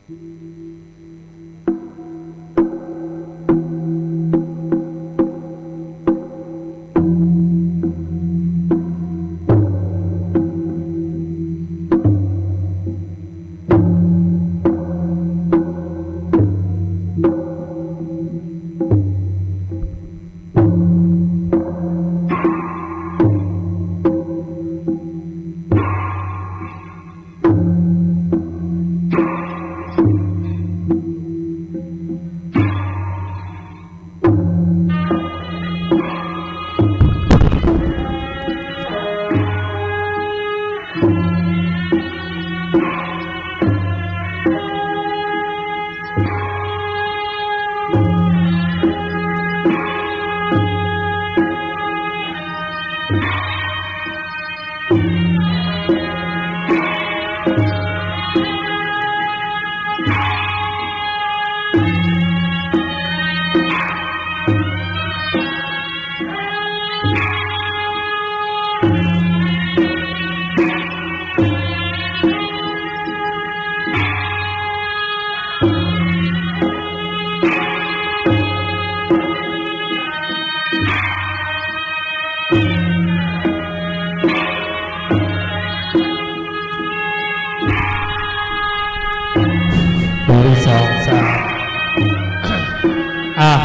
ข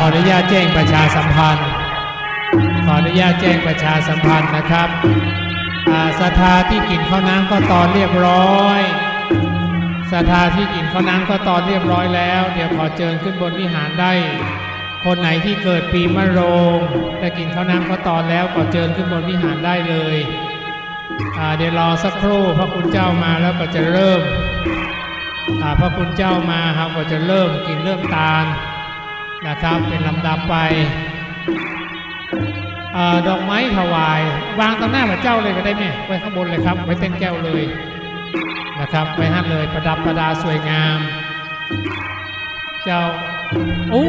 ออนุญาตแจ้งประชาสัมพันธ์นะครับศรัทธาที่กินข้าวน้ำก็ตอนเรียบร้อยแล้วเดี๋ยวขอเชิญขึ้นบนวิหารได้คนไหนที่เกิดปีมะโรงแต่กินข้าวน้ำก็ตอนแล้วขอเชิญขึ้นบนวิหารได้เลยเดี๋ยวรอสักครู่พระคุณเจ้ามาแล้วก็จะเริ่มพระคุณเจ้ามาครับก็จะเริ่มกินเริ่มทานนะครับเป็นลำดับไปดอกไม้ถวายวางตรงหน้าพระเจ้าเลยก็ได้ไหมไว้ข้างบนเลยครับไว้เต็มแก้วเลยนะครับไว้หั่นเลยประดับประดาสวยงามเจ้าโอ้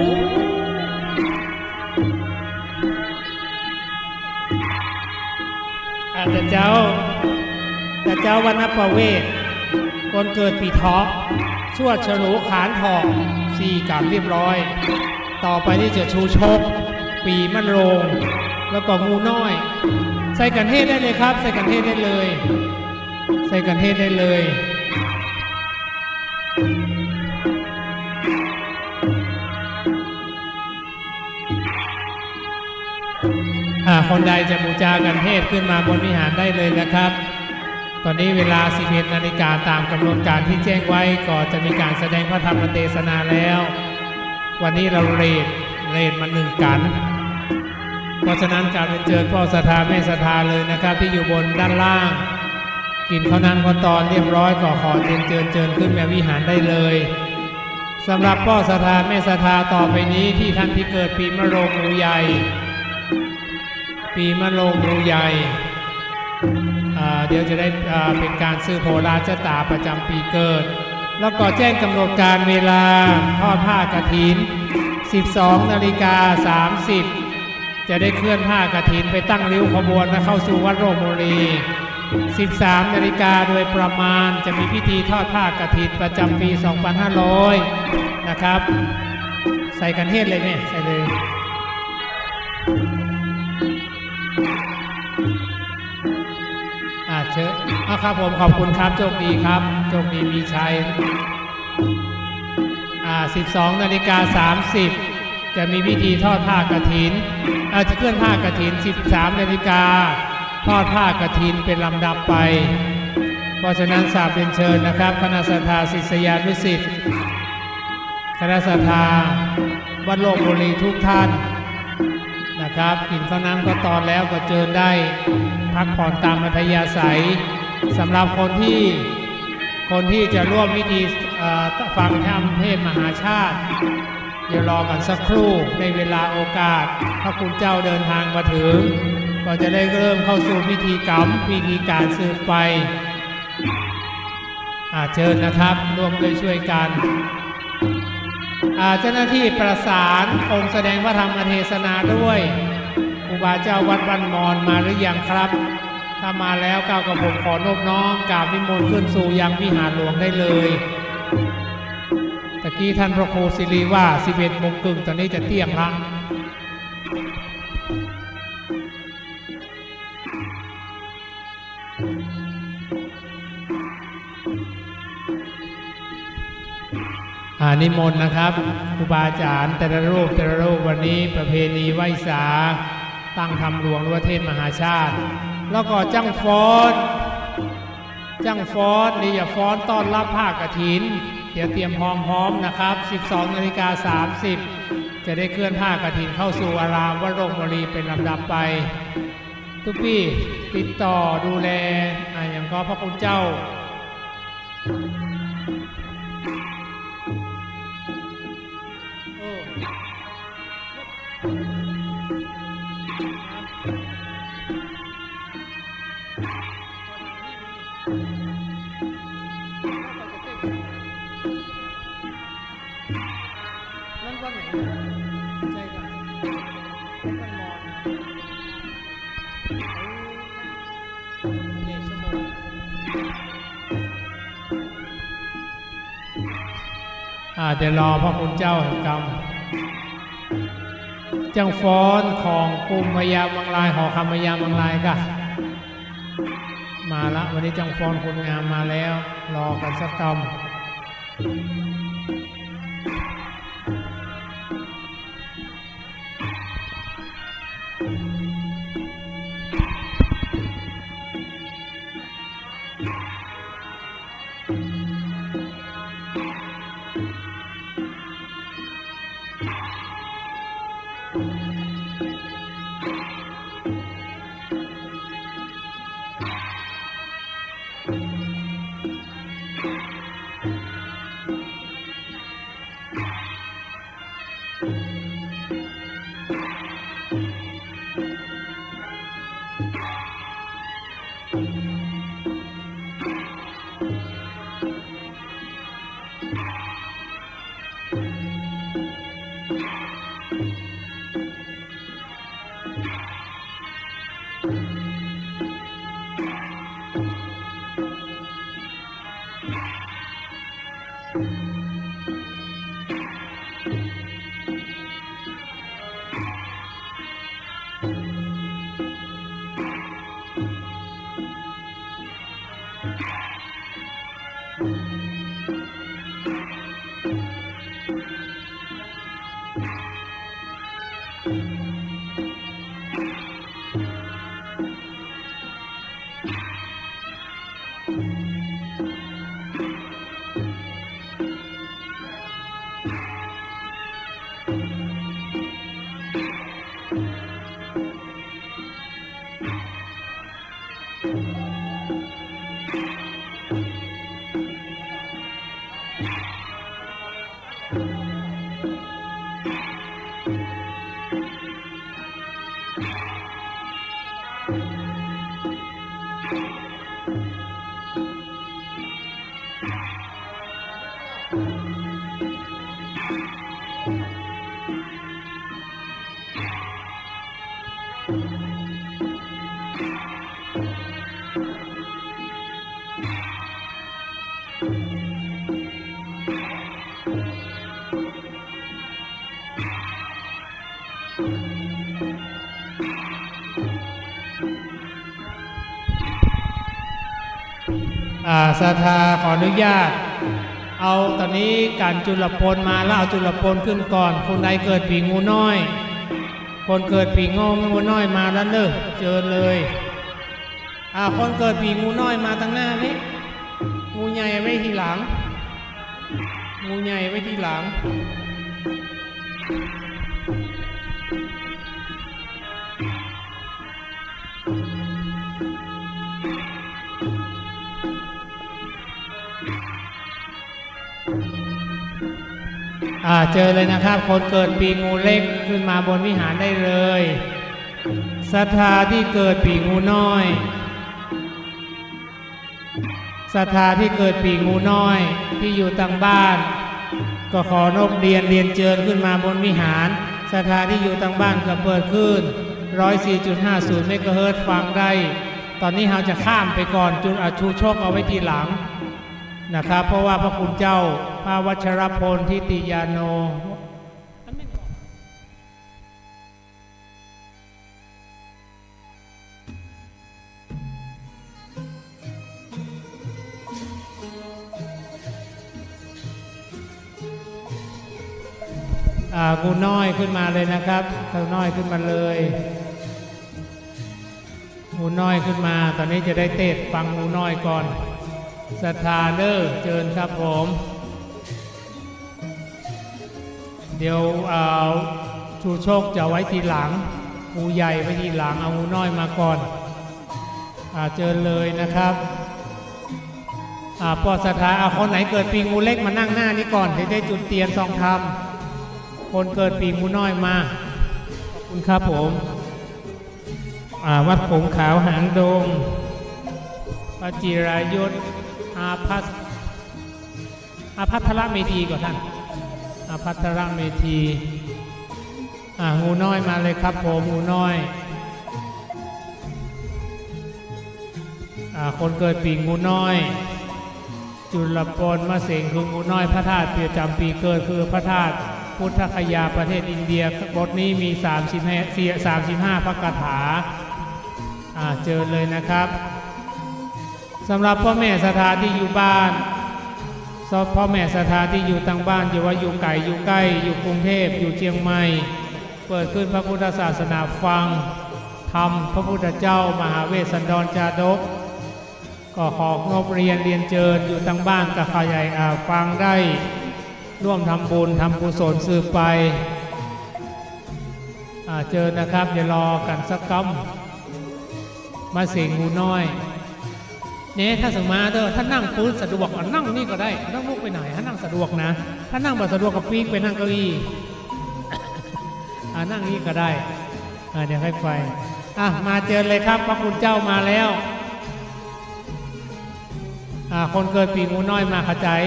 แต่เจ้าวันนประเวศคนเกิดปีเถาะชวดฉลูขานทอง4กรรมเรียบร้อยต่อไปที่จะชูชกปีมะโรงแล้วก็งูน้อยใส่กันเทศได้เลยครับใส่กันเทศได้เลยคนใดจะบูชากันเทศขึ้นมาบนวิหารได้เลยนะครับตอนนี้เวลา 11 นาฬิกาตามกำหนดการที่แจ้งไว้ก็จะมีการแสดงพระธรรมเทศนาแล้ววันนี้เราเรทมา1 กันเพราะฉะนั้นการเป็นเชิญพ่อศรัทธาแม่ศรัทธาเลยนะครับที่อยู่บนด้านล่างกินข้าวน้ำข้าวตอนเรียบร้อยก็ขอเชิญขึ้นมาวิหารได้เลยสำหรับพ่อศรัทธาแม่ศรัทธาต่อไปนี้ที่ท่านที่เกิดปีมะโรงงูใหญ่เดี๋ยวจะได้เป็นการซื้อโพราชตาประจำปีเกิดแล้วก็แจ้งกำหนดการเวลาทอดผ้ากฐิน 12:30 จะได้เคลื่อนผ้ากฐินไปตั้งริ้วขบวนและเข้าสู่วัดโรกบุรี 13 นาฬิกาโดยประมาณจะมีพิธีทอดผ้ากฐินประจำปี 2500 นะครับใส่กันเทศเลยเนี่ยใส่เลยเชิญครับผมขอบคุณครับโชคดีครับโชคดีมีชัย12:30 จะมีพิธีทอดผ้ากฐินจะเคลื่อนผ้ากฐิน 13 นาฬิกาทอดผ้ากฐินเป็นลำดับไปเพราะฉะนั้นทราบเป็นเชิญนะครับคณะศรัทธาศิษยานุศิษย์คณะศรัทธาวัดโลกบุรีทุกท่านนะครับกินข้าวน้ำก็ตอนแล้วก็เชิญได้พักผ่อนตามอัธยาศัยสำหรับคนที่จะร่วมพิธีฟังธรรมเทศมหาชาติเดี๋ยวรอกันสักครู่ในเวลาโอกาสพระคุณเจ้าเดินทางมาถึงก็จะได้เริ่มเข้าสู่พิธีกรรมพิธีการสืบไปเชิญนะครับร่วมด้วยช่วยกันเจ้าหน้าที่ประสานองค์แสดงพระธรรมเทศนาด้วยครูบาเจ้าวัดบ้านมอนมาหรือยังครับถ้ามาแล้วก้าวกระผมขอนอบน้อมกราบนิมนต์ขึ้นสู่ยังวิหารหลวงได้เลย ะกี้ท่านพระครูศิริว่า11 โมงครึ่งตอนนี้จะเที่ยงละนิมนต์นะครับครูบาอาจารย์แต่ละรูปวันนี้ประเพณีไหว้สาตั้งธรรมหลวงหรือว่าเทศมหาชาติแล้วก็จังฟ้อนนี่อย่าฟ้อนต้อนรับผ้ากฐินเดี๋ยวเตรียมพร้อมนะครับ 12:30 จะได้เคลื่อนผ้ากฐินเข้าสู่อารามวโรมรีเป็นลำดับไปทุกพี่ติดต่อดูแลอย่างก็พระคุณเจ้าเดี๋ยวรอพระคุณเจ้าแห่งกรรมจังฟ้อนของกลุ่มพญามังลายหอคำพญามังลายก็มาละวันนี้จังฟ้อนคนงามมาแล้วรอกันสักกรรมศรัทธาขออนุญาตเอาตอนนี้การจุลพลมาแล้วเอาจุลพลขึ้นก่อนคนใดเกิดปีงูน้อยคนเกิดปีงูน้อยมาแล้วเนอะเชิญเลยคนเกิดปีงูน้อยมาตั้งหน้านี้งูใหญ่ไว้ทีหลังงูใหญ่ไว้ทีหลังเจอเลยนะครับคนเกิดปีงูเล็กขึ้นมาบนวิหารได้เลยศรัทธาที่เกิดปีงูน้อยศรัทธาที่เกิดปีงูน้อยที่อยู่ต่างบ้านก็ขอนบเรียนเชิญขึ้นมาบนวิหารศรัทธาที่อยู่ต่างบ้านก็เปิดขึ้น 104.50 เมกะเฮิรตซ์ฟังได้ตอนนี้เราจะข้ามไปก่อนจุดชูชกเอาไว้ทีหลัง นะครับเพราะว่าพระคุณเจ้าพระวัชรพลทิติยาโนงูน้อยขึ้นมาเลยนะครับงูน้อยขึ้นมาเลยงูน้อยขึ้นมาตอนนี้จะได้เทศฟังงูน้อยก่อนศรัทธาเด้อเชิญครับผมเดี๋ยวชูโชคจะไว้ทีหลังงูใหญ่ไว้ทีหลังเอางูน้อยมาก่อนเชิญเลยนะครับปอศรัทธาคนไหนเกิดปีงูเล็กมานั่งหน้านี้ก่อนจะได้จุดเทียนซองธรรมคนเกิดปีงูน้อยมาขอบคุณครับผมวัดผงขาวหางดงพระจิรายุทธพัทรเมธีก่อนท่านพัทรเมธีงูน้อยมาเลยครับผมงูน้อยคนเกิดปีงูน้อยจุลปนมะเสงคืองูน้อยพระธาตุประจำปีเกิดคือพระธาตุพุทธคยาประเทศอินเดียบทนี้มี35พระคาถาเจอเลยนะครับสำหรับพ่อแม่ศรัทธาที่อยู่บ้านพ่อแม่ศรัทธาที่อยู่ต่างบ้านอยู่ว่าอยู่ไกลอยู่ใกล้อยู่กรุงเทพอยู่เชียงใหม่เปิดขึ้นพระพุทธศาสนาฟังธรรมพระพุทธเจ้ามหาเวสสันดรจาดกก็ของบเรียนเจิญอยู่ต่างบ้านกับข่าวใหญ่ฟังได้ร่วมทำบุญทำกุศลสืบไปเจอนะครับอย่ารอกันสักกัมมาเสียงงูน้อยเนี่ยถ้าสังมาเด้อถ้านั่งปื้นสะดวกนั่งนี่ก็ได้นั่งลุกไปไหนถ้านั่งสะดวกนะถ้านั่งแบบสะดวกกับปีกไปนั่งเก้าอี้นั่งนี่ก็ได้เดี๋ยวให้ไฟมาเจอเลยครับพระคุณเจ้ามาแล้วคนเกิดปีงูน้อยมาขจาย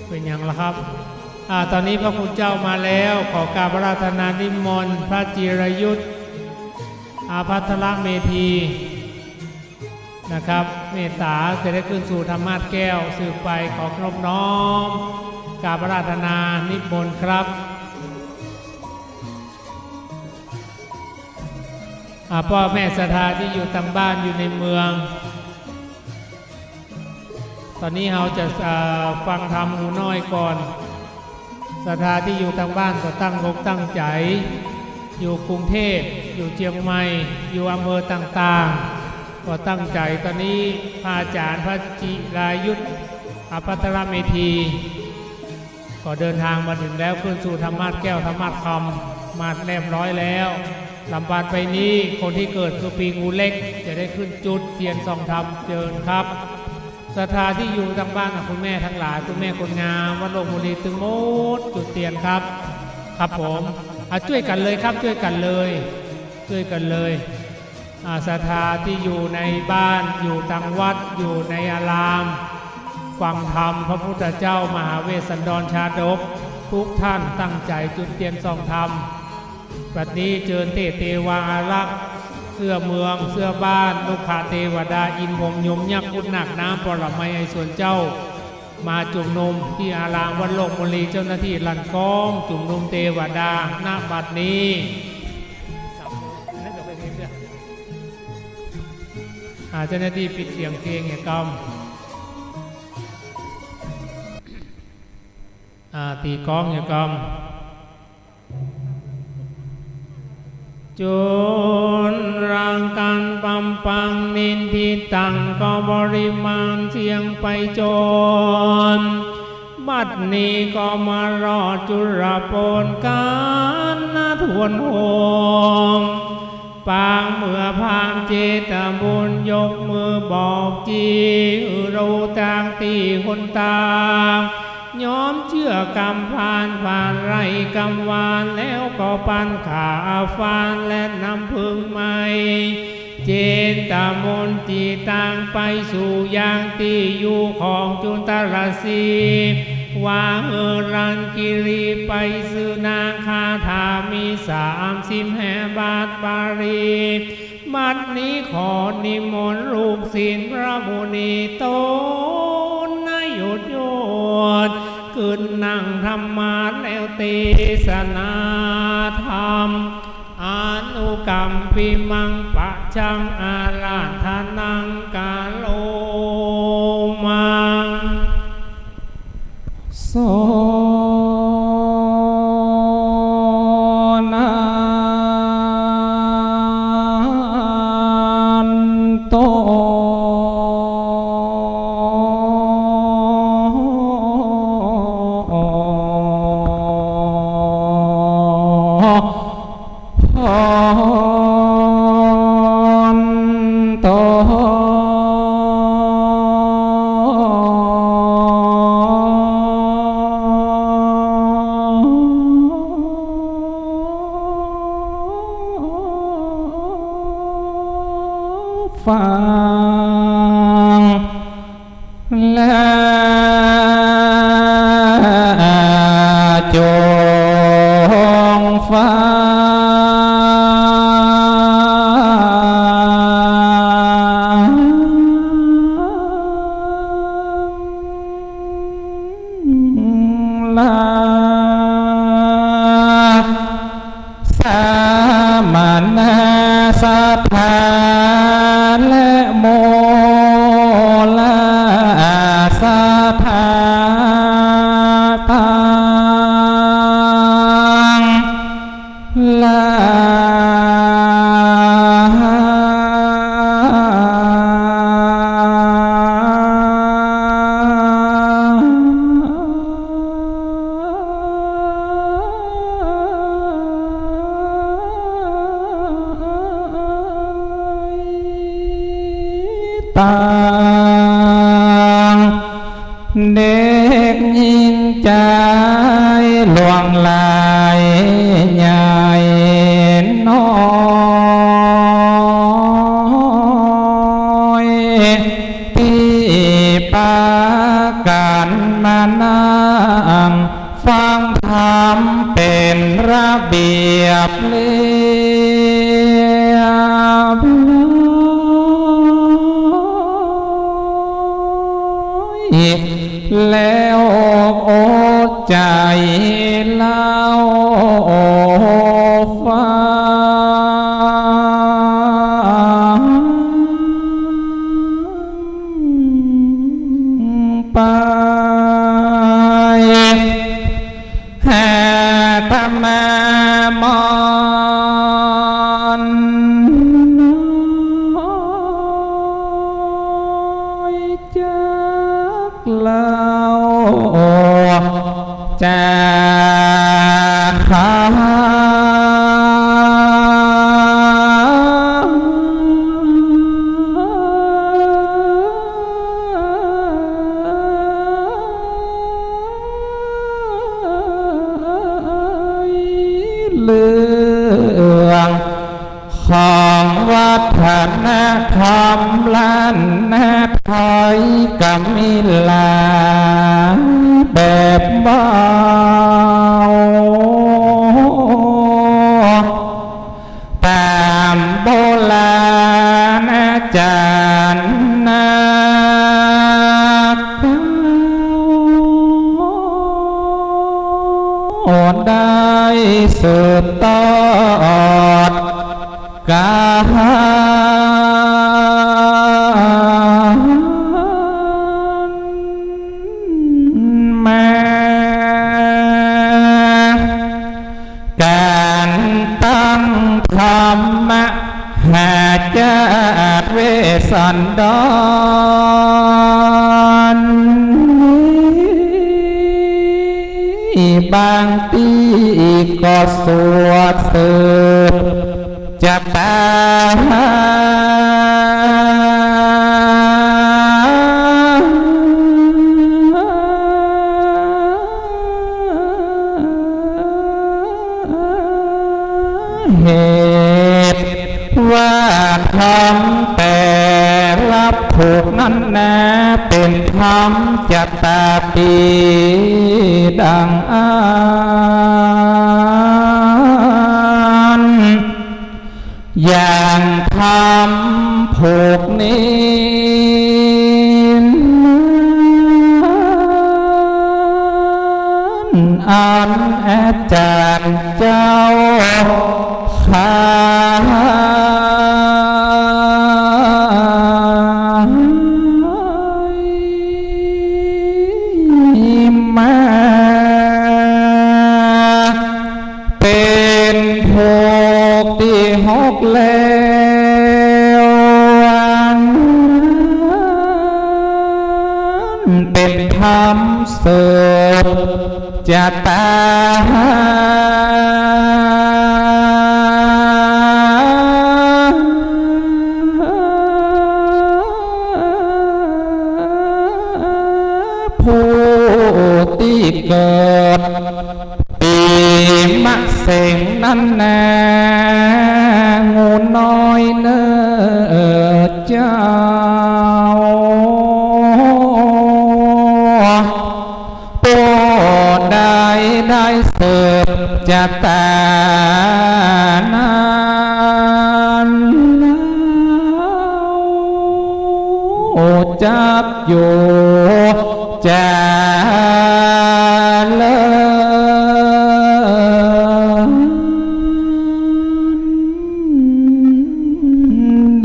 เป็นอย่างละครับตอนนี้พระคุณเจ้ามาแล้วขอกราบพระราชนานิมนต์พระจิรยุทธพัทรเมธีนะครับเมตตาจะได้ขึ้นสู่ธรรมาสแก้วสืบไปขอครบน้อมกราบพระราชนานิมนต์ครับพ่อแม่ศรัทธาที่อยู่ต่างบ้านอยู่ในเมืองตอนนี้เราจะฟังธรรมงูน้อยก่อนศรัทธาที่อยู่ทางบ้านก็ตั้งอกตั้งใจอยู่กรุงเทพอยู่เชียงใหม่อยู่อำเภอต่างๆก็ตั้งใจตอนนี้พระอาจารย์พระจิรายุทธพัทรเมธีก็เดินทางมาถึงแล้วขึ้นสู่ธรรมาสแก้วธรรมาสคำมาเรียบร้อยแล้วลำบากไปนี้คนที่เกิดคือปีงูเล็กจะได้ขึ้นจุดเทียนซองธรรมเชิญครับศรัทธาที่อยู่ทางบ้านคุณแม่ทั้งหลายคุณแม่คนงามวัดโลกบุรีตึงโมดจุดเตียนครับครับผมช่วยกันเลยครับช่วยกันเลยศรัทธาที่อยู่ในบ้านอยู่ต่างวัดอยู่ในอารามฟังธรรมพระพุทธเจ้ามหาเวสสันดรชาดกทุกท่านตั้งใจจุดเตียนซองธรรมบัดนี้เจิญเทวาอารักษ์เสื้อเมืองเสื้อบ้านลูกขาเทวดาอินพรหมยมยักษ์คุณหนักน้ำปรมัยไอส่วนเจ้ามาจุ่มนุมที่อารามวัดโลกบุรีเจ้าหน้าที่ลั่นกองจุ่มนุมเทวดาณบัดนี้เจ้าหน้าที่ปิดเสียงเพลงกรรมตีกองกรรมจุนรังกันปัมปังนินทิตังก็บริมาณเสียงไปโจรบัดนี้ก็มารอจุรปนกันนาทวนโหงปางเมื่อพามเจตบุญยกมือบอกจีเราต่างตีคนตางย้อมเชื่อกำผ่านไรกำวานแล้วก็ปันขาฟานและน้ำพึ่งใหม่เจนตามนจีต่างไปสู่ยางตีอยู่ของจุนตรสีว่ารันกิรีไปซื้อนางคาถามี30 แห่บาทปารี บัดนี้ขอนิมนต์ลูกศิษย์พระมุนีตนให้หยุดโยนขึ้นนั่งธรรมาสแล้วเทศนาธรรมอนุกรรมปิมังปะชังอาราธนังกาโลมังโสนันโตฟังและจงฟังลาสามณสัทธาและโมลาสัทธาตังลาตังเด็กยิงใจหลวงลายใหญ่น้อยที่ปากันมานั่งฟังธรรมเป็นระเบียบเรียบแล้วอดใจเล่าฟังไปแห่ธรรมมอนจากข้าเรื่องของวัฒนธรรมล้านนาไทยกัมิลาแบบเบาตามโบราณอาจารย์นักได้สืบทอดการมาการตั้งธรรมหาจาตเวสันดรบางปีก็สวดสืบจะตาเหตุว่าทำแต่รับผูกนั้นนะเป็นธรรมจะตาปีดังอ่าน อย่างทำผูกนี้อันอาจารย์เจ้าข้ามาเป็นผูกที่หกแล้วเป็นธรรมเสดจะตาผู้ที่เกิดปีมะเสงนั้นนางูน้อยเนื้อเจ้าได้เสิร์ฟจะตานานโอจับอยู่จะเลิศ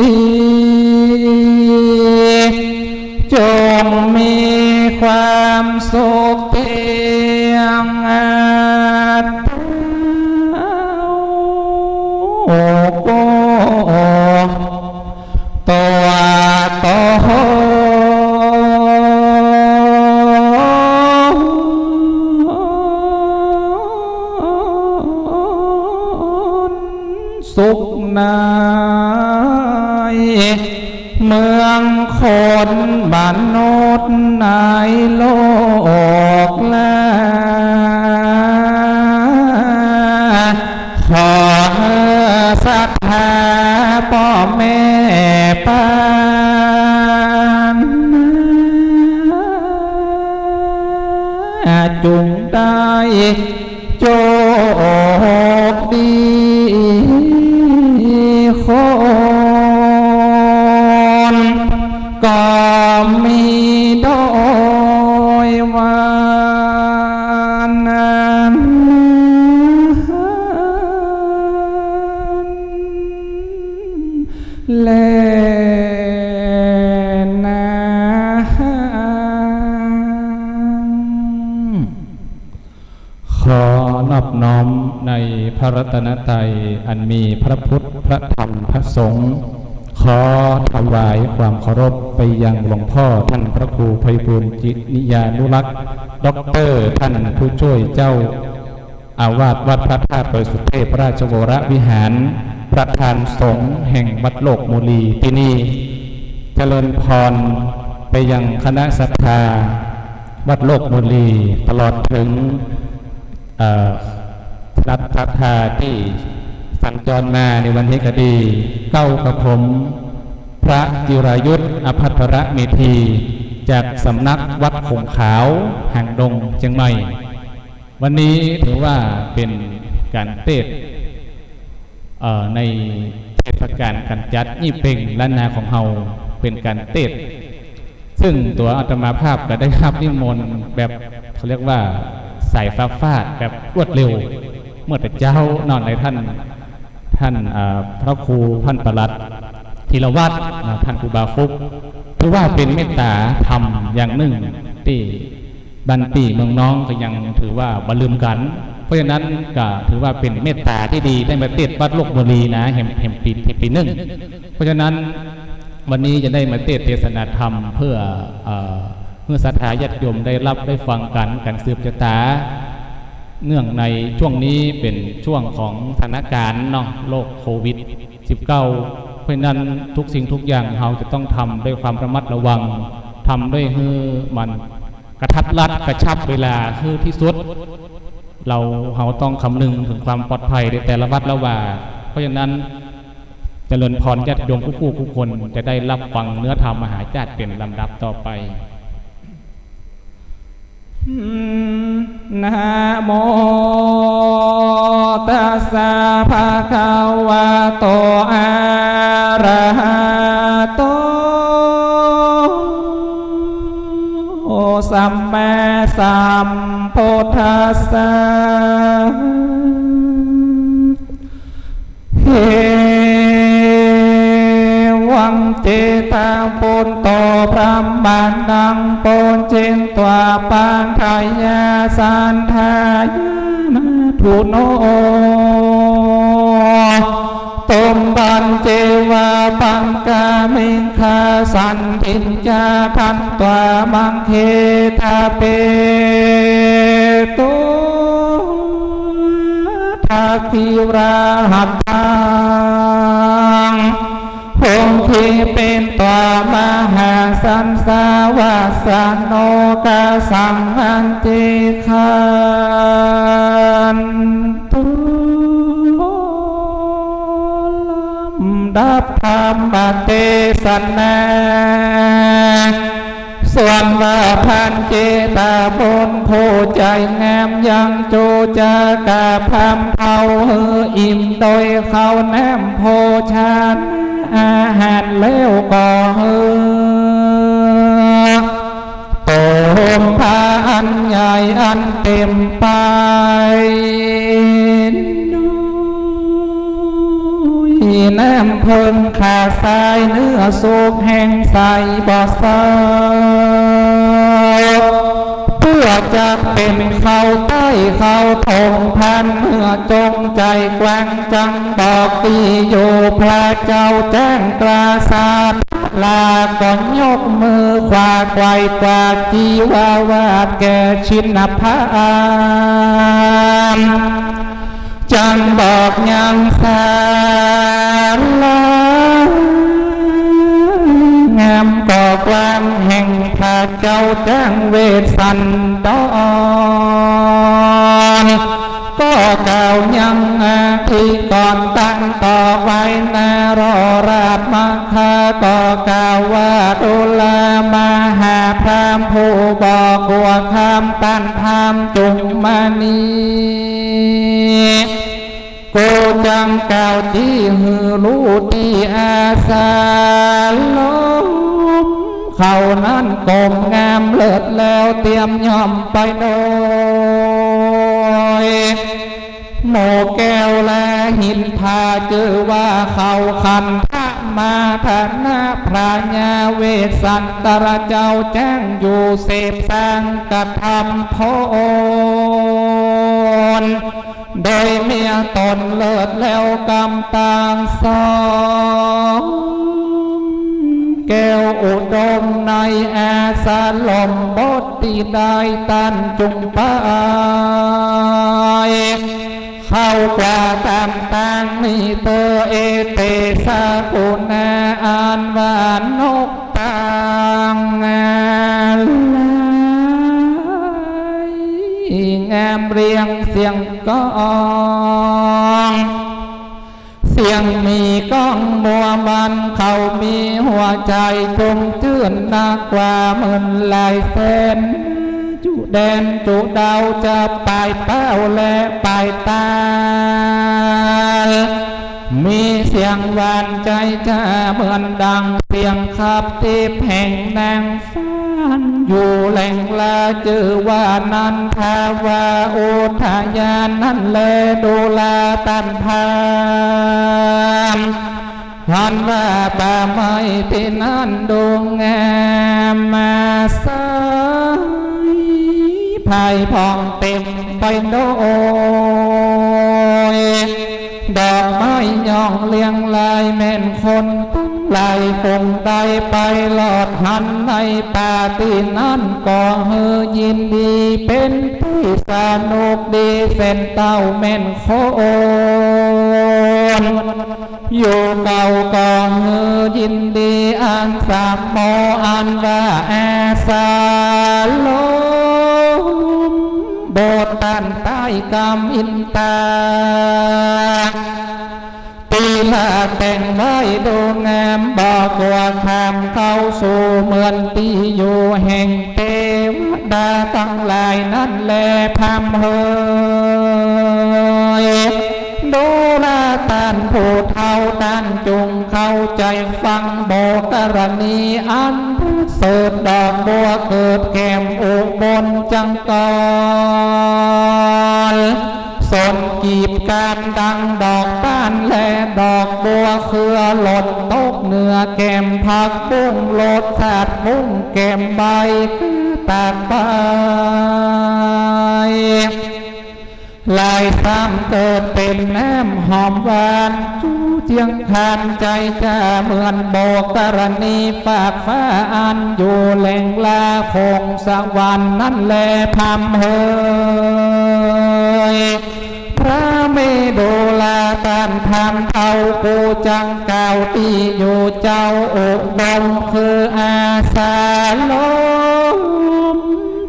ดีจงมีความสุขเพียงโอ้โกตัวโตสุขในเมืองคนบ้านโนดในโลกแลขอศรัทธาพ่อแม่ปานจุงได้โจกดีคนก็มีโดยวันนั้นเลนะขอนอบน้อมในพระรัตนตรัยอันมีพระพุทธพระธรรมพระสงฆ์ขอถวายความเคารพไปยังหลวงพ่อท่านพระครูไพบูลย์จิตนิยานุรักษ์ด็อกเตอร์ท่านผู้ช่วยเจ้าอาวาสวัดพระธาตุดอยสุเทพราชวรวิหารประธานสงฆ์แห่งวัดโลกมูลีที่นี่เจริญพรไปยังคณะศรัทธาวัดโลกมูลีตลอดถึงรัฐศรัทธาที่สัญจรมาในวันนี้ก็ดีเก้ากับผมพระจิรายุทธอภัทรเมธีจากสำนักวัดคงขาวห่างดงเชียงใหม่วันนี้ถือว่าเป็นการเทศในเทศกาลการจัดยี่เป่งล้านนาของเฮาเป็นการเทศซึ่งตัวอาตมาภาพก็ได้รับนิมนต์แบบเขาเรียกว่าสายฟ้าฟาดแบบรวดเร็วเมื่อแต่เจ้านอนในท่านพระครูท่านปลัดธีรวัตรท่านครูบาฟุกถือว่าเป็นเมตตาธรรมอย่างหนึ่งที่บันปีเมืองน้องก็ยังถือว่าบ่ลืมกันเพราะฉะนั้นก็ถือว่าเป็นเมตตาที่ดีได้มาเทศวัดโลกบุรีนะแห่งปีหนึ่งเพราะฉะนั้นวันนี้จะได้มาเทศนาธรรมเพื่อศรัทธาญาติโยมได้รับได้ฟังกันการสืบชะตาเนื่องในช่วงนี้เป็นช่วงของสถานการณ์เนาะโรคโควิด -19 เพราะนั้นทุกสิ่งทุกอย่างเราจะต้องทำด้วยความระมัดระวังทำด้วยให้มันกระทัดรัดกระชับเวลาคือที่สุดเราต้องคำนึงถึงความปลอดภัยในแต่ละวัดละว่าเพราะฉะนั้นเจริญพรญาติโยมทุกคนจะได้รับฟังเนื้อธรรมมหาจาตุเป็นลำดับต่อไปนะโม ตัสสะภะคะวะโตอะระหะโตสัมมาสัมพุทธัสสะเฮวังเจตาปุนโตพระมานังปุนจินตัวปันทายาสันทายาทุโนตุมบันเจวาปังกามิงคาสันตินจาทันตัวมังเคทาเปตุทักขิราหัตถังพงที่เป็นตัวมหาสันสาวาสโนกาสังอันติขันตุดับธรรมเทศนาส่วนว่าพันเจตาบุญผู้ใจงามยังจูจากาพามเทาเฮออิ่มโดยเขาแนมโพชานอาหารเลี้ยวก่อเฮอโตมพาอันใหญ่อันเต็มไปน้ำเพิ่งขาสายเนื้อสุกแห้งใสบ่อเศร้าเพื่อจะเป็นเขาใต้เขาทงพันเมื่อจงใจกว้างจังบอกตีอยู่พระเจ้าแจ้งกราสาทลาก่อนยกมือขวาไกวกว่าจีวาวาดแก่ชินภามจังบอกยังสารลางามก่อกลางแห่งพระเจ้าจ้างเวสสันดรก็กล่าวยังอาทิก่อนตั้งต่อไว้นารอราชมาคาก็กล่าวว่าดุลามหาพรามผู้บอกหัวคำตันธรรมจุงมานีโกจังกล่าวจี้หือรู้ที่อาสาลมเขานั้นกลมงามเลิศแล้วเตรียมย่อมไปโดยโมแก้วและหินพาเจอว่าเขาคันทะมาธนาพระญาเวสสันตรเจ้าแจ้งอยู่เสพสร้างกระทำพรโดยเมียตนเลิศแล้วกำต่างสองแก้วอุดมในอาสาลมบดตีได้ตันจุงปายเข้ากว่าตามต่างมีเตอเอเตสาปุนาอานวานนกต่างงามเรียงเสียงก้องเสียงมีก้องมัวมันเขามีหัวใจจงเจือนหนักกว่าหมื่นหลายแสนจุแดนจุดาวจะปลายเป้าและปลายตามีเสียงหวานใจจะเหมือนดังเสียงขับตีแห่งนางฟ้านอยู่แหล่งลาจือว่านันทาวาอุทยานนั่นแลดูลาตันพามหันว่าป่าไม้ที่นั่นดวงงามมาสายภายพองเต็มไปโดยดอกไม้ย่องเลี้ยงลายแม่นคนตั้งลายคงได้ไปหลอดหันในป่าที่นั่นก็เฮยินดีเป็นที่สนุกดีเส้นเต้าแม่นโคนอยู่เก่าก็เฮยินดีอันสามโมอันว่าอาสาลมโบตันใต้กำอินตาตีลาแต่งไว้ดูงามบอกว่าคำเข้าสู่เหมือนตีอยู่แห่งเทวดาตั้งหลายนั่นแลพามเฮย ยดูแลท่านผู้เฒ่าท่านจงเข้าใจฟังโบกรณีอันประเสริฐดอกบัวเกิดแก้มอุบลจังกรสนกีบการดังดอกต้านและดอกบัวเครือหลดตกเนื้อแก้มผักบุ้งโลดสาดบุ้งแก้มใบคือตากไปลายซ้ำเกิดเป็นน้ำหอมหวานจูเจียงคานใจจะเหมือนโบกรณีฝากฟ้าอันอยู่แหล่งลาคงสวรรค์นั่นแลพำเฮยพระเมดุลาการทำเอากูจังเก่าที่อยู่เจ้าอุบลคืออาสาลม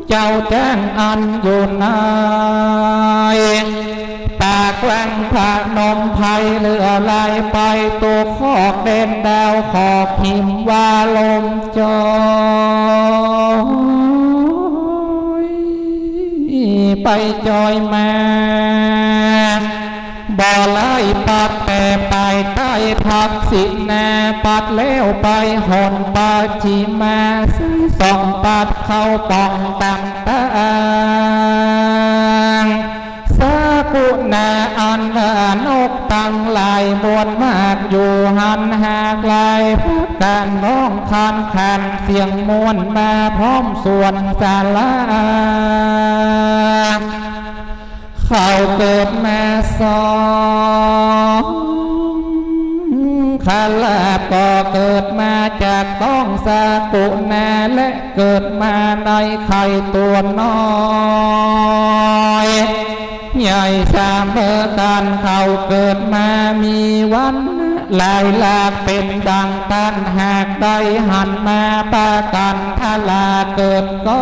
เจ้าแจ้งอันอยู่นายปากแหว่งพระนมไพเรือลายไปตัวขอกเด่นดาวขอกหิมว่าลมจอยไปจอยมาบ่อไล่ปัดแต่ไปใต้ทักษิณาปัดเลี้ยวไปหอนปาจีมาซื้อส่องปัดเข้าป่องต่างตางสากุณาอันนกตังลายมวลมากอยู่หันหากลายพักการร้องคันขันเสียงมวลมาพร้อมส่วนสาลาเขาเกิดมาสองขาลาบก็เกิดมาจากต้องสากุณาและเกิดมาในไข่ตัวน้อยใหญ่สามเบอกันเขาเกิดมามีวันลายลาเป็นดังตันหากได้หันมาปากันทลาเกิดก็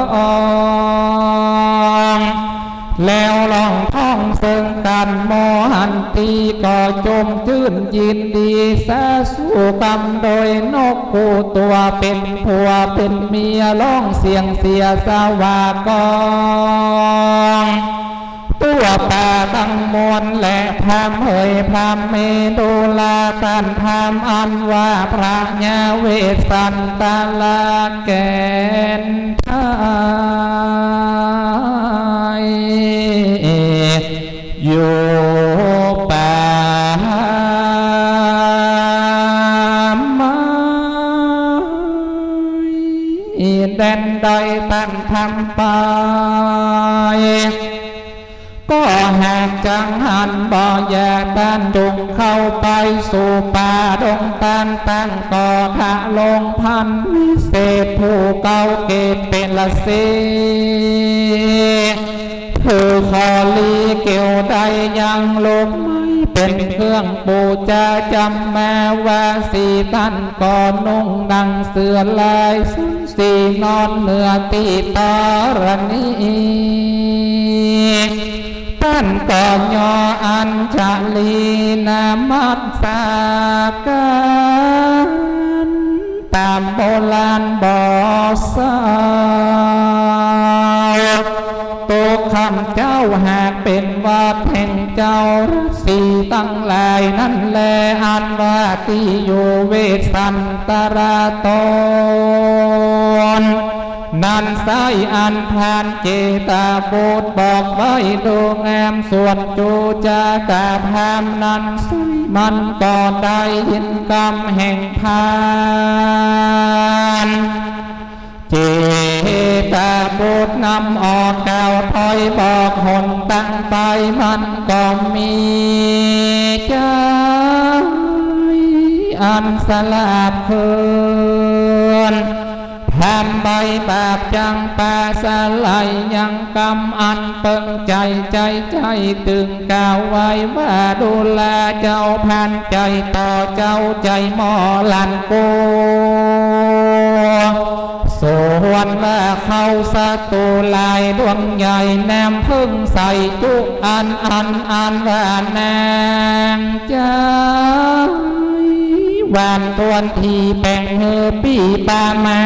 แล้วลองท่องซึ่งกันโมหันตีก็จมชื่นยินดีสาสู่กรรมโดยนกผู้ตัวเป็นผัวเป็นเมียร้องเสียงเสียสวากองตัวป่าตั้งมวลและพรามเฮยพรามเมดุลาตันพรามอันว่าพระญาเวสันตาลาแกนทายอยู่ป่าไม้แดนใดตั้งทำไปก็หากจังหันบ่อยากตันจงเข้าไปสู่ป่าดงตันตั้งก่อทะลงพันวิเศษผู้เก่าเกตเป็นละเสเธอขอลีเกี่ยวใดยังลงไม่เป็นเครื่องปูจาจำมาว่าสีตันก่อนุ่งดังเสือลายสุนสีนอนเหนือตีตารณีท่านก่อนยออัญชลีนามัสสาการตามโบราณบอกสาวตัวคำเจ้าหากเป็นว่าแห่งเจ้าฤาษีตั้งหลายนั่นแลอันว่าที่อยู่เวสันตราตนนันไซอันพานเจตาบูดบอกไว้ดูงามส่วนจูจากาพามนันไซมันก็ได้ยินกรรมแห่งพานเจตาบูดนำออกกล่าวถอยบอกหนตั้งไปมันก็มีใจอันสลาบเพลินทำใบบาปจังปาสลายยังกรรมอันเปิงใจใจตึงกล่าวไว้ว่าดูแลเจ้าพันใจต่อเจ้าใจมอลันโกส่วนว่าเขาสะตูลายดวงใหญ่แนมพึ่งใส่จุอันว่านางใจวานตวนทีแป่งเฮอปีปามา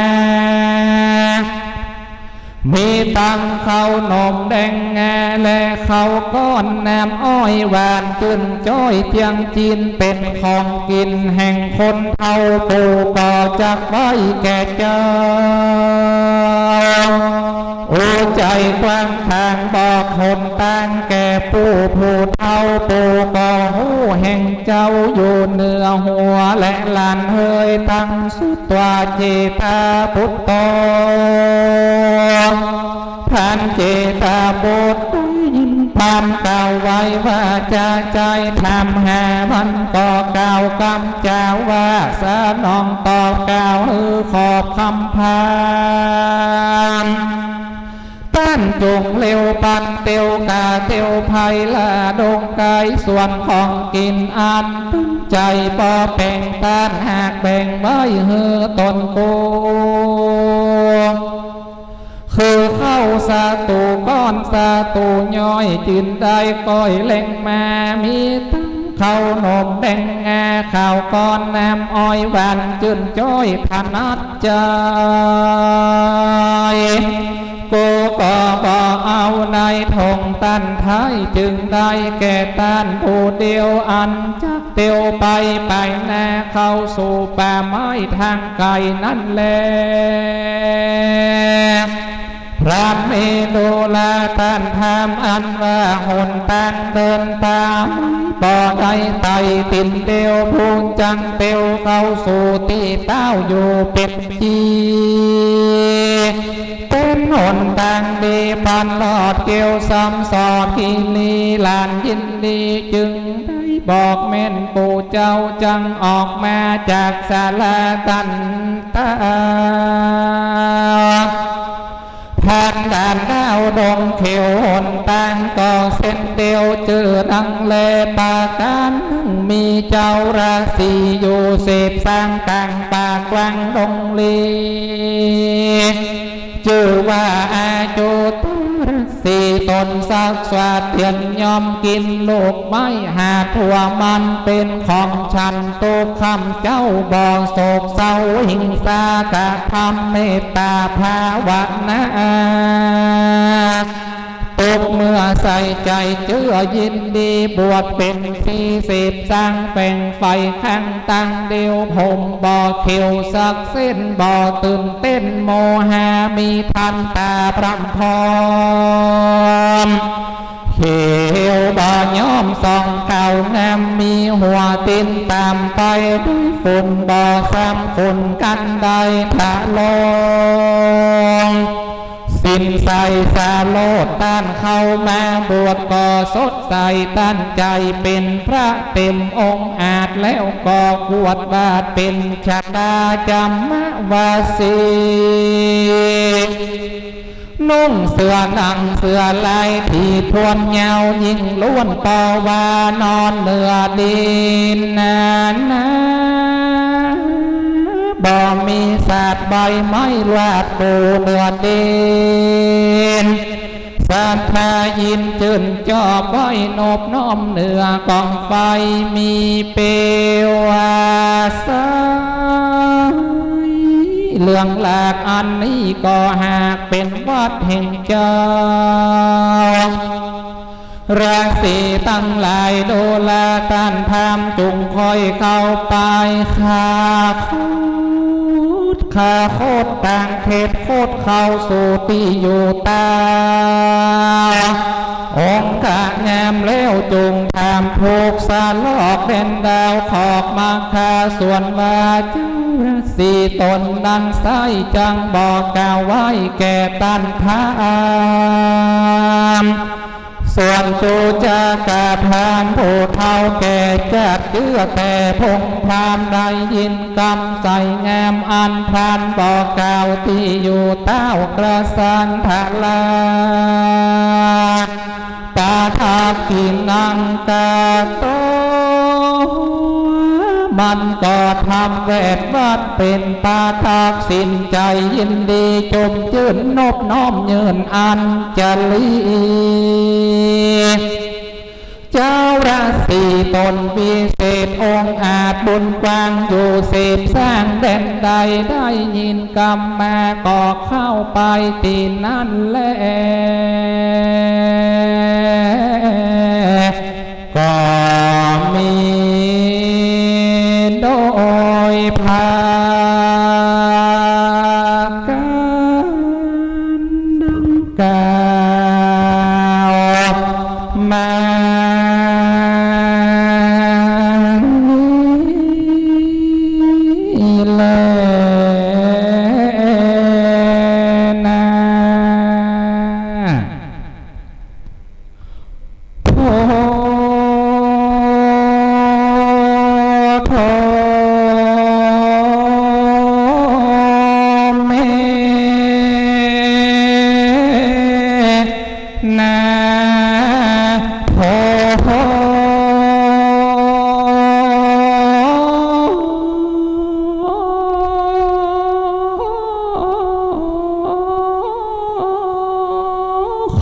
มีตังเขาหนมแดงแงและเขาก้อนแหนมอ้อยหวานขึ้นจ้อยเทียงจีนเป็นของกินแห่งคนเท่าปูก่อจากไว้แก่เจ้าโอ้ใจกว้างทางบอกคนต่างแก่ผู้เท่าปูก่อหูแห่งเจ้าอยู่เหนือหัวและลานเฮยตั้งสุตวาเจตาพุทโตท่านเจตาบุตรได้ยินพามกล่าวไว้ว่าจะใจทำหามันต่อกล่าวกำเจ้าว่าสนองต่อกล่าวขอบคำพานต้านจงเร็วปันเตียวกาเตียวไผ่ละดงไกส่วนของกินอันตึงใจปอแป่งต้านหากแบ่งไว้เฮือตนโกคือเข้าสาตูก้อนสาตูย้อยจืนได้ก้อยเล่งมามีตั้งเข้าหนมแดงงาข่าวก้อนน้ำอ้อยหวานจืนจ้อยถนัดใจกูก็บอกเอาในทงตันท้ายจึงได้แก่ตันผู้เดียวอันจักเตียวไปหน้าเข้าสู่ป่าไม้ทางไกลนั่นแหละพระเมตุลาตันธรรมอันว่าหนทางเดินตามบ่ได้ไต่ตินเดียวพูนจังเตียวเข้าสู่ตีเต้าอยู่เป็ดจีเป็นหนทางดีพันลอดเกี่ยวซ้ำสอดกิลีลานยินดีจึงได้บอกแม่นปู่เจ้าจังออกมาจากศาลาตันตาผ่านด่านดาวดงเขียวหนตางก็เส้นเดียวเจอดังเลปาการมีเจ้าราศีอยู่เสพสร้างกลางป่ากลางดงลีชื่อว่าอาจุตรสีตนสักสวัสดิ์เทียนยอมกินลูกไม้หาทั่วมันเป็นของฉันตุกคำเจ้าบ่โศกเศร้าหิงสากะทำเมตตาภาวนาตุกเมื่อใส่ใจเชื่อยินดีบวชเป็น40สร้างแป่งไฟข้างตั้งเดียวผมบ่เขียวสักเส้นบ่ตื่นเต้นโมหามีทันตาพรำพรเขียวบ่ย้อมส่องเก่างามมีหัวตินตามไปด้วยฝุ่นบ่ซ้ำคุณกันใดทะลงสินใสสาโลดต้านเข้ามาบวชก็สดใสตั้นใจเป็นพระเต็มองค์อาจแล้วก็กวดบาทเป็นชาดาจำมะวาสีนุ่งเสื้อหนังเสื้อลายที่ทวนเงายิ่งล้วนปอวานอนเหนือดินนาบ่มีศาสตร์ใบไม้ลาดปูเนื้อดินสัทธายินจืนจอบไว้นบน้อมเหนือกองไฟมีเปลวสายเรื่องหลากอันนี้ก็หากเป็นวัดแห่งเจ้าราศีตั้งหลายโดลาตันพามจุงคอยเข้าไปข้าโคตรต่างเขตโคตรเข้าสู่ที่อยู่ตาองค์กะงามแล้วจุงทำผูกสาลอกเด่นดาวขอบมาคาส่วนว่าเจ้าราศีตนนั้นไซจังบอกกล่าวไว้แก่ตันพามส่วนจูจากาพานผู้เฒ่าแก่จัดเจือแต่พงพรามได้ยินกำใส่งามอันพรานบอกกล่าวที่อยู่เต้ากระสันทะลาตาทากินังกาโตมันก็ทำเวทวัดเป็นปาทากสินใจยินดีจมจื่นนบน้อมยืนอันจะลี เจ้าราศีตนวิเศษองค์อาจบุญกว้างอยู่เสพสร้างแดนใดได้ยินกรรมมาก็เข้าไปตีนั่นแหละก็มีโดยพากันดังกล่าวมานี้แลนะโพโทเมนะโพ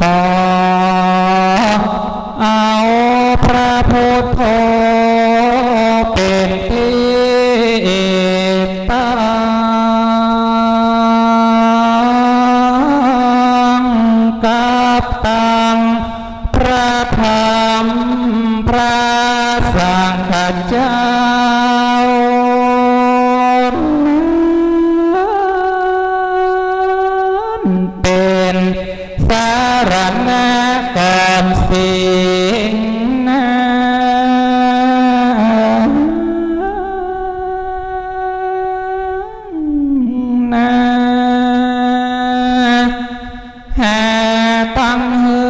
ขอเอาพระพุทโธเป็นที่ตั้งกับตังพระธรรมพระสังฆเจ้าเป็นสารณะก่อนสิ่งนะหาตั้งเฮื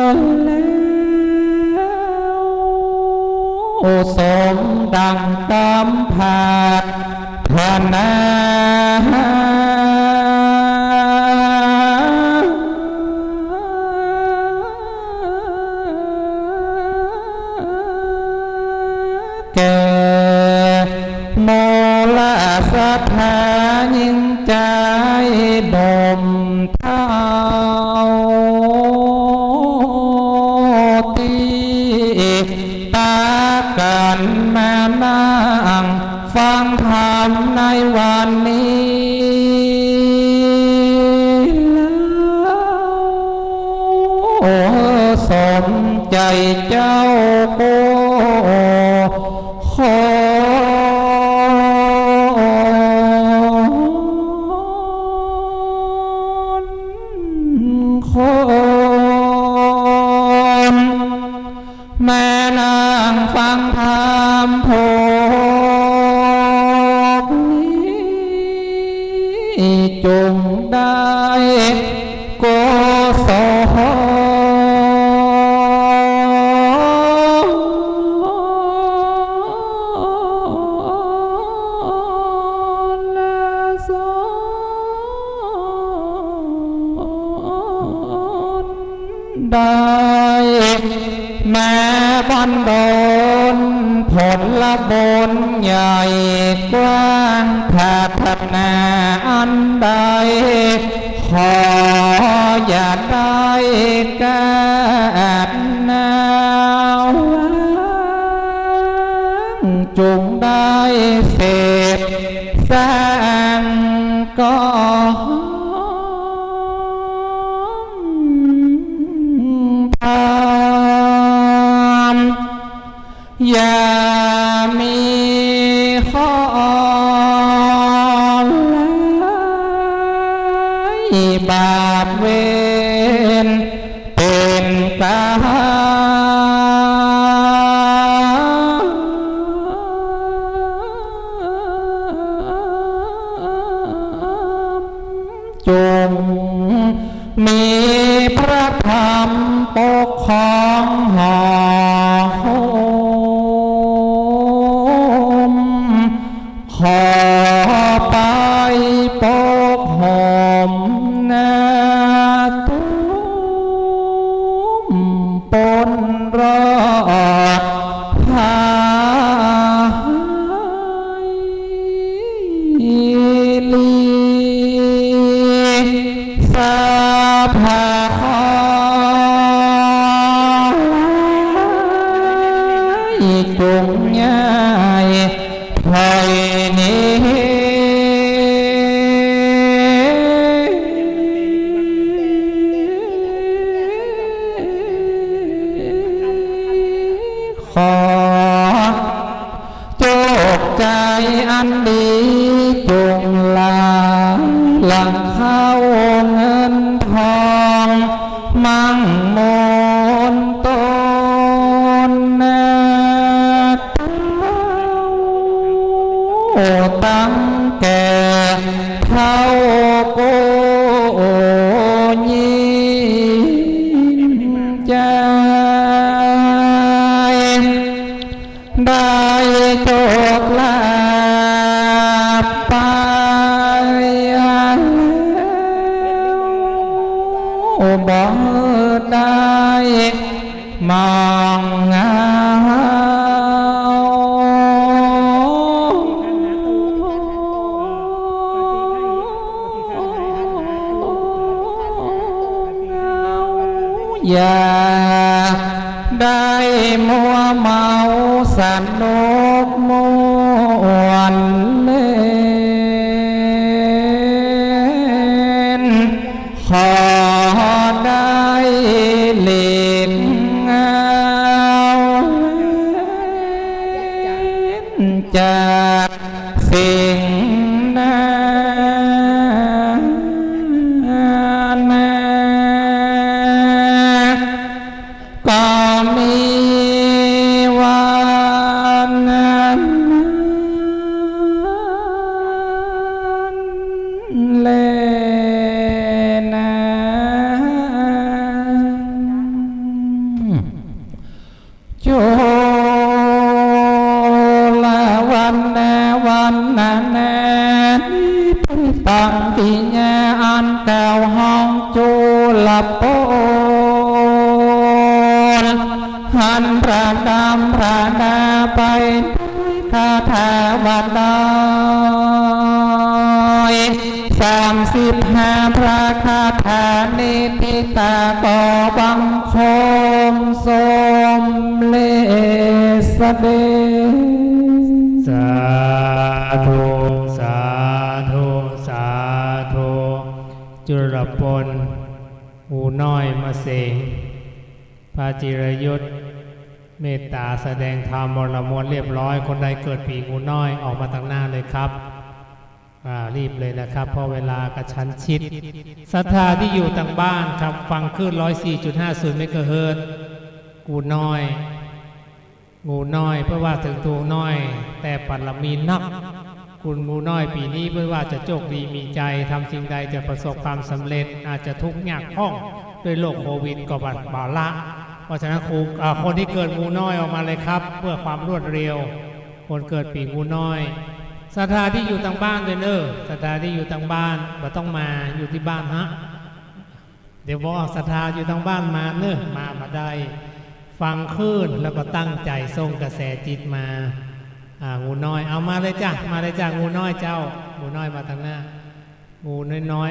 อแล้วสมดังกำผาดพนาแก่โมลสัทธายิ่งใจดมเท้าตีตากันมานั่งฟังธรรมในวันนี้แล้วสมใจเจ้าโกขอแม่นางฟังธรรมโพกนี้จงได้โกศลและสอนได้แม้บันดลผลละบนใหญ่กว้างพัฒนาอันใดขออย่าได้กาดหนาวจงได้เสพสร้างก่อนอย่ามีข้อบาปเวรเป็นกรรมจงมีพระธรรมปกครองห่อหุ้มขอไปปกห่มนาตุ้มปนรอดพายลีสาภาคอน เทวดา แก่เท่าโกยิ่งใจได้โชคลาภไปบ่ได้มองเงาอย่าได้มัวเมาสนุกมวนเล่นขอได้หลีกเงาจากสิ่งนั้นก็มีวันนั้นแลนะโจลาวันนาวันนานาตังติญาอันเก่าห้องจูลโปหันพระดำพระดาไปคาถาวัดดอย35พระคาถานิติตาก็บังคมสมเลสเดสาธุสาธุสาธุจุลปนหูน้อยมาเสงพระจิรยุทธเมตตาแสดงธรรมมรมวลเรียบร้อยคนใดเกิดปีงูน้อยออกมาตั้งหน้าเลยครับรีบเลยนะครับเพราะเวลากระชั้นชิดศรัทธาที่อยู่ต่างบ้านครับฟังคลื่น 104.50 เมกะเฮิรตซ์งูน้อยเพื่อว่าถึงตัวน้อยแต่ปัลมีนักคุณงูน้อยปีนี้เพื่อว่าจะโชคดีมีใจทำสิ่งใดจะประสบความสำเร็จอาจจะทุกข์ยากข้องด้วยโรคโควิดก็บาละเพราะฉะนั้นคนที่เกิดงูน้อยออกมาเลยครับเพื่อความรวดเร็วคนเกิดปีงูน้อยศรัทธาที่อยู่ทางบ้านเลยเนอะศรัทธาที่อยู่ทางบ้านบ่ต้องมาอยู่ที่บ้านฮะเดี๋ยวบอกศรัทธาอยู่ทางบ้านมาเนอะมาได้ฟังคลื่นแล้วก็ตั้งใจส่งกระแสจิตมางูน้อยเอามาเลยจ้ะงูน้อยเจ้างูน้อยมาทางหน้างูน้อย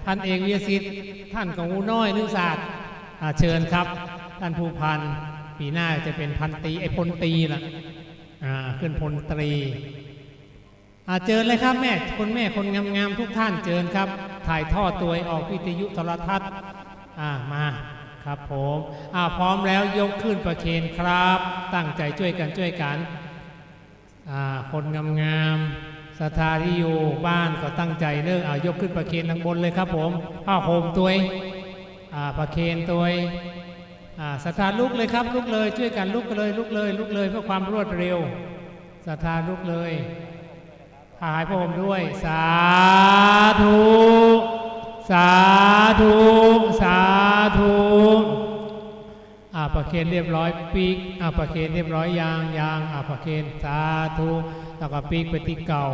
ท่านเอกวิสิทธิ์ท่านของงูน้อยนึกศาสตร์เชิญครับท่านผู้พันปีหน้าจะเป็นพันตรีพลตรีล่ะขึ้นพลตรีเจิญเลยครับแม่คนงามๆทุกท่านเจิญครับถ่ายทอดตัวออกวิทยุโทรทัศน์มาครับผมพร้อมแล้วยกขึ้นประเคนครับตั้งใจช่วยกันคนงามๆศรัทธาที่อยู่บ้านก็ตั้งใจเลิกยกขึ้นประเคนทางบนเลยครับผมผ้าห่มตัวประเคนตัวศรัทธาลุกเลยครับลุกเลยช่วยกันลุกเลยเพื่อความรวดเร็วศรัทธาลุกเลยหายพระผมด้วยสาธุสาธุสาธุประเคนเรียบร้อยปีกประเคนเรียบร้อยยางประเคนสาธุแล้วก็ปีกไปที่เก่า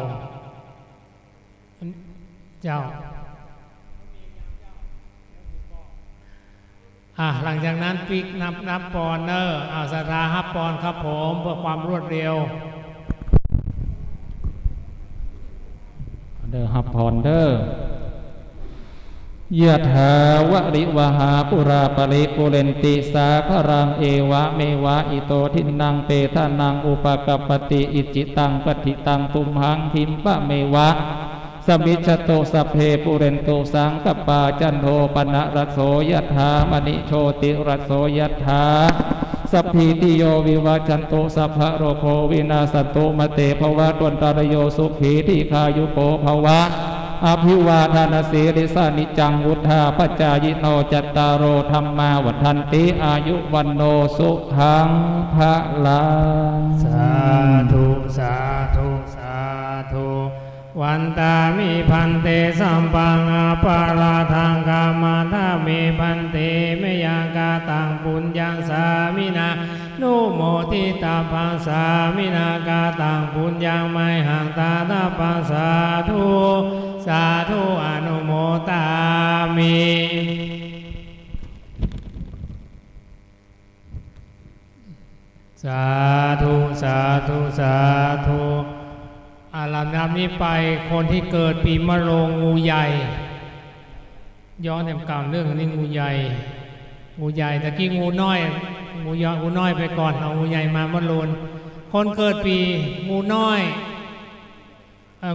เจ้าหลังจากนั้นปีกนับปอนเนอร์ศรัทธาฮับปอนครับผมเพื่อความรวดเร็วเดอฮับพรเดอยะถาวริวหาปุราปริปุเรนติสาครังเอวะเมวะอิโตทินังเปทานังอุปกปปติอิจิตังปฏิตังตุมหังคิมปะเมวะสมิจฉโตสัพเพปุเรนโตสังกปาจันโทปนะรสโสยะถามณิโชติรสโสยะถาสัพพิติโยวิวัจจันโตสัพพะโรโควินาศโตมะเตภวะตวันตารโยสุขีทีคายุโกภวะอภิวาทนาสีริสานิจังวุธาปัจจายโนจัตตารโอธรรมาวัฏันติอายุวันโนสุขังภะลังสาธุสาธุสาธุ วันตามิพันเตสัมปังอาปาราทังกามาทามิพันเตเมยังกาตังปุญญังสามินานุโมทิตาปังสามินากาตังปุญญังไมหังตาตาปังสาธุสาธุอนุโมตามิสาธุสาธุสาธุลำดับนี้ไปคนที่เกิดปีมะโรงงูใหญ่ย้อนแถมกล่าวเรื่องนี้งูใหญ่ตะกี้งูน้อยงูน้อยไปก่อนเอางูใหญ่มามะโรงคนเกิดปีงูน้อย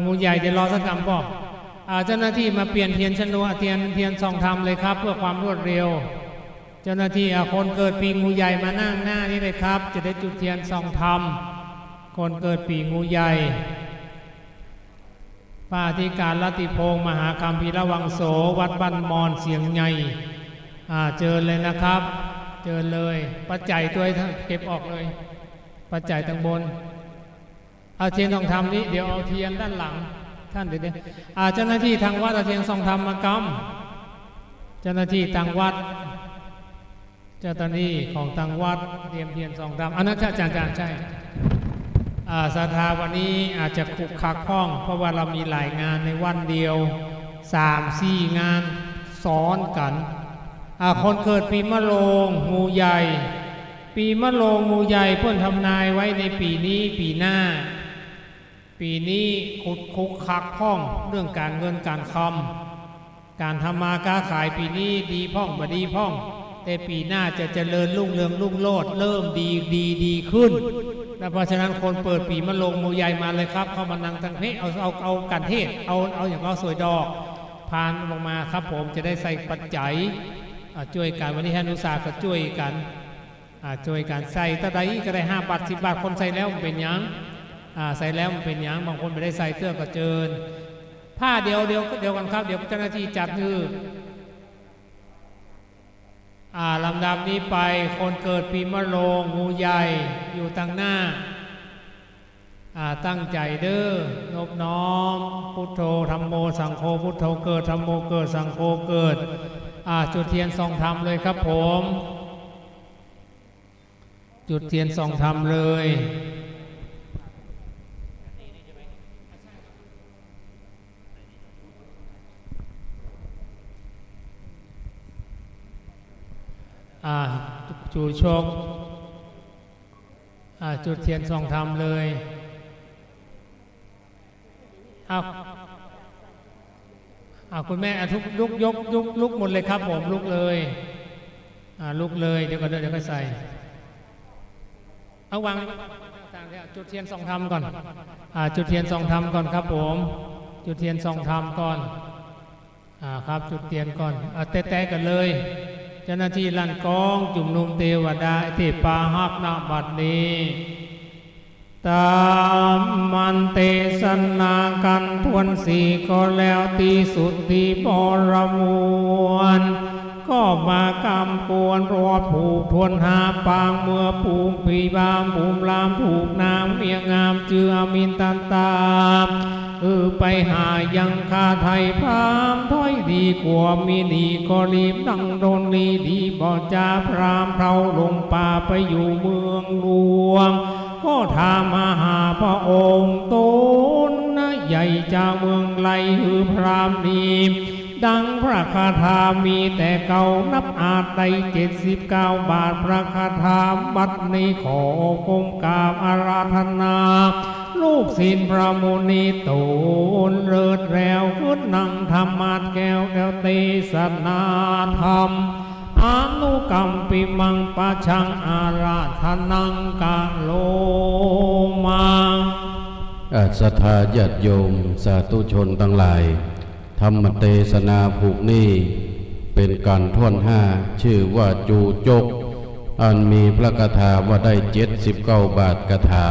งูใหญ่จะรอสักกรรมบอกเจ้าหน้าที่มาเปลี่ยนเทียนชนวนเทียนส่องธรรมเลยครับเพื่อความรวดเร็วเจ้าหน้าที่คนเกิดปีงูใหญ่มานั่งหน้านี้เลยครับจะได้จุดเทียนส่องธรรมคนเกิดปีงูใหญ่พระอธิการรัตติพงศ์มหาคัมภีรวังโสวัดบ้านมอนเสียงใหญ่เจอเลยนะครับเจอเลยปัจจัยตัวเก็บออกเลยปัจจัยทางบนเอาเทียนทองธรรมนี้เดี๋ยวเอาเทียนด้านหลังท่านเดี๋ยวเจ้าหน้าที่ทางวัดเอาเทียนทองธรรมมากำเจ้าหน้าที่ทางวัดเจ้าหน้าที่ของทางวัดเตรียมเทียนทองธรรมอันนั้นอาจารย์ใช่ศรัทธาวันนี้อาจจะขุกคักข้องเพราะว่าเรามีหลายงานในวันเดียว 3-4 งานซ้อนกันคนเกิดปีมะโรงงูใหญ่ปีมะโรงงูใหญ่เพื่อนทำนายไว้ในปีนี้ปีหน้าปีนี้คุกคักข้องเรื่องการเงินการคำการทำมาค้าขายปีนี้ดีพ่องบ่ดีพ่องแต่ปีหน้าจะเจริญรุ่งเรืองรุ่งโรจน์เริ่มดีขึ้นเพราะฉะนั้นคนเปิดปีมะโรงงูใหญ่มาเลยครับเข้ามานั่งทั้งเพศเอาการเทศเอาอย่างเราสวยดอกพานลงมาครับผมจะได้ใส่ปัจจัยช่วยกันวันนี้ฮานุสาก็ช่วยกันใส่ตะไดก็ได้5 บาท 10 บาทคนใส่แล้วมันเป็นยังใส่แล้วมันเป็นยังบางคนไม่ได้ใส่เสื้อก็เจิญผ้าเดียวกันครับเดี๋ยวเจ้าหน้าที่จัดคือลำดับนี้ไปคนเกิดปีมะโรงงูใหญ่อยู่ตั้งหน้าตั้งใจเด้อนบน้อมพุทโธธัมโมสังโฆพุทโธเกิดธัมโมเกิดสังโฆเกิดจุดเทียนส่องธรรมเลยครับผมจุดเทียนส่องธรรมเลยจูชกจุดเทียนส่องธรรมเลยคุณแม่ลุกหมดเลยครับผมลุกเลยลุกเลยเดี๋ยวก็ใส่เอาวางจุดเทียนส่องธรรมก่อนจุดเทียนส่องธรรมก่อนครับผมจุดเทียนส่องธรรมก่อนครับจุดเทียนก่อนแตะกันเลยเจ้าหน้าที่ลั่นกองจุ่มนุมเทวดาเทปาหักนาบัดนี้ตามมันเตสนากันทวนสี่ก็แล้วตีสุดที่บรมวนก็มากำกวนรอดผูกทวนหาปางเมื่อปูงปีบามภูมิลามผูกน้ำเมียงามเจือมินตันตามไปหายังคาไทยพามถ้อยดีกว่ามีดีก็รีบดังโดนลีดีบ่จ่าพรามเราลงป่าไปอยู่เมืองหลวงก็ถามมาหาพระองค์ตนใหญ่จากเมืองไลพรามนีดังพระคาถามีแต่เก่านับอาจได้79 บาทพระคาถาบัดนี้ขอกรมกราบอาราธนาลูกศิษย์พระมุนีตูนเลิศแล้วขึ้นนั่งธรรมาแก้วแล้วเทศนาธรรมอนุกรรมปิมังปะชังอาราธนังกะโลมาศรัทธาญาติโยมสาธุชนทั้งหลายธรรมเทศนาผูกนี้เป็นการท่อน5ชื่อว่าจูจกอันมีพระคาถาว่าได้79 บาทคาถา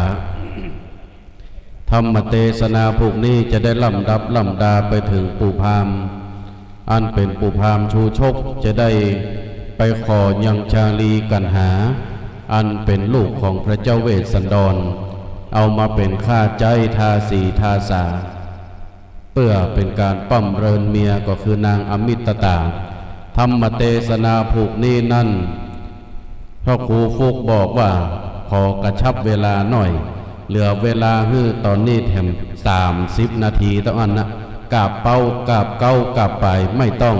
ธรรมเทศนาผูกนี้จะได้ลำดับลำดาไปถึงปู่พามอันเป็นปู่พามชูชกจะได้ไปขอยังชาลีกันหาอันเป็นลูกของพระเจ้าเวสสันดรเอามาเป็นค่าใจทาสีทาสา เพื่อเป็นการปั้มเรินเมียก็คือนางอมิตตาธรรมเทศนาผูกนี้นั่นพระครูฟุกบอกว่าขอกระชับเวลาหน่อยเหลือเวลาฮื้อตอนนี้แถม30 นาทีต้องอันนะกาบเป้ากาบเก้ากาบไปไม่ต้อง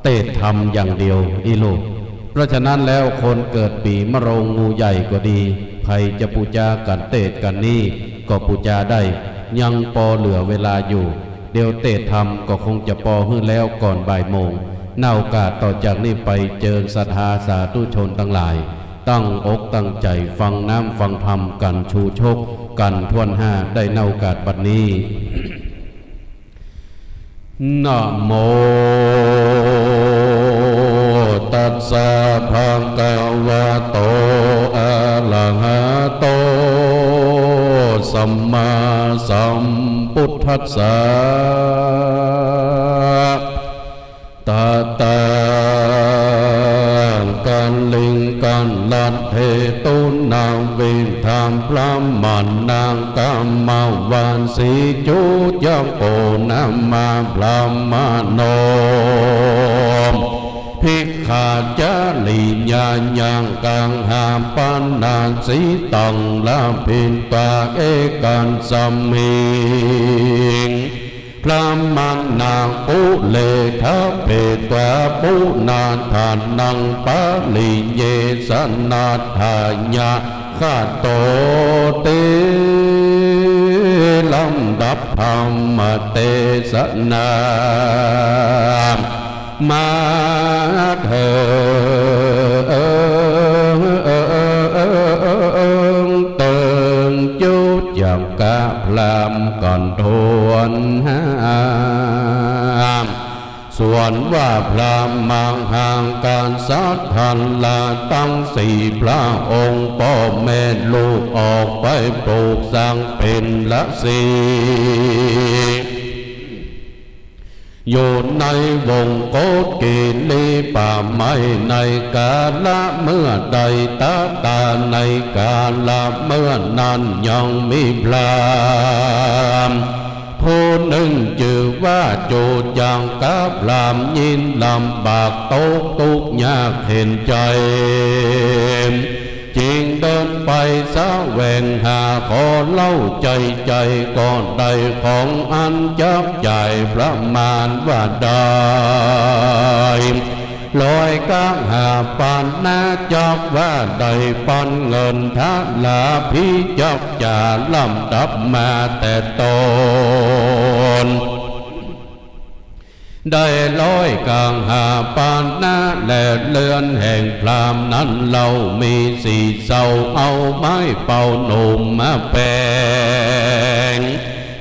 เตะทำอย่างเดียวอีลูกเพราะฉะนั้นแล้วคนเกิดปีมะโรงงูใหญ่ก็ดีใครจะปูจากันเตะกันนี่ก็ปูจาได้ยังพอเหลือเวลาอยู่เดี๋ยวเตะทำก็คงจะพอฮื้อแล้วก่อนบ่ายโมงน่าโอกาสต่อจากนี้ไปเจริญศรัทธาสาธุชนทั้งหลายตั้งอกตั้งใจฟังน้ำฟังธรรมกันชูชกกันท่วนห้าได้น่าโอกาสบัดนี้ นะโมตัสสะภะคะวะโตอะระหะโตสัมมาสัมพุทธัสสะตาตากันลิงกันลัดเทตุนาวินธรรมพระมันนางกามาวานสีจุยังโอนามาพระมโนภิกขาจาลีญาณยังกังหาปันนานสีตังลาพินตาเอกันสัมมิงพระมันนางปุเลทัพเพตวาปุนาทานนังปาลิเยสนาทายาข้าโตเตลำดับธรรมเตสนามาเถิดเติงจุดอย่างกะพรามก่อนทวนหามส่วนว่าพรามมังห่างการสัตทันลาตั้งสี่พระองค์พ่อแม่ลูกออกไปปลูกสร้างเป็นละสีอยู่ในวงโกฏกีลีป่าไม้ในกาละเมื่อใดตาตาในกาละเมื่อนั้นยังมีพรามผู้หนึ่งชื่อว่าจูจางกับพรามยินลำบากตกทุกข์ยากเห็นใจจึงเดินไปแสวงหาขอเล่าใจก่อนใดของอันจับใจประมาณว่าได้ลอยก้างหาปานนาจักว่าได้ปันเงินทัลาพิจักจาลำดับมาแต่ตนได้ลอยกลางหาปานนาและเลือนแห่งพรามนั้นเรามีสี่เสาเอาไม้เป่าหนุ่มมาแปลง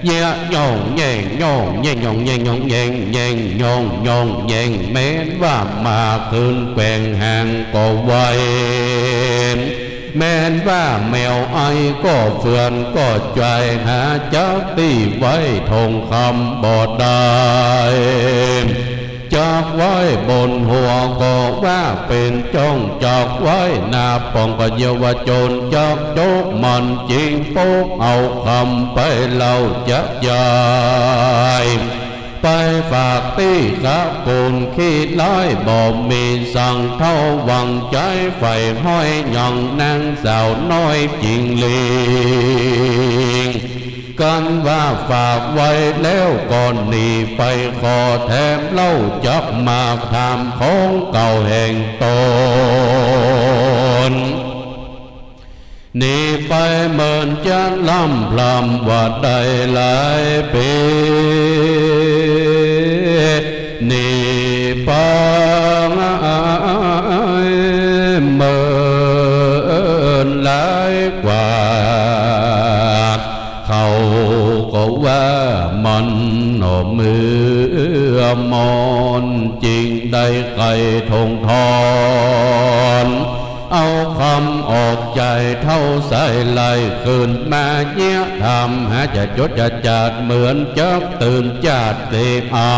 เยี่ยย่องแย่งย่องแย่งย่องแย่งย่องแย่งแย่งย่องย่องแย่งแม้นว่ามาคืนแกว่งห่างก็ไวแม้นว่าแมวไอก็เฟื่อนก็ใจหาเจ้าตีไว้ทงคำบ่ได้จากไว้บนหัวก็ว่าเป็นจ้องจากไว้หน้าป้องก็เยาวชนจากโจกมันจริงโป๊กเอาคำไปเล่าจักยายไปฝากตีสักกุลขี้ร้อยบ่มีสั่งเท่าหวังใจไฟห้อยย่องนางสาวน้อยจริงลิงกันว่าฝากไว้แล้วก่อนหนีไปขอแถมเล่าจับมาทำของเก่าแห่งตนหนีไปเหมือนจะล่ำพลำว่าได้หลายปีหนีไปเหมือนหลายกว่าเขาก็ว่ามันหนอมือมอนจริงได้ไก่ทงทอนเอาคำออกใจเท่าใส่ไหลคืนมาเยี่ยทำหาจะจดจะจัดเหมือนจับตื่นจัดเด็กเอา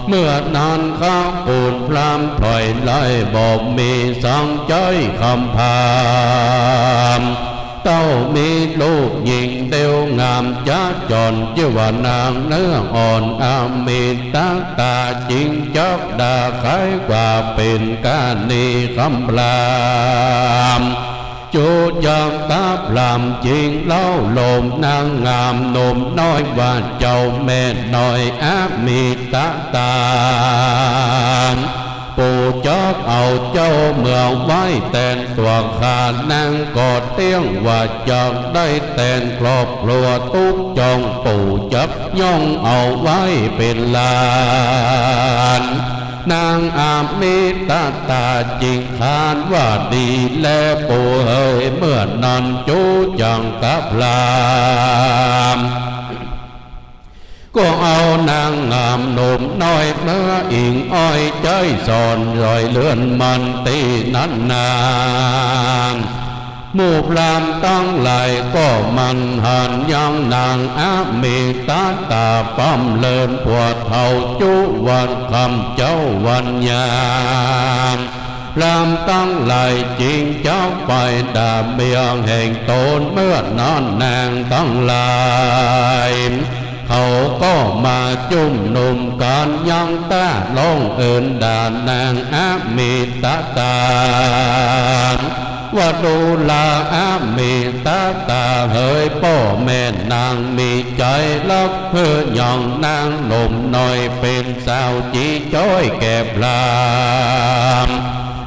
เมื่อนานข้าวปูนพรามปล่อยไหลบอกมีสังใจคำพาม เต้ามีลูกหญิงเดียวงามจ้าจรชื่อว่านางเนื้ออ่อนอามีตาตาจริงจอกดาขายกว่าเป็นกาณีคำพรามจูดยองตาพรามจริงเล่าลมนางงามหนุ่มน้อยว่าเจ้าแม่น้อยอามีตาตาปู่จอกเอาเจ้าเมื่อไว้แต่นตัวขานางกอดเตี้ยงว่าจอกได้แต่นครอบครัวทุกจองปู่จับย่องเอาไว้เป็นลานนางอามีตาตาจริงขานว่าดีแลปู่เอ๋ยเมื่อนอนจูจังกับลามก็เอานางงามหนุ่มน้อยเมื่ออิงอ้อยใจสอนรอยเลื่อนมันตีนั้นนานหมู่พรามตั้งหลายก็มันหันยังนางอามีตาตาปั๊มเลินปวดเท่าจุวันคำเจ้าวันยามพรามตั้งหลายจริงเจ้าไปดาเบียงแห่งตนเมื่อนอนนางตั้งหลายเขาก็มาจุ่มหนุ่มกันยังตาลงเอินด่านนางอามีตาตาว่าดูลาอามีตาตาเฮยพ่อแม่นางมีใจรักเพื่อยองนางหนุ่มน้อยเป็นสาวจีจ้อยแก่พราม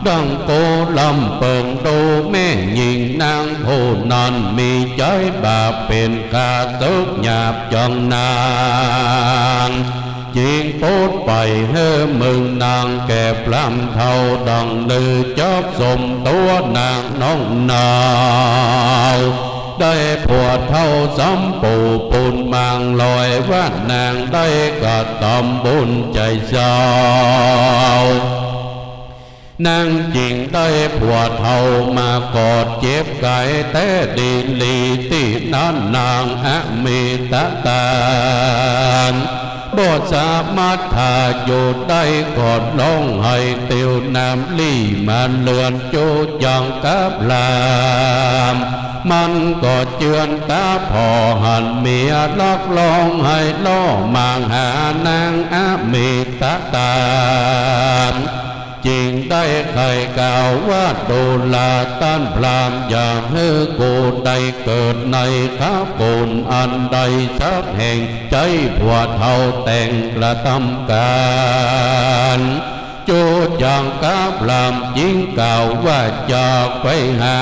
ดังโกลำเปิงดูแม่หญิงนางผู้นั้นมีใจบาปเป็นข้าศึกหยาบจองนางจิงพูดไปเฮ้มึงนางแก่พลำเท่าดังลือจอบสมตัวนางน้องนาวได้ผัวเท่าซ้ำปูปูนมางลอยว่านางได้กระทำบุญใจเศร้านางจริงได้ผัวเท่ามากอดเจ็บกายแต่ดีลีที่นั้นนางอามีตาตาบ่สามารถทาอยู่ได้กอดลงให้เตียวน้ำลี่มันเลือนจูจังกับลามมันก็เจือนตาพอหันเมียล็อกลองให้ล่อมางหานางอามีตาตาจริงได้ใครกล่าวว่าดูลาต้านพรามอย่างให้กูได้เกิดในข้าปูนอันใดสักแห่งใจผัวเท่าแต่งกระทำการจูอย่างกาพรามยิ่งกล่าวว่าจากไปหา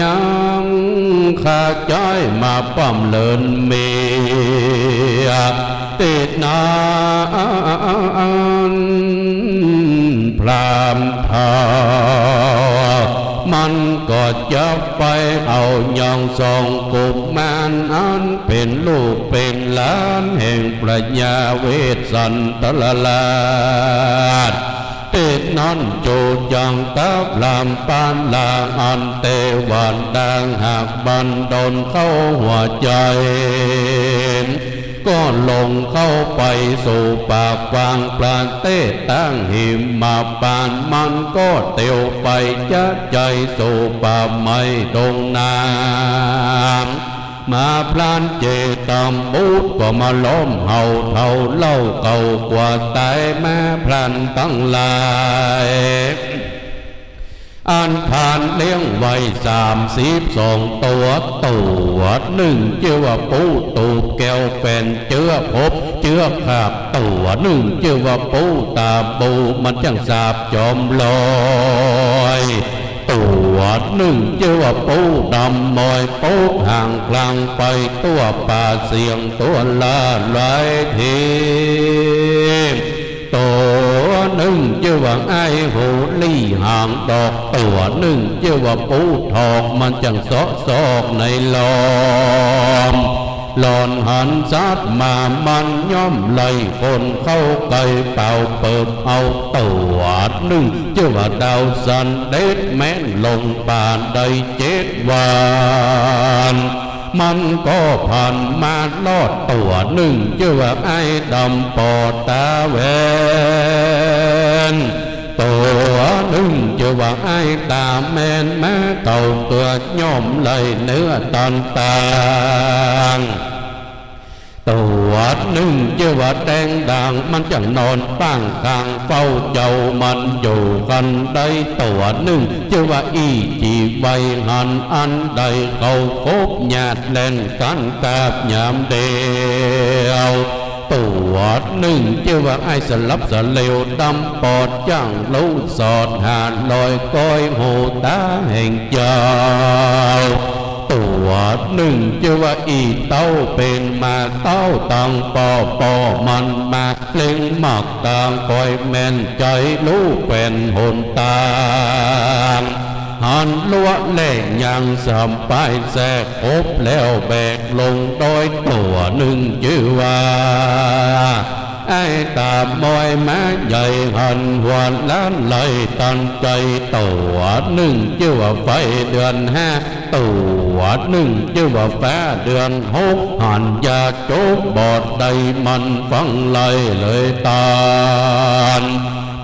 ยังข้าใจมาป้อมเลินเมียติดนานพรามเท่ามันก็จะไปเอายังสองกุมารอันเป็นลูกเป็นหลานแห่งปรัชญาเวสสันตลาดติดนั้นจูจังตาพรามปานลาอันเตวันดังหากบันดลเข้าหัวใจก็ลงเข้าไปสู่ปากวางปราณเต้ตั้งหิมมาปานมันก็เตียวไปจะใจสู่ป่าไม้ดงน้ำมาพลานเจตามบูดก็มาล้อมเห่าเท่าเล่าเก่ากว่าตายแม่พลันตั้งหลายอันผ่านเลี้ยงไว้32ตัวหนึ่งเชื่อว่าปูตูบแก้วเป็นเชื่อพบเชื่อขาบตัวหนึ่งเชื่อว่าปูตาบูมันจังสาบจอมลอยตัวหนึ่งเชื่อว่าปูดำมอยปูห่างกลางไปตัวป่าเสียงตัวละลายทีตัวหนึ่งเชื่อว่าไอ้หูลี่ห่างดอกตัวหนึ่งเชื่อว่าปูทองมันจังซอกในลมหลอนหันซัดมามันย่อมไล่คนเข้าไกลเป่าเปิบเอาตัวหนึ่งเชื่อว่าดาวสันเด็ดแม่นลงป่านได้7 วันมันก็ผ่านมาลอดตัวหนึ่งเชื่อว่าไอ้ดำปอตาแวน ตัวหนึ่งจะว่าไอ้ตาแมนแม่เต่าตัวย่อมเลยเนื้อตอนต่างตัวหนึ่งจะว่าแดงด่างมันจะนอนตั้งกลางเฝ้าเจ้ามันอยู่กันได้ตัวหนึ่งจะว่าอีจีใบหันอันใดเขาพบญาติเล่นกันกับยามเดียวตัวหนึ่งจะว่าไอ้สลับสเลวดำปอดจังลูสอดหาลอยก้อยหูตาแห่งเจ้าตัวหนึ่งจะว่าอีเต้าเป็นมาเต้าตังปอมันมาเล่งหมักต่างคอยแม่นใจลูกเป็นหนตางหันลัวแหล่งยังสามไปแทรกพบแล้วแบกลงโดยตัวหนึ่งชื่อว่าไอ้ตามอยแม้ใหญ่หันหวนล้านไหลตันใจตัวหนึ่งชื่อว่าไฟเดือนห้าตัวหนึ่งชื่อว่าแฝเดือนหกหันยาโจบบอดใดมันฟังไหลเลยตาน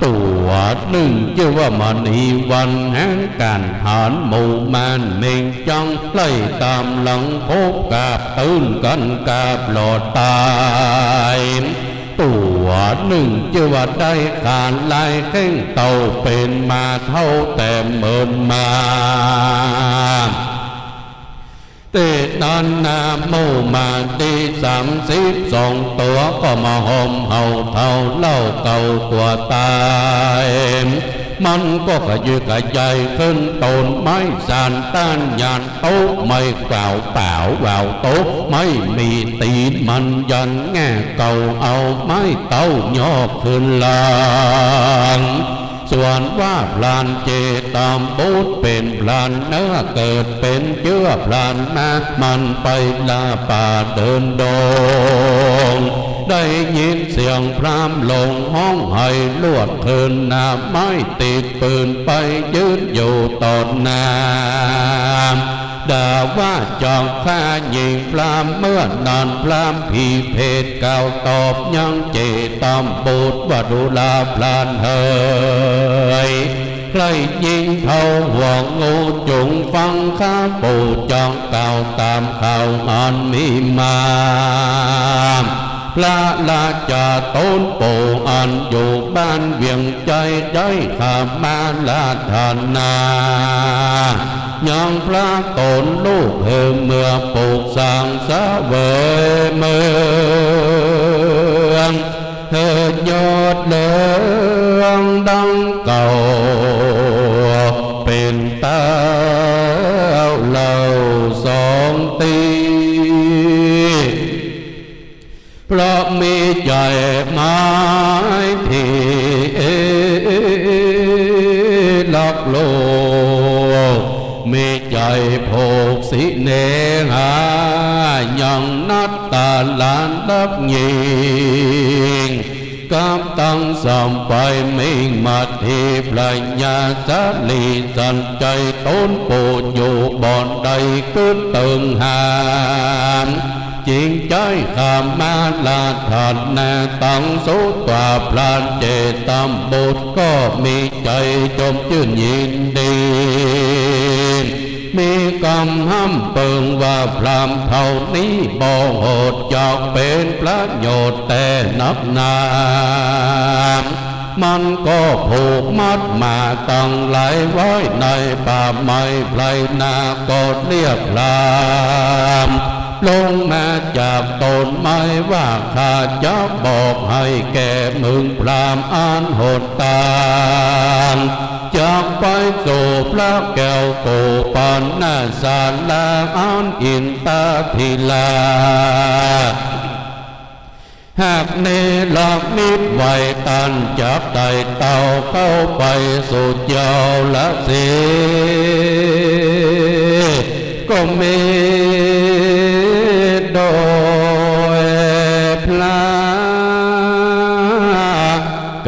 ตัวหนึ่งชื่อว่ามณีวันแห่งการหานหมู่มานเมงจังไล่ตามหลังพบกับตื่นกันกับหลอดตายตัวหนึ่งชื่อว่าได้การลายแข้งเต่าเป็นมาเท่าแต่เมินมาเตนานนาโมมาตี32ตัวก็มาหอมเห่าเท่าเล่าเก่ากว่าตายมันก็กระยือกระใหญ่ขึ้นต้นไม้สานต้านยานโต๊ะไม่กล่าวเปล่าว่าวโต๊ะไม่มีตีนมันยันแง่เก่าเอาไม้เต้าย่อขึ้นลางส่วนว่าพลานเจตามบูดเป็นพลานเนื้อเกิดเป็นเชื้อพลานมามันไปลาป่าเดินดงได้ยินเสียงพรามลงห้องให้ลวดเทินหน้าไม้ติดปืนไปยืนอยู่ตอนน้ำด่าว่าจองข้ายิงพรามเมื่อนานพรามผีเพศเก่าตอบยังเจตามบูดว่าดูลาพลานเฮยใครยิงเท่าห่วงงูจุงฟังข้าปูจองเก่าตามข่าวอันมีมาพระราชาต้นโปอันอยู่บ้านเวียงใจได้ข้ามาลาธานายังพระตนลูกเฮือเมื่อปลูกสร้างสะเวยเมืองเธอยอดเหลืองดังเก่าเป็นเต้าเหล่าสองตีเพราะมีใจหมายที่ลักโลกมีใจโภกสิเนหายังนัดตาลานดับยิงกำตั้งสอมไปมิ่งมาทีพลายญาจัลีสันใจต้นปูอยู่บ่อนใดขึ้นตึงหานจริงใจข้ามาลาทานแน่ตั้งสุตวาพลานเจตามบุตรก็มีใจจมชื่นยินดีมีกำห้ำเปิงว่าพรามเท่านี้บ่โหดจอกเป็นประโยชน์แต่นับนานมันก็ผูกมัดมาตั้งหลายไว้ในป่าไม้ไพรนาก็เรียบพรามลงมาจากต้นไม้ว่าข้าจะบอกให้แก่มึงพรามอ่านโหดตางจากไปสู่พระแก้วโกปานหน้าศาลาอ่านอินตาพิลาหากเนรมิตไว้ตันจับไต่เต่าเข้าไปสู่เจ้าละสีก็มีโดยพระ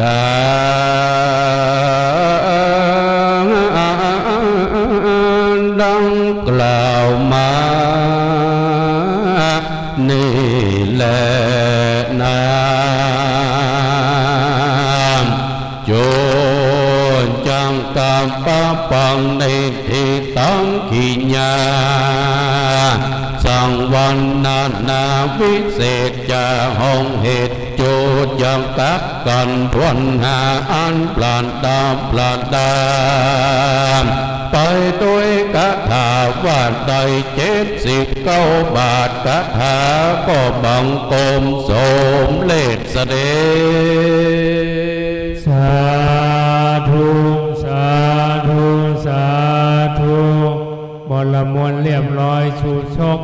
กาดังกล่าวมานี่แหละนามโจ ยังกักกันทวนหาอันปลานดามปลานดามไปตัวยกะถาว่าได้79 บาทกะถาก็บังกรมสมเลศเสด็จ สาธุสาธุสาธุบรมวลเรียบร้อยชูชก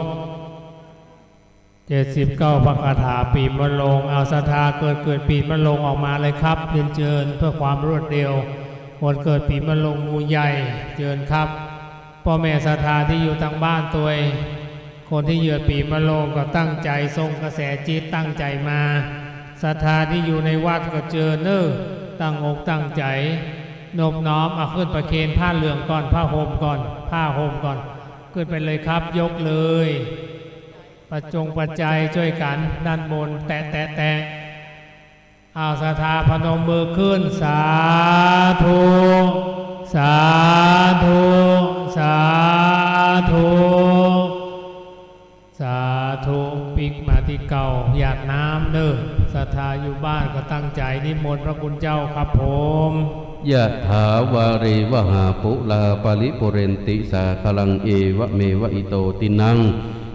79 พระคาถาปีมะโรงเอาศรัทธาเกิดปีมะโรงออกมาเลยครับเรียนเชิญเพื่อความรวดเร็วคนเกิดปีมะโรงงูใหญ่เชิญครับพ่อแม่ศรัทธาที่อยู่ทางบ้านตัวเองคนที่เหยื่อปีมะโรงก็ตั้งใจทรงกระแสจิตตั้งใจมาศรัทธาที่อยู่ในวัดก็เจอเน้อตั้งอกตั้งใจนบน้อมเอาขึ้นประเคนผ้าเหลืองก่อนผ้าห่มก่อนผ้าห่มก่อนขึ้นไปเลยครับยกเลยประจงปัจจัยช่วยกันด้านบนแตะเอาศรัทธาพนมมือขึ้นสาธุสาธุสาธุสาธุปิกมาที่เก่าหยาดน้ำเด้อศรัทธาอยู่บ้านก็ตั้งใจนิมนต์พระคุณเจ้าครับผมยะถาวาริวหาปุลาปริปุเรนติสาคลังเอวะเมวะอิโตตินัง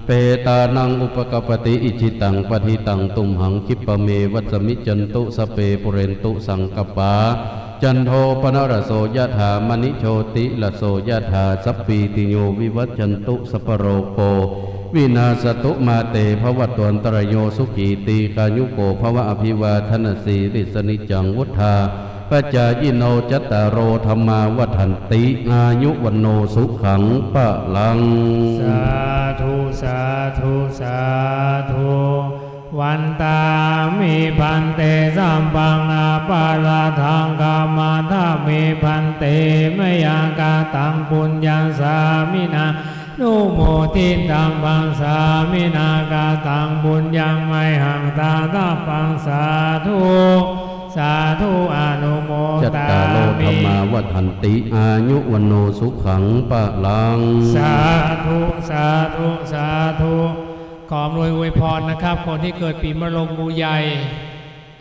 เปตานังอุปกปติอิจิตังปฏิตังตุมหังคิปะเมวัสมิจันตุสเปปุเรนตุสังกปาจันโทปนรโสยะถามณิโชติละโสยะถาสัพปีติโยวิวัจจันตุสัพพโรโกวินาสตุมาเตภวัตวันตรโยสุขีตีกายุโกภวะอภิวาทนาสีริสนิจังวุฒาปัจจายิโนจัตตารโรธรรมาวัฏันติอายุวันโนสุขังปะลังสาธุสาธุสาธุวันตามิพันเตสัมปังอาปาราทังกามาทามิพันเตมยังกาตังปุญญังสามินานุโมทิตังปังสามินากาตังบุญยังไม่หังตาตาปังสาธุสาธุอนุโมจัตตาโลธรรมาวัฏันติอายุวันโนสุขังปะลังสาธุสาธุสาธุขออวยพรนะครับคนที่เกิดปีมะโรงงูใหญ่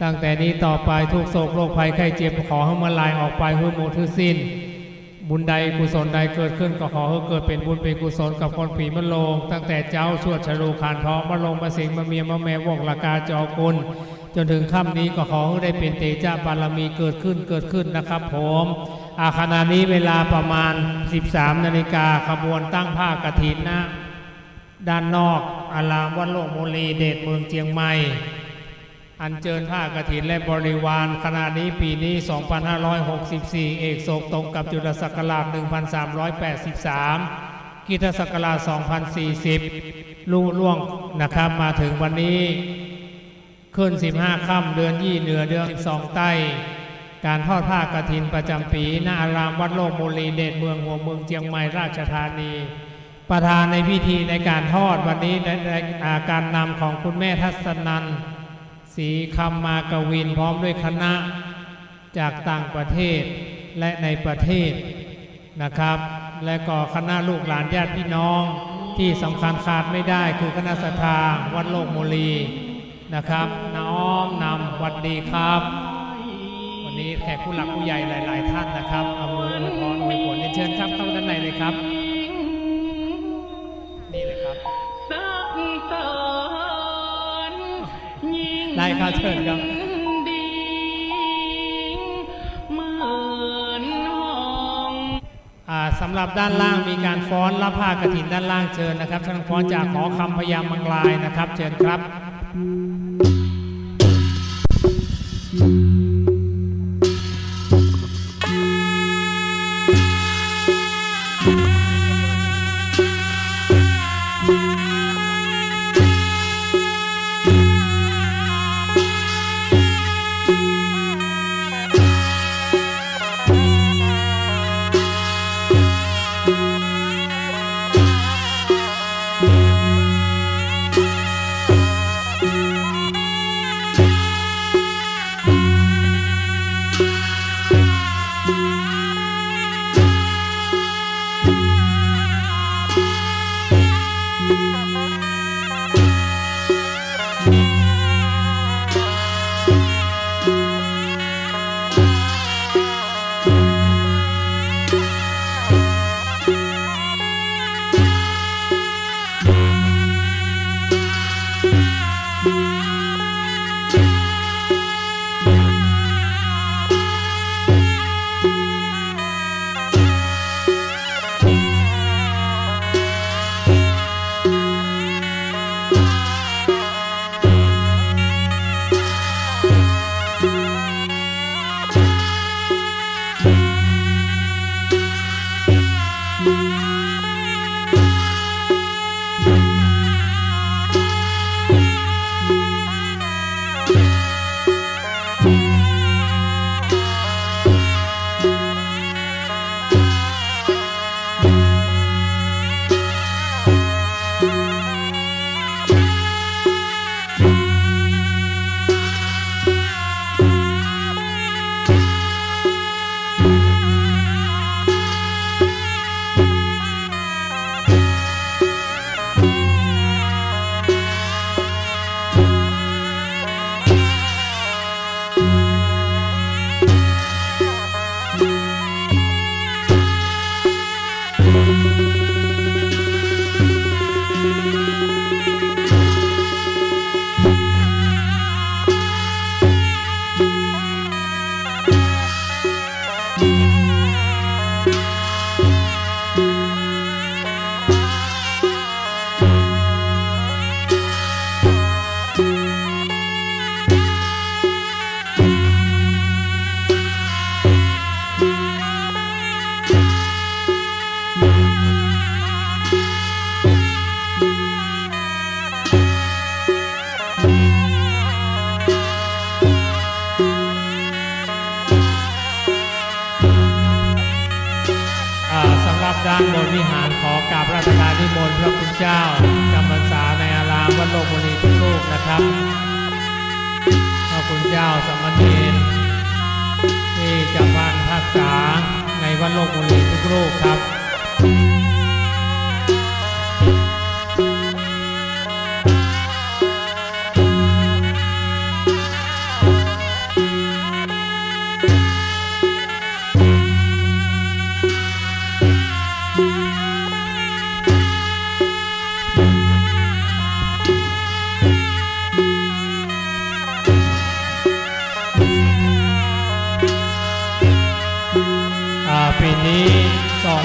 ตั้งแต่นี้ต่อไปทุกโศกโรคภัยไข้เจ็บขอให้มันลายออกไปให้หมดทั้งสิ้นบุญใดกุศลใดเกิดขึ้นก็ขอให้เกิดเป็นบุญเป็นกุศลกับคนปีมะโรงตั้งแต่เจ้าชวดฉลูขานเพาะมะโรงมะสิงมะเมียมะแม่วกละกาจอกุลจนถึงค่ำนี้ก็ขอให้ได้เป็นเตจาบารมีเกิดขึ้นนะครับผมขณะนี้เวลาประมาณ 13 นาฬิกาขบวนตั้งผ้ากฐินนะด้านนอกอารามวัดโลกโมลีเดชเมืองเจียงใหม่อัญเชิญผ้ากฐินและบริวารขณะนี้ปีนี้ 2564 เอกโศกตรงกับจุลศักราช 1383 กิตศักราช 2040 ล่วงนะครับมาถึงวันนี้ขึ้น 15 ค่ำเดือนยี่เหนือเดือน 12 ใต้การทอดผ้ากฐินประจำปีณอารามวัดโลกโมลีเดชเมืองหัวเมืองเจียงใหม่ราชธานีประธานในพิธีในการทอดวันนี้ในการนำของคุณแม่ทัศนันศรีคำมากวินพร้อมด้วยคณะจากต่างประเทศและในประเทศนะครับและก็คณะลูกหลานญาติพี่น้องที่สำคัญขาดไม่ได้คือคณะศรัทธาวัดโลกโมลีนะครับน้อมนำวัดดีครับวันนี้แขกผู้หลักผู้ใหญ่หลายๆท่านนะครับอำนวยพรอวยผลเชิญครับเข้าด้านในเลยครับนี่เลยครับได้ครับเชิญครับสำหรับด้านล่างมีการฟ้อนรับผ้ากฐินด้านล่างเชิญนะครับช่างฟ้อนจากขอคำพยามมังลายนะครับเชิญครับ ด้านบนวิหารขอกราบราชทานนิมนต์พระคุณเจ้าจำพรรษาในอารามวัดโลกบุรีทุกรูปนะครับพระคุณเจ้าสามเณรที่จะพันทักษาในวัดโลกบุรีทุกรูปครับปีนี้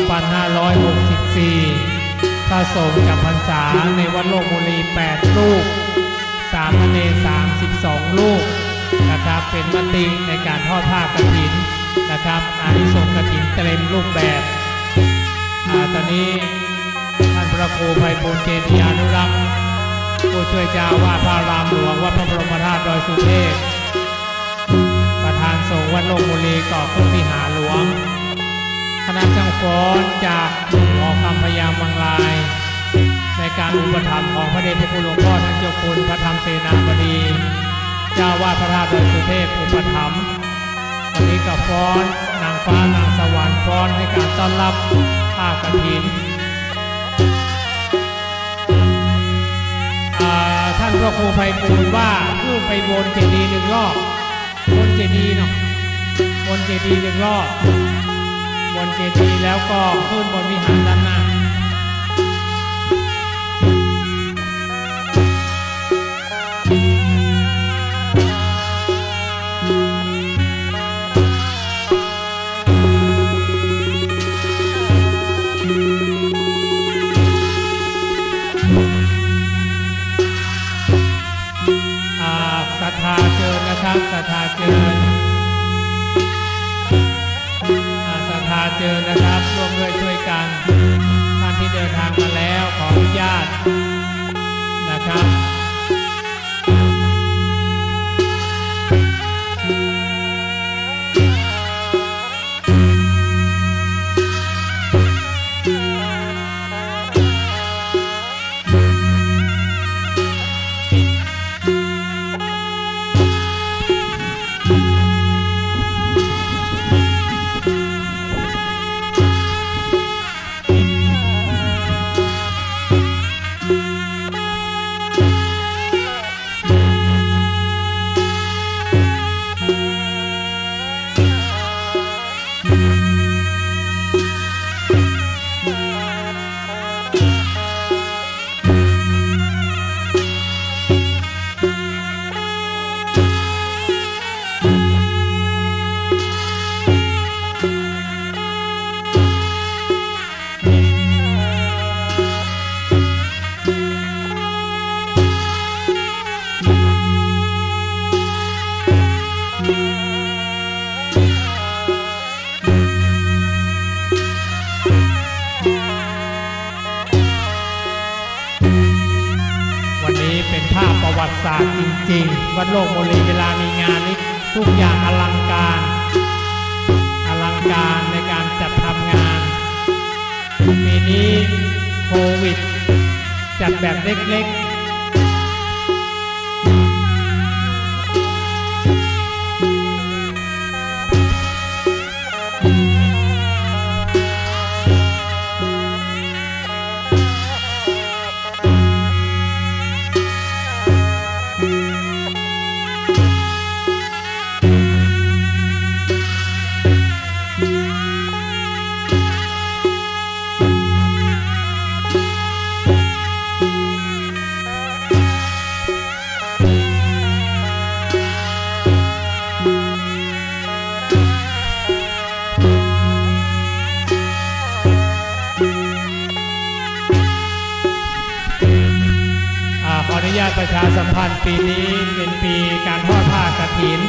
2564 พระสงฆ์จำพรรษาในวัดโลกบุรี 8 รูป สามเณร32 รูปนะครับเป็นมติในการทอดผ้ากฐินนะครับอานิสงส์กฐินเต็มรูปแบบตอนนี้ท่านพระครูไพบูลย์เจติยานุรักษ์ผู้ช่วยเจ้าวาดพระอารามหลวงวัดพระบรมธาตุดอยสุเทพประธานสงฆ์วัดโลกบุรีก่อขึ้นวิหารหลวงคณะช่างฟ้อนจากหลวงพ่อคำพยามังลายในการอุปถัมภ์ของพระเดชพระคุณหลวงพ่อท่านเจ้าคุณพระธรรมเสนาบดีเจ้าวาดพระธาตุดอยสุเทพอุปถัมภ์วันนี้กับฟ้อนนางฟ้านางสวรรค์ฟ้อนให้การต้อนรับผ้ากฐินท่านพระครูไพบูลย์ว่าขึ้นไปบนเจดีย์1 รอบบนเจดีย์เนาะบนเจดีย์1 รอบบนเจดีย์แล้วก็ขึ้นบนวิหารด้านหน้าศรัทธาเชิญนะครับศรัทธาเชิญศรัทธาเชิญนะครับร่วมด้วยช่วยกันท่านที่เดินทางมาแล้วขออนุญาตนะครับเป็นภาพประวัติศาสตร์จริงๆวัดโลกบุรีเวลามีงานนี้ทุกอย่างอลังการในการจัดทำงานปีนี้โควิดจัดแบบเล็กๆขออนุญาตประชาสัมพันธ์ปีนี้เป็นปีการทอดผ้ากฐิน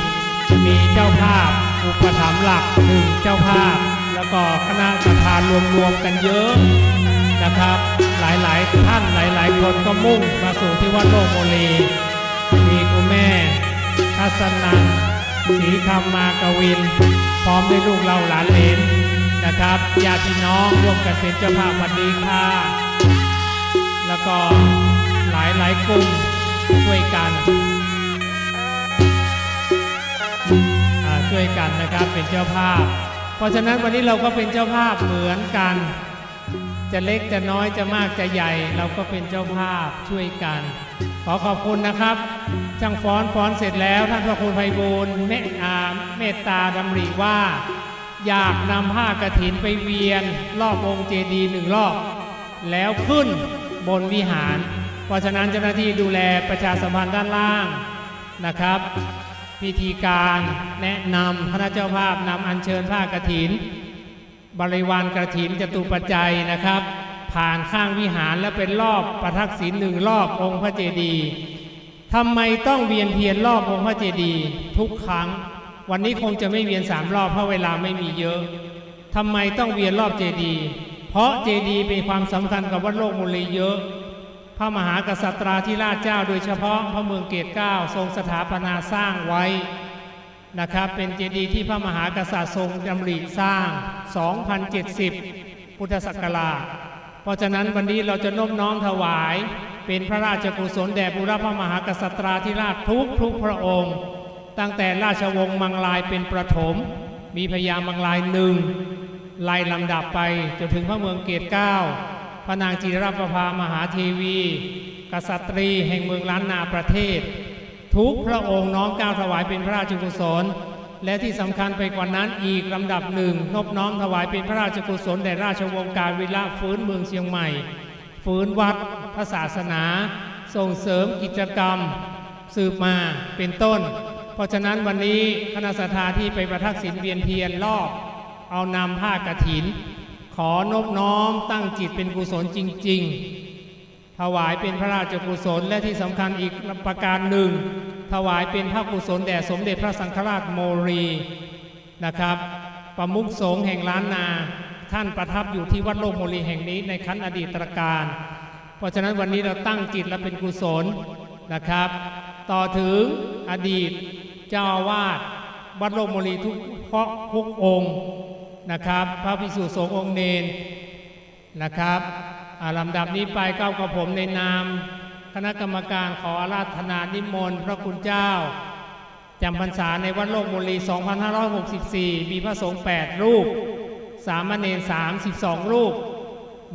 มีเจ้าภาพอุปถัมภ์หลัก1 เจ้าภาพแล้วก็คณะสัทธารวมกันเยอะนะครับหลายท่านหลายคนก็มุ่งมาสู่ที่วัดโลกบุรีมีคุณแม่ทัศนันศรีคำมากวินพร้อมด้วยลูกเราหลานเหลนน นะครับญาติพี่น้องร่วมกันเป็นเจ้าภาพวันนี้ค่ะแล้วก็หลายกลุ่มช่วยกันนะครับเป็นเจ้าภาพเพราะฉะนั้นวันนี้เราก็เป็นเจ้าภาพเหมือนกันจะเล็กจะน้อยจะมากจะใหญ่เราก็เป็นเจ้าภาพช่วยกันขอขอบคุณนะครับช่างฟ้อนเสร็จแล้วท่านพระครูไพบูลย์เมตตาดำริว่าอยากนำผ้ากฐินไปเวียนรอบองค์เจดีย์1 รอบแล้วขึ้นบนวิหารเพราะฉะนั้นเจ้าหน้าที่ดูแลประชาสัมพันธ์ด้านล่างนะครับพิธีการแนะนำคณะเจ้าภาพนำอัญเชิญผ้ากฐินบริวารกฐินจตุปัจจัยนะครับผ่านข้างวิหารและเป็นรอบประทักษิณ1 รอบองค์พระเจดีย์ทำไมต้องเวียนเทียนรอบองค์พระเจดีย์ทุกครั้งวันนี้คงจะไม่เวียน3 รอบเพราะเวลาไม่มีเยอะทำไมต้องเวียนรอบเจดีย์เพราะเจดีย์เป็นความสำคัญกับวัดโลกมุลีเยอะพระมหากษัตริย์ราชเจ้าโดยเฉพาะพระเมืองเกศ9ทรงสถาปนาสร้างไว้นะครับเป็นเจดีย์ที่พระมหากษัตริย์ทรงดำริสร้าง 2070 พุทธศักราชเพราะฉะนั้นวันนี้เราจะน้อมถวายเป็นพระราชกุศลแด่บุรพมหากษัตริย์ราชทุกพระองค์ตั้งแต่ราชวงศ์มังลายเป็นประถมมีพญามังลาย1ไล่ลำดับไปจนถึงพระเมืองเกศ9พระนางจิรประภามหาเทวีกษัตริย์แห่งเมืองล้านนาประเทศทุกพระองค์น้อมเกล้าถวายเป็นพระราชกุศลและที่สำคัญไปกว่านั้นอีกลำดับหนึ่งนบน้อมถวายเป็นพระราชกุศลแด่ราชวงศ์กาวิระฟื้นเมืองเชียงใหม่ฟื้นวัดพระศาสนาส่งเสริมกิจกรรมสืบมาเป็นต้นเพราะฉะนั้นวันนี้คณะศรัทธาที่ไปประทักษิณเวียนเทียนรอบเอานำผ้ากฐินขอนบน้อมตั้งจิตเป็นกุศลจริงๆถวายเป็นพระราชกุศลและที่สำคัญอีกประการหนึ่งถวายเป็นพระกุศลแด่สมเด็จพระสังฆราชโมรีนะครับประมุขสงฆ์แห่งล้านนาท่านประทับอยู่ที่วัดโลกโมลีแห่งนี้ในครั้งอดีตการเพราะฉะนั้นวันนี้เราตั้งจิตและเป็นกุศลนะครับต่อถึงอดีตเจ้าอาวาสวัดโลกโมลีทุกองค์นะครับพระภิกษุสงฆ์องค์เนรนะครับลำดับนี้ไปก้าวกับผมในนามคณะกรรมการขออาราธนานิมนต์พระคุณเจ้าจำพรรษาในวัดโลกโมลี 2564 มีพระสงฆ์8 รูปสามเณร32 รูป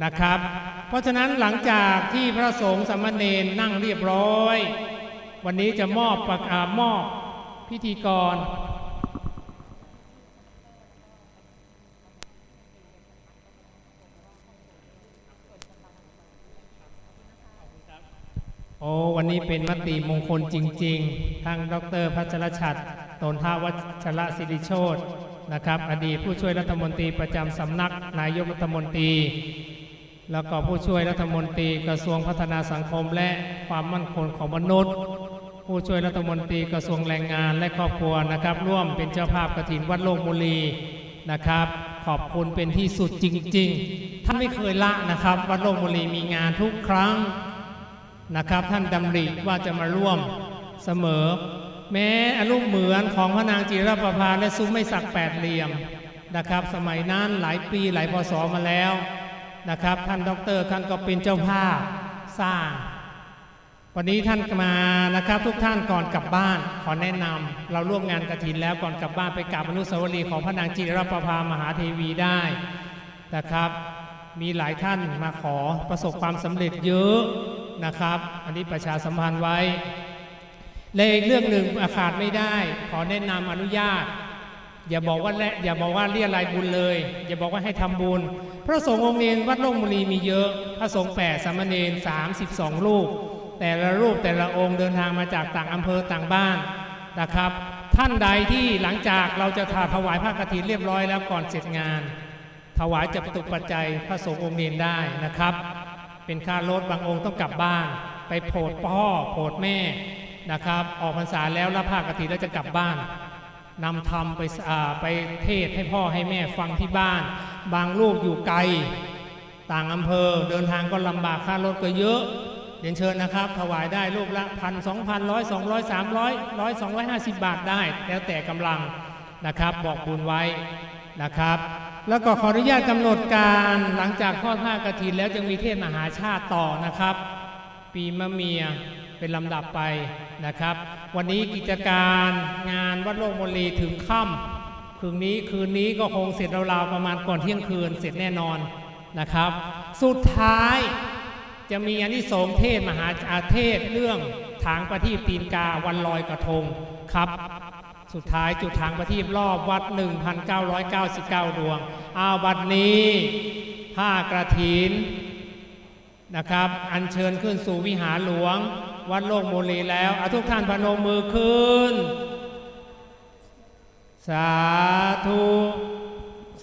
นะครับเพราะฉะนั้นหลังจากที่พระสงฆ์สามเณรนั่งเรียบร้อยวันนี้จะมอบพิธีกรวันนี้เป็นมติมงคลจริงๆทางดร.พัชรชัดตนท่าวัชระศิริโชตินะครับอดีตผู้ช่วยรัฐมนตรีประจำสำนักนายกรัฐมนตรีแล้วก็ผู้ช่วยรัฐมนตรีกระทรวงพัฒนาสังคมและความมั่นคงของมนุษย์ผู้ช่วยรัฐมนตรีกระทรวงแรงงานและครอบครัวนะครับร่วมเป็นเจ้าภาพกฐินวัดโลกมุลีนะครับขอบคุณเป็นที่สุดจริงๆท่านไม่เคยละนะครับวัดโลกมุลีมีงานทุกครั้งนะครับท่านดำริว่าจะมาร่วมเสมอแม้อรูปเหมือนของพระนางจิรประภาและซุ้มไม้สัก8 เหลี่ยมนะครับสมัยนั้นหลายปีหลายพศมาแล้วนะครับท่านดร.ท่านก็เป็นเจ้าภาพสร้างวันนี้ท่านมานะครับทุกท่านก่อนกลับบ้านขอแนะนำเราร่วมงานกฐินแล้วก่อนกลับบ้านไปกราบอนุสาวรีย์ของพระนางจิรประภามหาเทวีได้นะครับมีหลายท่านมาขอประสบความสำเร็จเยอะนะครับอันนี้ประชาสัมพันธ์ไว้และอีกเรื่องหนึ่งขาดไม่ได้ขอแนะนำอนุญาตอย่าบอกว่าเรียรายบุญเลยอย่าบอกว่าให้ทำบุญพระสงฆ์องค์เนรวัดโลกมุลีมีเยอะพระสงฆ์8 สามเณร32 รูปแต่ละรูปแต่ละองค์เดินทางมาจากต่างอำเภอต่างบ้านนะครับท่านใดที่หลังจากเราจะถวายผ้ากฐินเรียบร้อยแล้วก่อนเสร็จงานถวายจตุปัจจัยพระสงฆ์องค์เนรได้นะครับเป็นค่ารถบางองค์ต้องกลับบ้านไปโปรดพ่อโปรดแม่นะครับออกพรรษาแล้วรับผ้ากฐินแล้วจะกลับบ้านนำธรรมไปเทศให้พ่อให้แม่ฟังที่บ้านบางลูกอยู่ไกลต่างอำเภอเดินทางก็ลำบากค่ารถก็เยอะเรียนเชิญนะครับถวายได้ลูกละ1,000 2,000 100 200 300 100 250 บาทได้แล้วแต่กำลังนะครับบอกบุญไว้นะครับ แล้วก็ขออนุญาตกำหนดการหลังจากทอดผ้ากฐินแล้วจึงมีเทศมหาชาติต่อนะครับ ปีมะเมียเป็นลำดับไปนะครับ วันนี้กิจการงานวัดโลกมลีถึงค่ำคืนนี้ก็คงเสร็จราวๆประมาณก่อนเที่ยงคืนเสร็จแน่นอนนะครับ สุดท้ายจะมีอานิสงส์เทศมหาเทศเรื่องถางประทีปตีนกาวันลอยกระทงครับ สุดท้ายจุดถางประทีปรอบวัด 1,999 ดวงบัดนี้ผ้ากฐินนะครับอัญเชิญขึ้นสู่วิหารหลวงวัดโลกโมลีแล้วทุกท่านพนมมือขึ้นสาธุ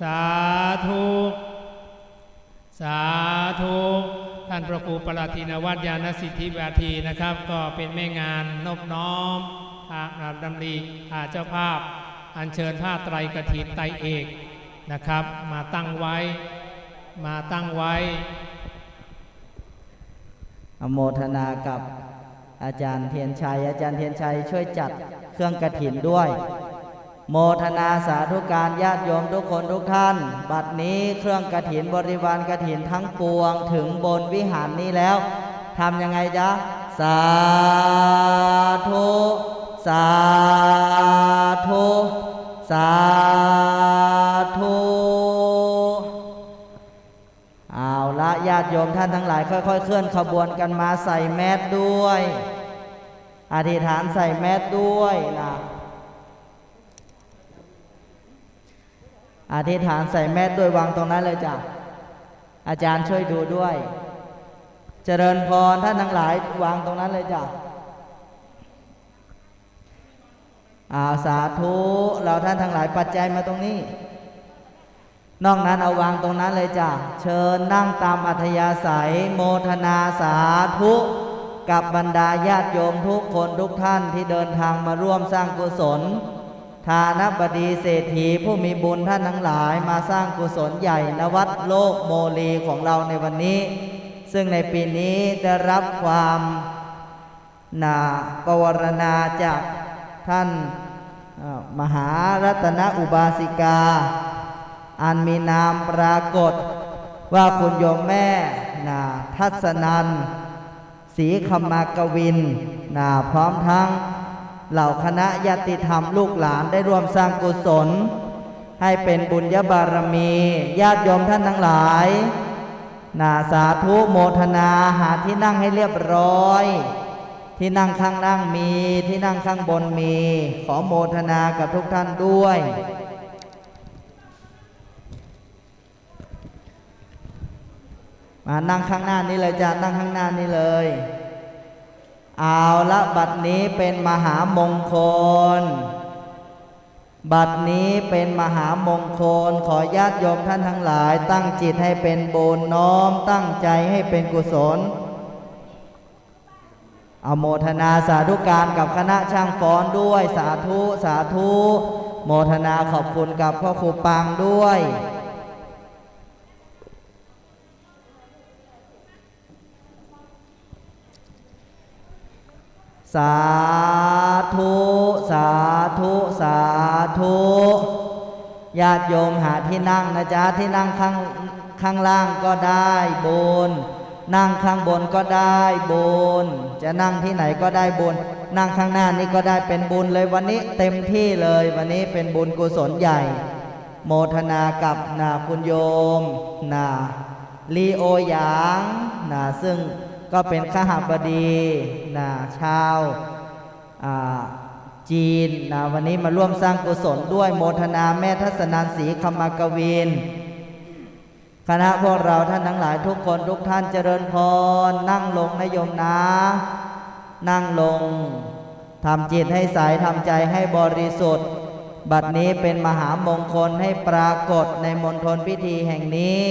สาธุสาธุท่านพระครูปราธินวัฒน์ญาณสิทธิวาทีนะครับก็เป็นแม่งานนบน้อมดำริเจ้าภาพอัญเชิญผ้าไตรกฐินไตรเอกนะครับมาตั้งไว้อโมทนากับอาจารย์เทียนชัยช่วยจัดเครื่องกฐินด้วยโมทนาสาธุการญาติโยมทุกคนทุกท่านบัดนี้เครื่องกฐินบริวารกฐินทั้งปวงถึงบนวิหารนี้แล้วทำยังไงจ๊ะสาธุสาธุสาธุเอาละญาติโยมท่านทั้งหลายค่อยๆเคลื่อนขบวนกันมาใส่แมสด้วยอธิษฐานใส่แมสด้วยนะอธิษฐานใส่แมสด้วยวางตรงนั้นเลยจ้ะอาจารย์ช่วยดูด้วยเจริญพรท่านทั้งหลายวางตรงนั้นเลยจ้ะสาธุเราท่านทั้งหลายปัจจัยมาตรงนี้นอกนั้นเอาวางตรงนั้นเลยจ้ะเชิญนั่งตามอัธยาศัยโมทนาสาธุกับบรรดาญาติโยมทุกคนทุกท่านที่เดินทางมาร่วมสร้างกุศลทานบดีเศรษฐีผู้มีบุญท่านทั้งหลายมาสร้างกุศลใหญ่ณวัดโลกโมลีของเราในวันนี้ซึ่งในปีนี้ได้รับความปวารณาจากท่านมหารัตนอุบาสิกาอันมีนามปรากฏว่าคุณโยมแม่ทัศนันศรีคมากวินพร้อมทั้งเหล่าคณะญาติธรรมลูกหลานได้ร่วมสร้างกุศลให้เป็นบุญญบารมีญาติโยมท่านทั้งหลายสาธุโมทนาหาที่นั่งให้เรียบร้อยที่นั่งข้างล่างมีที่นั่งข้างบนมีขอโมทนากับทุกท่านด้วยมานั่งข้างหน้านี้เลยจ้ะนั่งข้างหน้านี้เลยเอาละบัดนี้เป็นมหามงคลบัดนี้เป็นมหามงคลขอญาติโยมท่านทั้งหลายตั้งจิตให้เป็นบุญน้อมตั้งใจให้เป็นกุศลอโมทนาสาธุการกับคณะช่างฟ้อนด้วยสาธุสาธุโมทนาขอบคุณกับพ่อครูปังด้วยสาธุสาธุสาธุญาติโยมหาที่นั่งนะจ๊ะที่นั่งข้างล่างก็ได้บุญนั่งข้างบนก็ได้บุญจะนั่งที่ไหนก็ได้บุญนั่งข้างหน้านี้ก็ได้เป็นบุญเลยวันนี้เต็มที่เลยวันนี้เป็นบุญกุศลใหญ่โมทนากับคุณโยมลีโอหยางซึ่งก็เป็นขหบดีชาวจีนวันนี้มาร่วมสร้างกุศลด้วยโมทนาแม่ทัศนันศรีคมากวินคณะพวกเราท่านทั้งหลายทุกคนทุกท่านเจริญพรนั่งลงนะโยมนะนั่งลงทำจิตให้ใสทำใจให้บริสุทธิ์บัดนี้เป็นมหามงคลให้ปรากฏในมณฑลพิธีแห่งนี้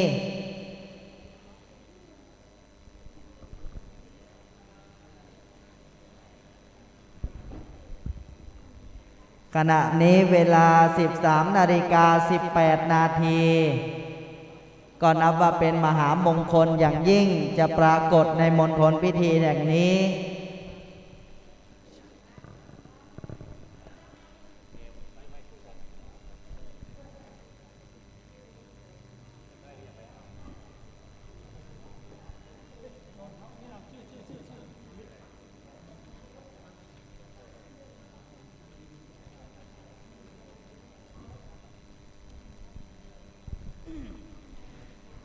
ขณะนี้เวลา 13:18 นาทีก็นับว่าเป็นมหามงคลอย่างยิ่งจะปรากฏในมณฑลพิธีแห่งนี้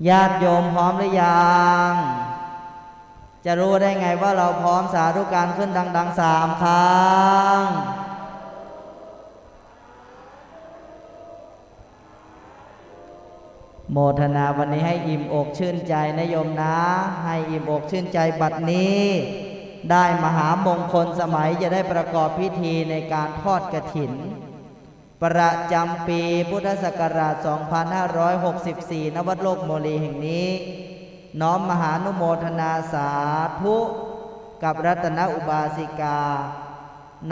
ญาติโยมพร้อมหรือยังจะรู้ได้ไงว่าเราพร้อมสาธุการขึ้นดังๆ3 ครั้งโมทนาวันนี้ให้อิ่มอกชื่นใจนะโยมนะให้อิ่มอกชื่นใจบัดนี้ได้มหามงคลสมัยจะได้ประกอบพิธีในการทอดกฐินประจำปีพุทธศักราช 2564 ณ วัดโลกโมลีแห่งนี้น้อมมหานุโมทนาสาธุกับรัตนอุบาสิกา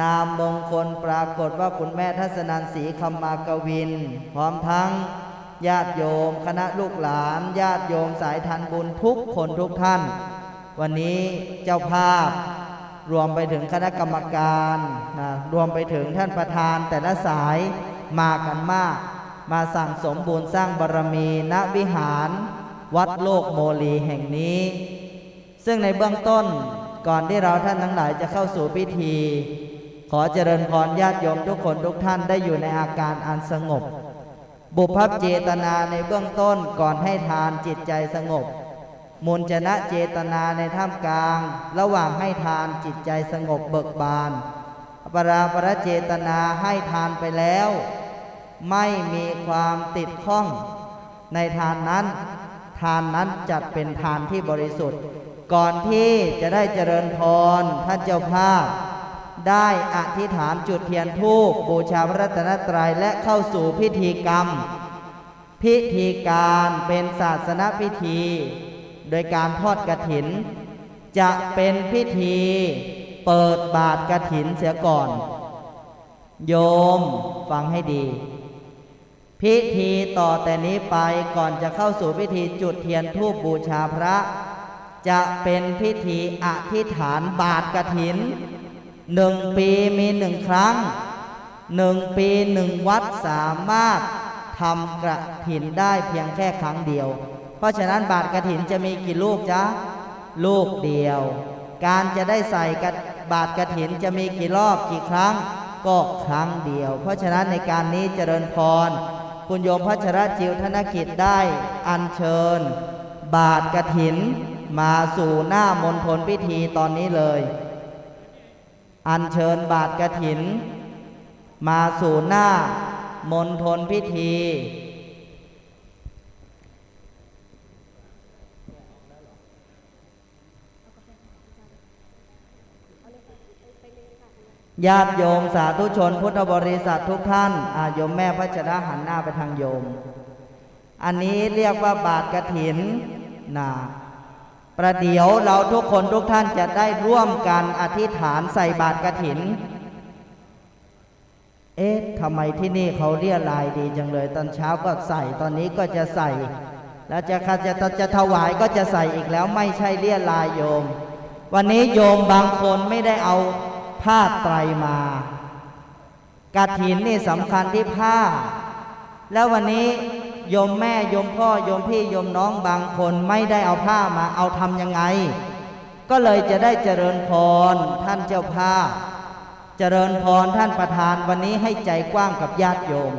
นามมงคลปรากฏว่าคุณแม่ทัศนันศรีคำมากวินพร้อมทั้งญาติโยมคณะลูกหลานญาติโยมสายทานบุญทุกคนทุกท่านวันนี้เจ้าภาพรวมไปถึงคณะกรรมการรวมไปถึงท่านประธานแต่ละสายมากันมากมาสั่งสมบุญสร้างบารมีณวิหารวัดโลกโมลีแห่งนี้ซึ่งในเบื้องต้นก่อนที่เราท่านทั้งหลายจะเข้าสู่พิธีขอเจริญพรญาติโยมทุกคนทุกท่านได้อยู่ในอาการอันสงบบุพเจตนาในเบื้องต้นก่อนให้ทานจิตใจสงบมุญจนะเจตนาในท่ามกลางระหว่างให้ทานจิตใจสงบเบิกบานปราปรเจตนาให้ทานไปแล้วไม่มีความติดข้องในทานนั้นจัดเป็นทานที่บริสุทธิ์ก่อนที่จะได้เจริญพรท่านเจ้าภาพได้อธิษฐานจุดเทียนธูปบูชาพระรัตนตรัยและเข้าสู่พิธีกรรมพิธีการเป็นศาสนพิธีโดยการทอดกฐินจะเป็นพิธีเปิดบาตรกฐินเสียก่อนโยมฟังให้ดีพิธีต่อแต่นี้ไปก่อนจะเข้าสู่พิธีจุดเทียนธูปบูชาพระจะเป็นพิธีอธิษฐานบาตรกฐิน1 ปีมี1 ครั้ง1 ปี1 วัดสามารถทำกฐินได้เพียงแค่ครั้งเดียวเพราะฉะนั้นบาตรกฐินจะมีกี่ลูกจ๊ะลูกเดียวการจะได้ใส่บาตรกฐินจะมีกี่รอบกี่ครั้งก็ครั้งเดียวเพราะฉะนั้นในการนี้เจริญพรคุณโยมพัชรจิวธนกิจได้อัญเชิญบาตรกฐินมาสู่หน้ามณฑลพิธีตอนนี้เลยอัญเชิญบาตรกฐินมาสู่หน้ามณฑลพิธีญาติโยมสาธุชนพุทธบริษัททุกท่านโยมแม่พัชระหันหน้าไปทางโยมอันนี้เรียกว่าบาตรกฐินประเดี๋ยวเราทุกคนทุกท่านจะได้ร่วมกันอธิษฐานใส่บาตรกฐินทำไมที่นี่เขาเรียรายดีจังเลยตอนเช้าก็ใส่ตอนนี้ก็จะใส่แล้วจะถวายก็จะใส่อีกแล้วไม่ใช่เรียรายโยมวันนี้โยมบางคนไม่ได้เอาผ้าไตรมากฐินนี่สำคัญที่ผ้าแล้ววันนี้โยมแม่โยมพ่อโยมพี่โยมน้องบางคนไม่ได้เอาผ้ามาเอาทำยังไงก็เลยจะได้เจริญพรท่านเจ้าภาพเจริญพรท่านประธานวันนี้ให้ใจกว้างกับญาติโยม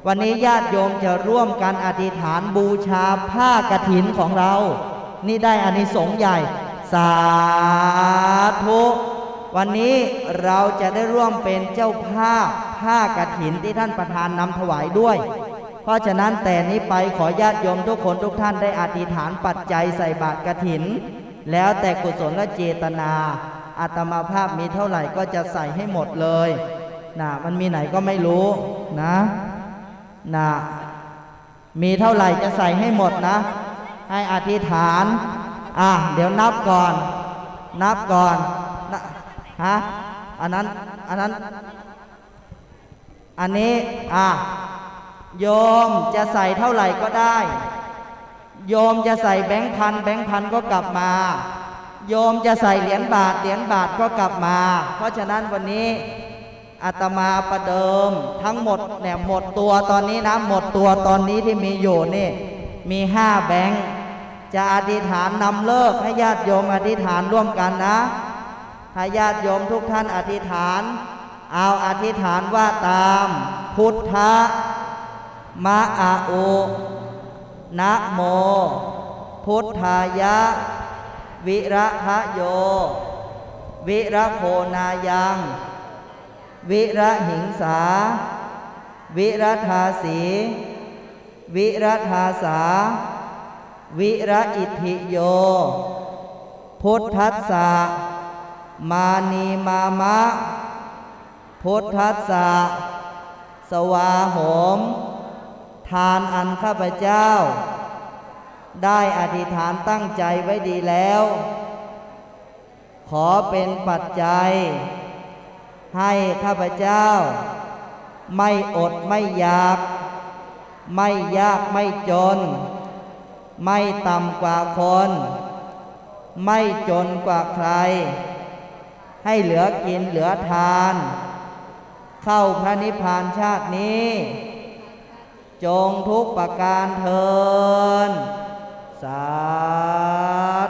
วันนี้ญาติโยมจะร่วมกันอธิษฐานบูชาผ้ากฐินของเรานี่ได้อานิสงส์ใหญ่สาธุวันนี้เราจะได้ร่วมเป็นเจ้าภาพผ้ากฐินที่ท่านประธานนำถวายด้วยเพราะฉะนั้นแต่นี้ไปขอญาติโยมทุกคนทุกท่านได้อธิษฐานปัจจัยใส่บาตรกฐินแล้วแต่กุศลและเจตนาอาตมาภาพมีเท่าไหร่ก็จะใส่ให้หมดเลยมันมีไหนก็ไม่รู้นะมีเท่าไหร่จะใส่ให้หมดนะให้อธิษฐานเดี๋ยวนับก่อนอันนี้โยมจะใส่เท่าไหร่ก็ได้โยมจะใส่แบงค์พันก็กลับมาโยมจะใส่เหรียญบาทก็กลับมาเพราะฉะนั้นวันนี้อาตมาประเดิมทั้งหมดเนี่ยหมดตัวตอนนี้นะหมดตัวตอนนี้ที่มีอยู่นี่มี5 แบงค์จะอธิษฐานนำเลิกให้ญาติโยมอธิษฐานร่วมกันนะให้ญาติโยมทุกท่านอธิษฐานเอาอธิษฐานว่าตามพุทธะมะอาโอนะโม พุทธายะวิระทะโยวิระโคนายังวิระหิงสาวิระทาสีวิระทาสาวิระอิทธิโยพุทธัสสะมานีมามะพุทธัสสะสวาโหมทานอันข้าพเจ้าได้อธิษฐานตั้งใจไว้ดีแล้วขอเป็นปัจจัยให้ข้าพเจ้าไม่อดไม่อยากไม่ยากไม่จนไม่ต่ำกว่าคนไม่จนกว่าใครให้เหลือกินเหลือทานเข้าพระนิพพานชาตินี้จงทุกประการเทินสา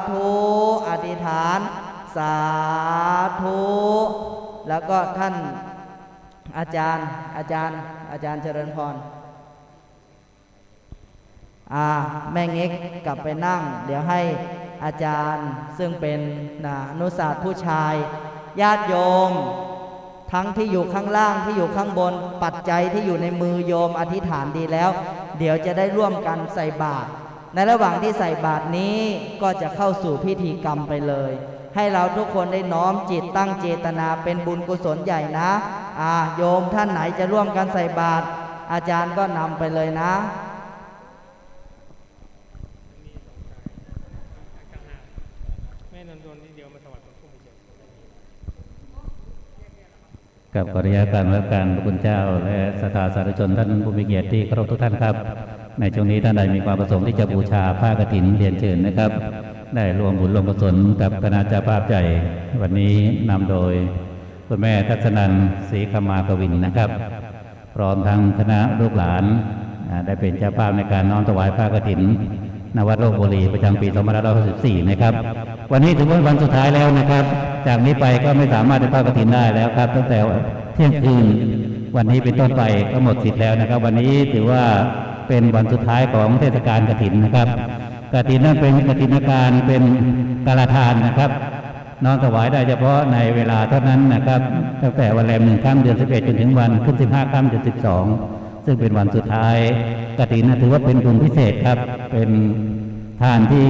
ธุอธิษฐานสาธุแล้วก็ท่านอาจารย์เจริญพรแม่เง็กกลับไปนั่งเดี๋ยวให้อาจารย์ซึ่งเป็นอนุศาสตร์ผู้ชายญาติโยมทั้งที่อยู่ข้างล่างที่อยู่ข้างบนปัจจัยที่อยู่ในมือโยมอธิษฐานดีแล้วเดี๋ยวจะได้ร่วมกันใส่บาตรในระหว่างที่ใส่บาตรนี้ก็จะเข้าสู่พิธีกรรมไปเลยให้เราทุกคนได้น้อมจิตตั้งเจตนาเป็นบุญกุศลใหญ่นะโยมท่านไหนจะร่วมกันใส่บาตรอาจารย์ก็นำไปเลยนะกับขออนุญาตการรับการพระคุณเจ้าและศรัทธาสาธุชนท่านผู้มีเกียรติที่เคารพทุกท่านครับในช่วงนี้ท่านใดมีความประสงค์ที่จะบูชาผ้ากฐินเรียนเชิญนะครับได้รวมบุญรวมกุศลกับคณะเจ้าภาพใหญ่วันนี้นำโดยคุณแม่ทัศนันท์ศรีขมากวินนะครับพร้อมทั้งคณะลูกหลานได้เป็นเจ้าภาพในการน้อมถวายผ้ากฐินณวัดโลกบุรีประจำปี2564นะครับวันนี้ถือว่าวันสุดท้ายแล้วนะครับจากนี้ไปก็ไม่สามารถได้ผ้ากฐินได้แล้วครับตั้งแต่เที่ยงคืนวันนี้เป็นต้นไปก็หมดสิทธิ์แล้วนะครับวันนี้ถือว่าเป็นวันสุดท้ายของเทศกาลกฐินนะครับกฐินนั้นเป็นกฐินการเป็นกาลทานนะครับน้อมถวายได้เฉพาะในเวลาเท่านั้นนะครับตั้งแต่วันแรม1 ค่ำเดือน 11จนถึงวันขึ้น15 ค่ำเดือน 12ซึ่งเป็นวันสุดท้ายกฐินถือว่าเป็นบุญพิเศษครับเป็นทานที่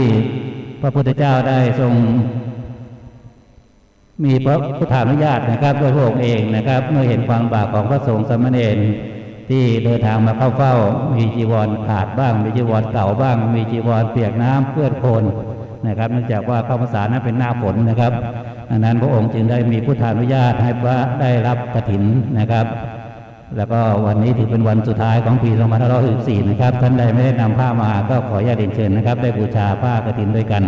พระพุทธเจ้าได้ทรงมีพระพุทธานุญาตนะครับโดยพระองค์เองนะครับเมื่อเห็นความบาปของพระสงฆ์สามเณรที่เดินทางมาเข้าเฝ้ามีจีวรขาดบ้างมีจีวรเก่าบ้างมีจีวรเปียกน้ำเปื้อนโคลนนะครับเนื่องจากว่าเข้าพรรษานั้นเป็นหน้าฝนนะครับดังนั้นพระองค์จึงได้มีพุทธานุญาตให้พระได้รับกฐินนะครับแล้วก็วันนี้ถือเป็นวันสุดท้ายของปี2564นะครับท่านใดไม่ได้นำผ้ามาก็ขออนุญาตเรียนเชิญนะครับได้บูชาผ้ากฐินด้วยกัน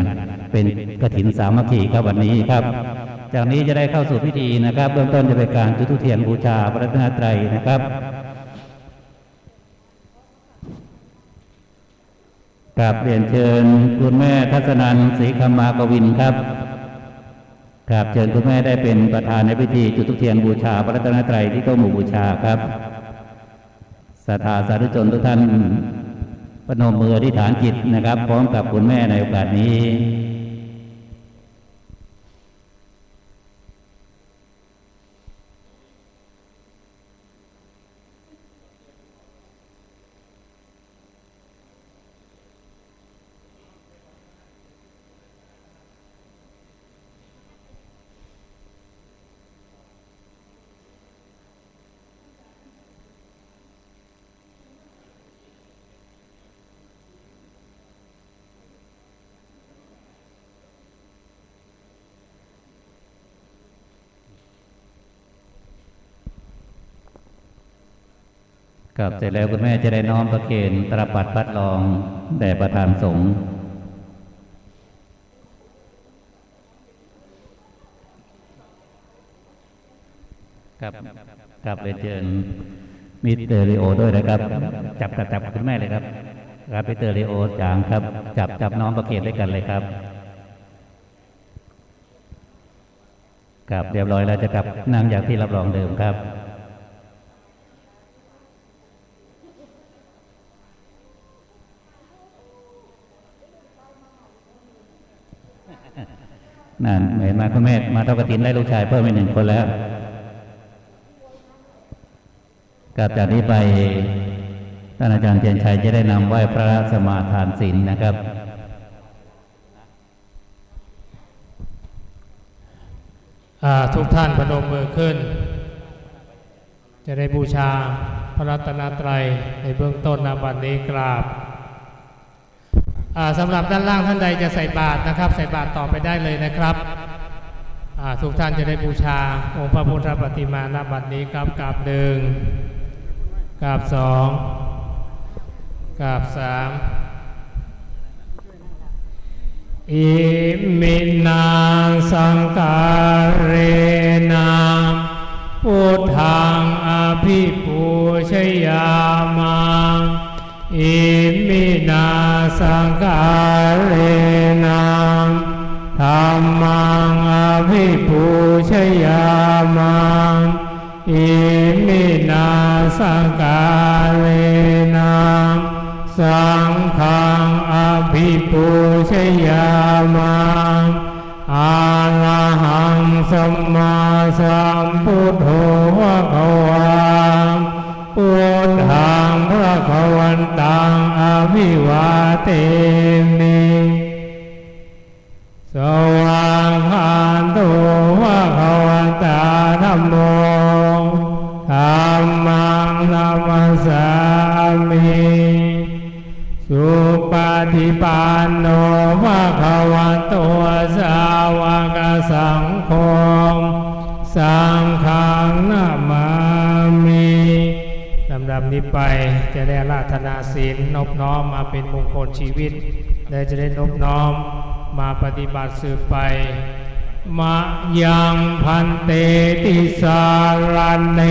เป็นกฐินสามัคคีครับวันนี้ครับจากนี้จะได้เข้าสู่พิธีนะครับเบื้องต้นจะเป็นการจุดธูปเทียนบูชาพระรัตนตรัยนะครับกราบเรียนเชิญคุณแม่ทัศนันท์ศรีขมากวินครับกราบเชิญคุณแม่ได้เป็นประธานในพิธีจุดธูปเทียนบูชาพระรัตนตรัยที่โต๊ะหมู่บูชาครับศรัทธาสาธุชนทุกท่านประนมมืออธิษฐานจิตนะครับพร้อมกับคุณแม่ในโอกาสนี้ครับเสร็จแล้วคุณแม่จะได้น้อมประเคนตรปัดพัดลองแด่ประธานสงฆ์ครับเรียนเชิญมิสเตอร์ลีโอด้วยนะครับจับคุณแม่เลยครับครับมิสเตอร์ลีโอจางครับจับน้อมประเคนด้วยกันเลยครับครับเรียบร้อยแล้วจะกลับนั่งอย่างที่รับรองเดิมครับ นั่นเห็นไหมคุณแม่มาทอดกฐินได้ลูกชายเพิ่มอีก1 คนแล้วกับจากนี้ไปท่านอาจารย์เทียนชัยจะได้นำไหว้พระสมาทานศีลนะครับ ทุกท่านประนมมือขึ้นจะได้บูชาพระรัตนตรัยในเบื้องต้นนะบัดนี้กราบสำหรับด้านล่างท่านใดจะใส่บาตรนะครับใส่บาตรต่อไปได้เลยนะครับทุกท่านจะได้บูชาองค์พระพุทธปฏิมาณบัดนี้ครับกราบ1กราบ2กราบ3อิมินาสังการเรนะพุทธังอภิปูชยามาอิมินาสังการเรนะธัมมังอภิปูชยามาอิมินาสังการเรนะสังฆังอภิปูชยามาอะระหังสัมมาสัมพุทโธภะคะวาพุทธังพระคะวันตังอภิวาเทมิสวากขาโตภะคะวันตาธัมโมธัมมังนัมมัสสามิสุปฏิปันโนภะคะวะโตสาวกสังโฆสังฆังนามามิลำดับนี้ไปจะได้อาราธนาศีลนอบน้อมมาเป็นมงคลชีวิตและจะได้นอบน้อมมาปฏิบัติสืบไปมะยังพันเตติสารเน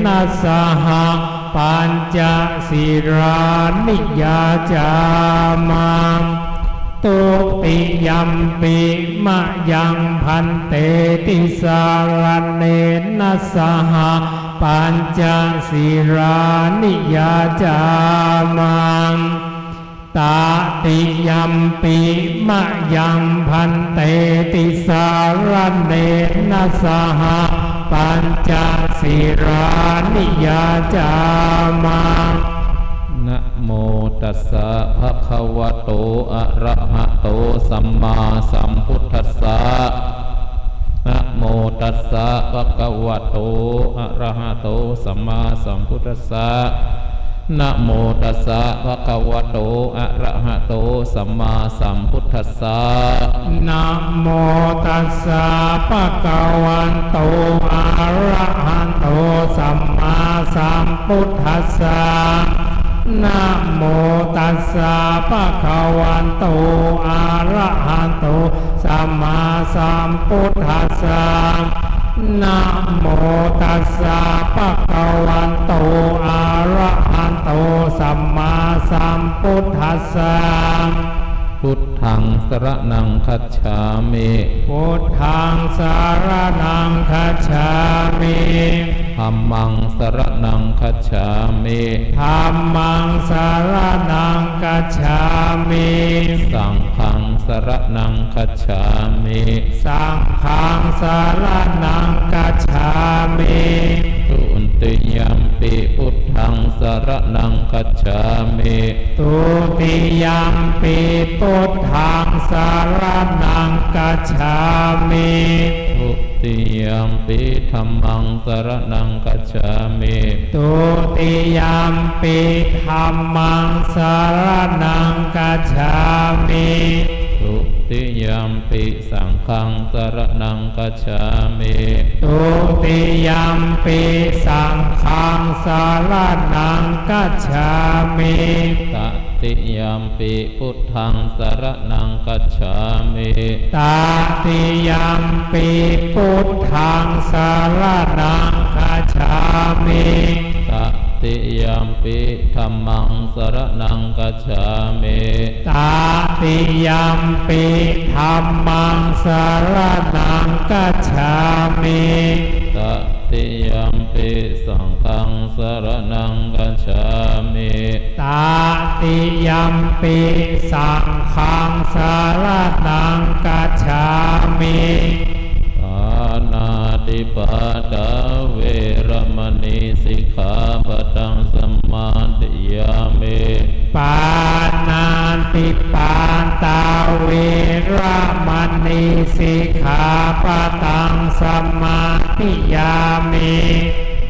นะสหปัญจศีรานิยาจามาตุติยัมปิมะยังพันเตติสารเนนะสหปัญจศีรานิยาจามาตาติยัมปิมะยังพันเตติสารเนนะสหปัญจศีรานิยาจามานะโมตัสสะภะคะวะโตอะระหะโตสัมมาสัมพุทธัสสะนะโมตัสสะภะคะวะโตอะระหะโตสัมมาสัมพุทธัสสะนะโมตัสสะภะคะวะโตอะระหะโตสัมมาสัมพุทธัสสะนะโมตัสสะภะคะวะโตอะระหะโตสัมมาสัมพุทธัสสะนะโมตัสสะภะคะวะโตอะระหะโตสัมมาสัมพุทธัสสะนะโมตัสสะภะคะวะโตอะระหะโตสัมมาสัมพุทธัสสะพุทธังสรณังคัจฉามิพุทธังสรณังคัจฉามิธัมมังสรณังคัจฉามิธัมมังสรณังคัจฉามิสังฆังสรณังคัจฉามิสังฆังสรณังคัจฉามิตุติยัมปิพุทธังสรณังคัจฉามิตุติยัมปิพุทธังสรณังคัจฉามิตุติยัมปิธัมมังสรณังคัจฉามิตุติยัมปิธัมมังสรณังคัจฉามิตุติยัมปิสังฆังสรณังคัจฉามิตุติยัมปิสังฆังสรณังคัจฉามิตติยัมปิพุทธังสรณังคัจฉามิตติยัมปิพุทธังสรณังคัจฉามิตติยัมปิธัมมังสรณังคัจฉามิตติยัมปิธัมมังสรณังคัจฉามิตติยัมปิสังฆังสรณังคัจฉามิ ตาติยัมปิสังฆังสารนังกัจฉามิปานาติปาตาเวรมณีสิกขาปะทังสมาธิยามิปานาติปาตาเวรมณีสิกขาปะทังสมาธิยามิ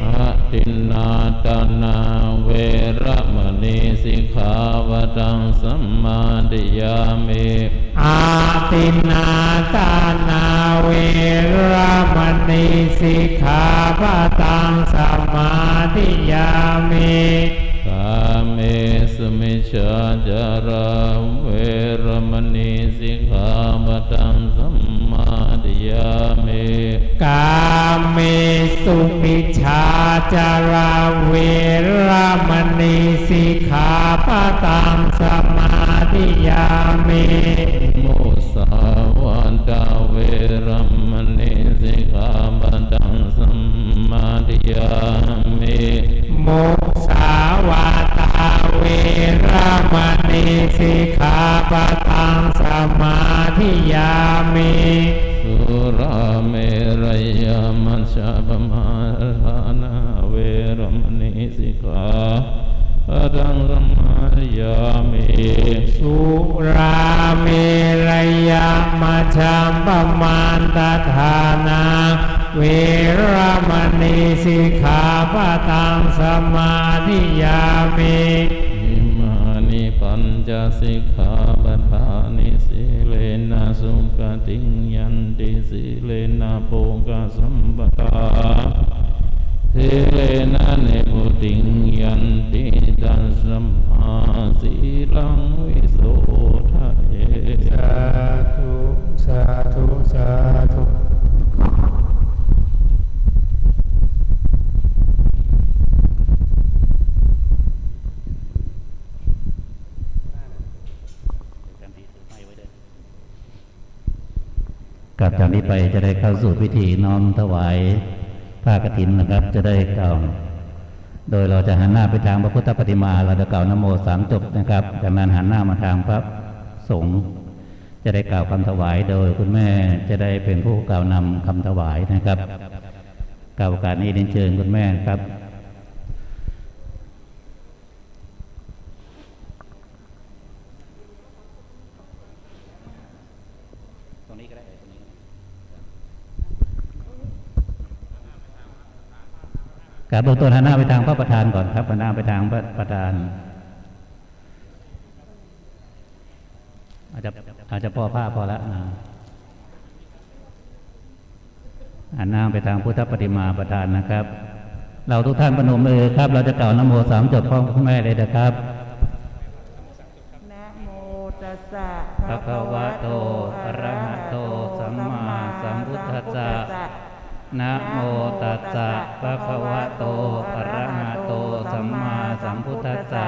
อะตินนาตานาเวรมณีสิกขาปะทังสมาธิยามิอาตินนาตานาเวรมณีสิกขาปะทังสมาธิยามิกาเมสุมิชฌาจาราเวรมณีสิกขาปะทังสมาธิยามิกาเมสุมิชฌาจาราเวรมณีสิกขาปะทังสมาธิยามิมุสาวาทาเวรมณีสิกขาปะทังสมาธิยามิมุสาวาทาเวรมณีสิกขาปะทังสมาธิยามิสุราเมรยมัชฌะปมาทานาเวรมณีสิกขาปะทังสมาธิยามิสุราเมรยมัชฌะปมาทานาเวรมณีสิกขาปะทังสมาธิยามิอิมานิปัญจสิกขาปะทานิสีเลนะสุขติงยันติสีเลนะโภคสัมปทาสีเลนะเนปุติงยันติตัสสมาสีลังวิโสทะเยสาธุสาธุสาธุกับจากนี้ไปจะได้เข้าสู่พิธีน้อมถวายผ้ากฐินนะครับจะได้กล่าวโดยเราจะหันหน้าไปทางพระพุทธปฏิมาเราจะกล่าวนโม3 จบนะครับจากนั้นหันหน้ามาทางพระสงฆ์จะได้กล่าวคำถวายโดยคุณแม่จะได้เป็นผู้กล่าวนำคำถวายนะครับกล่าวโอกาสนี้เรียนเชิญคุณแม่ครับการเบื้องต้นหันหน้าไปทางพระประธานก่อนครับหันหน้าไปทางพระประธานอาจจะพอผ้าพอละนะหันหน้าไปทางพุทธปฏิมาประธานนะครับเราทุกท่านประนมมือครับเราจะกล่าวนโม3 จบพร้อมคุณแม่เลยนะครับนะโมตัสสะภะคะวะโตอะระหะโตสัมมาสัมพุทธัสสะนะโมตัสสะภะคะวะโตอะระหะโตสัมมาสัมพุทธัสสะ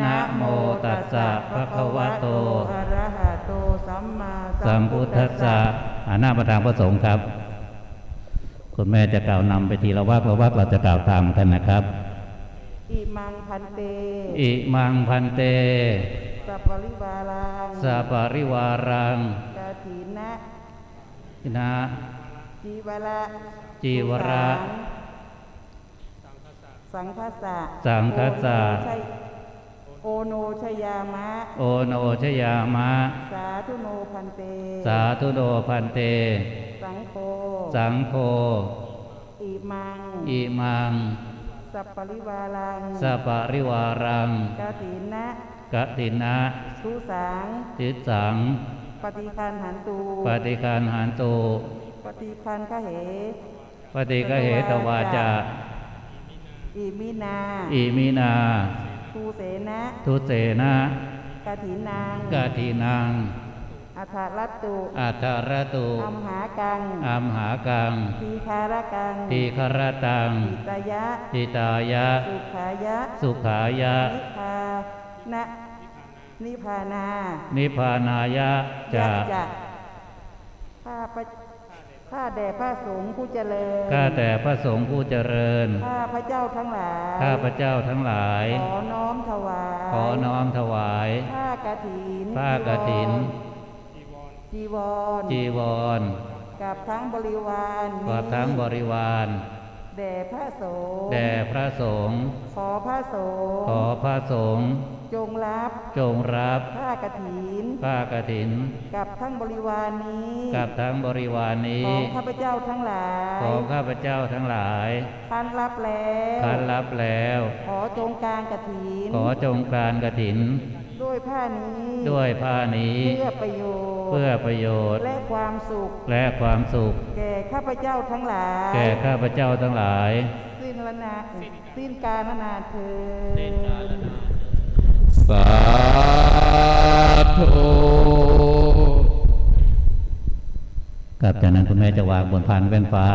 นะโมตัสสะภะคะวะโตอะระหะโตสัมมาสัมพุทธัสสะหน้าประธานพระสงฆ์ครับคุณแม่จะกล่าวนำไปทีละวรรคเราจะกล่าวตามกันนะครับอิมังพันเตอิมังพันเตสัปปริวารังสัปปริวารังกฐินะนะจีวระสังฆสะโอโนชยามะโอโนชยามะสาธุโนพันเตสาธุโนพันเตสังโฆอิมังสัปปริวารังสัปปริวารังกฐินะทุสังปฏิคันหันตุปฏิฆะเหตวาจาอิมินาทุเสนะกฐินังอัฏฐรัตตุอัมหากังทีฆารตังทิตายะสุขายะนิพพานายะจะข้า ข้าแด่พระสงฆ์ผู้เจริญ ข้าแต่พระสงฆ์ผู้เจริญ ข้าพระเจ้าทั้งหลาย ข้าพระเจ้าทั้งหลาย ขอน้อมถวาย ขอน้อมถวาย ผ้ากฐิน ผ้ากฐิน จีวร จีวร กับทั้งบริวารนี้ กับทั้งบริวาร แด่พระสงฆ์ แด่พระสงฆ์ ขอพระสงฆ์ ขอพระสงฆ์ จงรับ จงรับ ผ้ากฐิน ผ้ากฐิน กับทั้งบริวารนี้ กับทั้งบริวารนี้ ของข้าพเจ้าทั้งหลาย ของข้าพเจ้าทั้งหลาย คันรับแล้ว คันรับแล้ว ขอจงการกฐิน ขอจงการกฐิน ด้วยผ้านี้ ด้วยผ้านี้ เพื่อประโยชน์ เพื่อประโยชน์ และความสุข และความสุข แก่ข้าพเจ้าทั้งหลาย แก่ข้าพเจ้าทั้งหลาย สิ้นกาลนานเถิด สาธุ กับจากนั้นคุณแม่จะวางบนพานแว่นฟ้า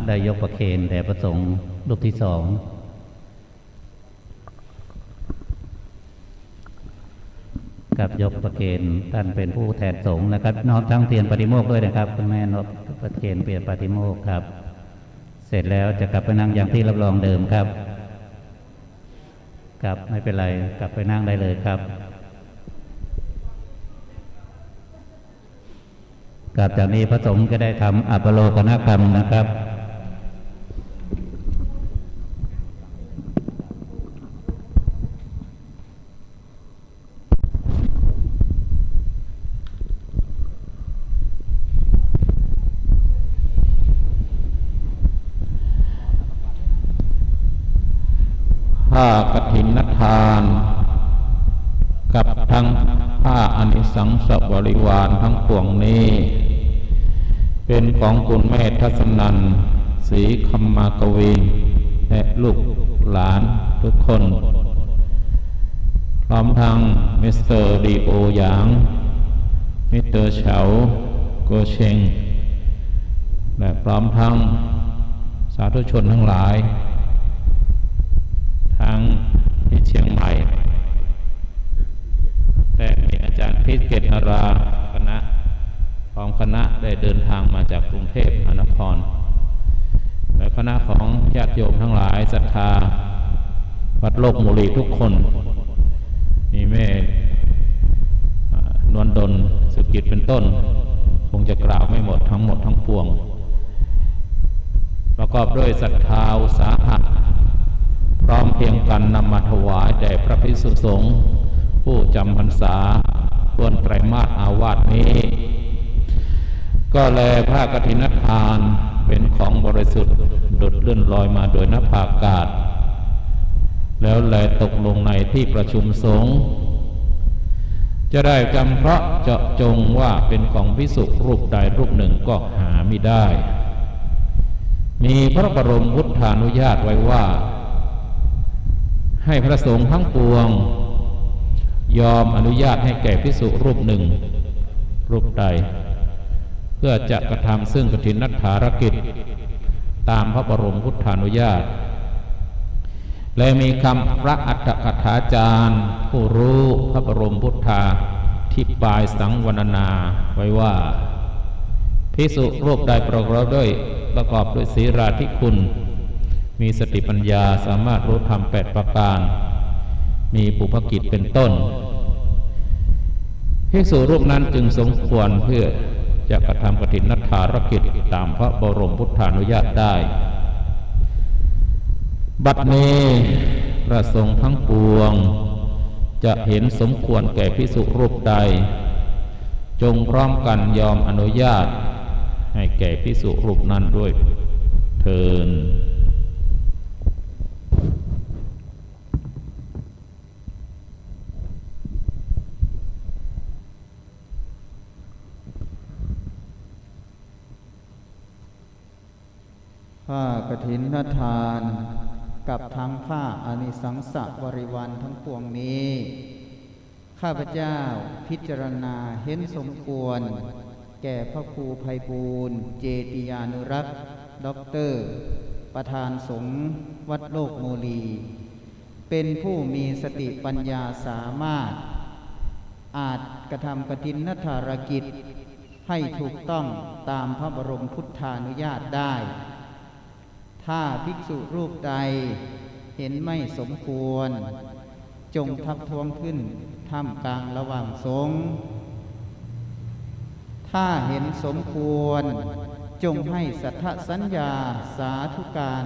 ได้ยกประเคนแด่พระสงฆ์รูปที่สองกับยกประเคนท่านเป็นผู้แทนสงฆ์นะครับน้อมทั้งเทียนปฏิโมกข์ด้วยนะครับคุณแม่นบประเคนเปลี่ยนปฏิโมกข์ครับ เสร็จแล้วจะกลับไปนั่งอย่างที่รับรองเดิมครับกลับไม่เป็นไรกลับไปนั่งได้เลยครับกลับจากนี้พระสงฆ์จะได้ทำอัปโลกนกรรมนะครับผ้ากฐินทานกับทั้งผ้าอานิสังสบริวารทั้งปวงนี้ เป็นของคุณแม่ทัศนันท์ศรีคัมมากวินและลูกหลานทุกคนพร้อมทั้งมิสเตอร์ดีโอหยางมิสเตอร์เฉาโกเชงและพร้อมทั้งสาธุชนทั้งหลายทั้งที่เชียงใหม่แต่มีอาจารย์พิษเกตนาราคณะพร้อมคณะได้เดินทางมาจากกรุงเทพมหานครและคณะของญาติโยมทั้งหลายศรัทธาวัดโลกมุรีทุกคนมีแม่นวลดลสุกิจเป็นต้นคงจะกล่าวไม่หมดทั้งหมดทั้งปวงประกอบด้วยศรัทธาอุตสาหะพร้อมเพียงกันนำมาถวายแด่พระภิกษุสงฆ์ผู้จำพรรษาส่วนไตรมาสอาวาสนี้ ก็แลผ้ากฐินทานเป็นของบริสุทธิ์ดุจเลื่อนลอยมาโดยนภาอากาศแล้วแลตกลงในที่ประชุมสงฆ์จะได้จำเพราะเจาะจงว่าเป็นของภิกษุรูปใดรูปหนึ่งก็หาไม่ได้ มีพระบรมพุทธานุญาตไว้ว่าให้พระสงฆ์ทั้งปวงยอมอนุญาตให้แก่ภิกษุรูปหนึ่งรูปใดเพื่อจะกระทำซึ่งกฐินทารกิจตามพระบรมพุทธานุญาตและมีคำพระอัตถกถาจารย์ผู้รู้พระบรมพุทธาธิบายสังวรณาไว้ว่าภิกษุรูปใดประกอบด้วยศีลาธิคุณมีสติปัญญาสามารถรู้ธรรม8ประการมีปุพกิจเป็นต้นภิกษุรูปนั้นจึงสมควรเพื่อจะกระทำกฐินทารกิจตามพระบรมพุทธานุญาตได้บัดนี้พระสงฆ์ทั้งปวงจะเห็นสมควรแก่ภิกษุรูปใดจงพร้อมกันยอมอนุญาตให้แก่ภิกษุรูปนั้นด้วยเถิดผ้ากฐินทานกับทั้งผ้าอานิสังสบริวารทั้งปวงนี้ข้าพเจ้าพิจารณาเห็นสมควรแก่พระครูไพบูลย์เจติยานุรักษ์ด็อกเตอร์ประธานสงฆ์วัดโลกโมลีเป็นผู้มีสติปัญญาสามารถอาจกระทำกฐินทารกิจ ให้ถูกต้องตามพระบรมพุทธานุญาตได้ ถ้าภิกษุรูปใดเห็นไม่สมควรจงทักท้วงขึ้นท่ามกลางระหว่างสงฆ์ถ้าเห็นสมควรจงให้สัทธสัญญาสาธุการ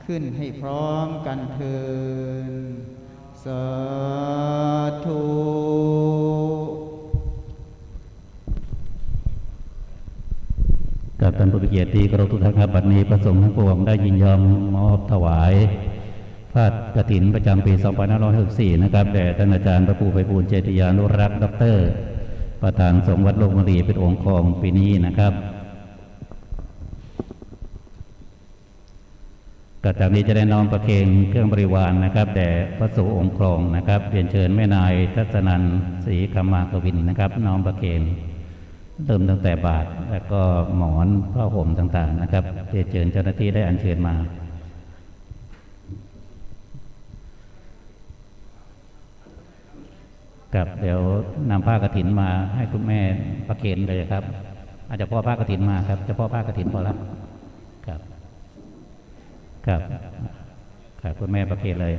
ขึ้นให้พร้อมกันเถิดสาธุ กับท่านผู้มีเกียรติที่เคารพทุกท่านครับบัดนี้พระสงฆ์ทั้งปวงได้ยินยอมมอบถวายผ้ากฐินประจำปี 2564 นะครับแด่ท่านอาจารย์พระครูไพบูลย์เจติยานุรักษ์ด็อกเตอร์ประธานสงฆ์วัดโลกมรีเป็นองค์ของปีนี้นะครับก็จากนี้จะได้น้อมประเคนเครื่องบริวารนะครับแด่พระสงฆ์องค์ครองนะครับเรียนเชิญแม่นายทัศนันท์ศรีคำมากวินนะครับน้อมประเคนเริ่มตั้งแต่บาทแล้วก็หมอนผ้าห่มต่างๆนะครับเรียนเชิญเจ้าหน้าที่ได้อัญเชิญมาครับเดี๋ยวนำผ้ากฐินมาให้คุณแม่ประเคนเลยครับอาจจะพ่อผ้ากฐินมาครับจะพ่อผ้ากฐินพอละครับครับครับคุณแม่ประเคนเลย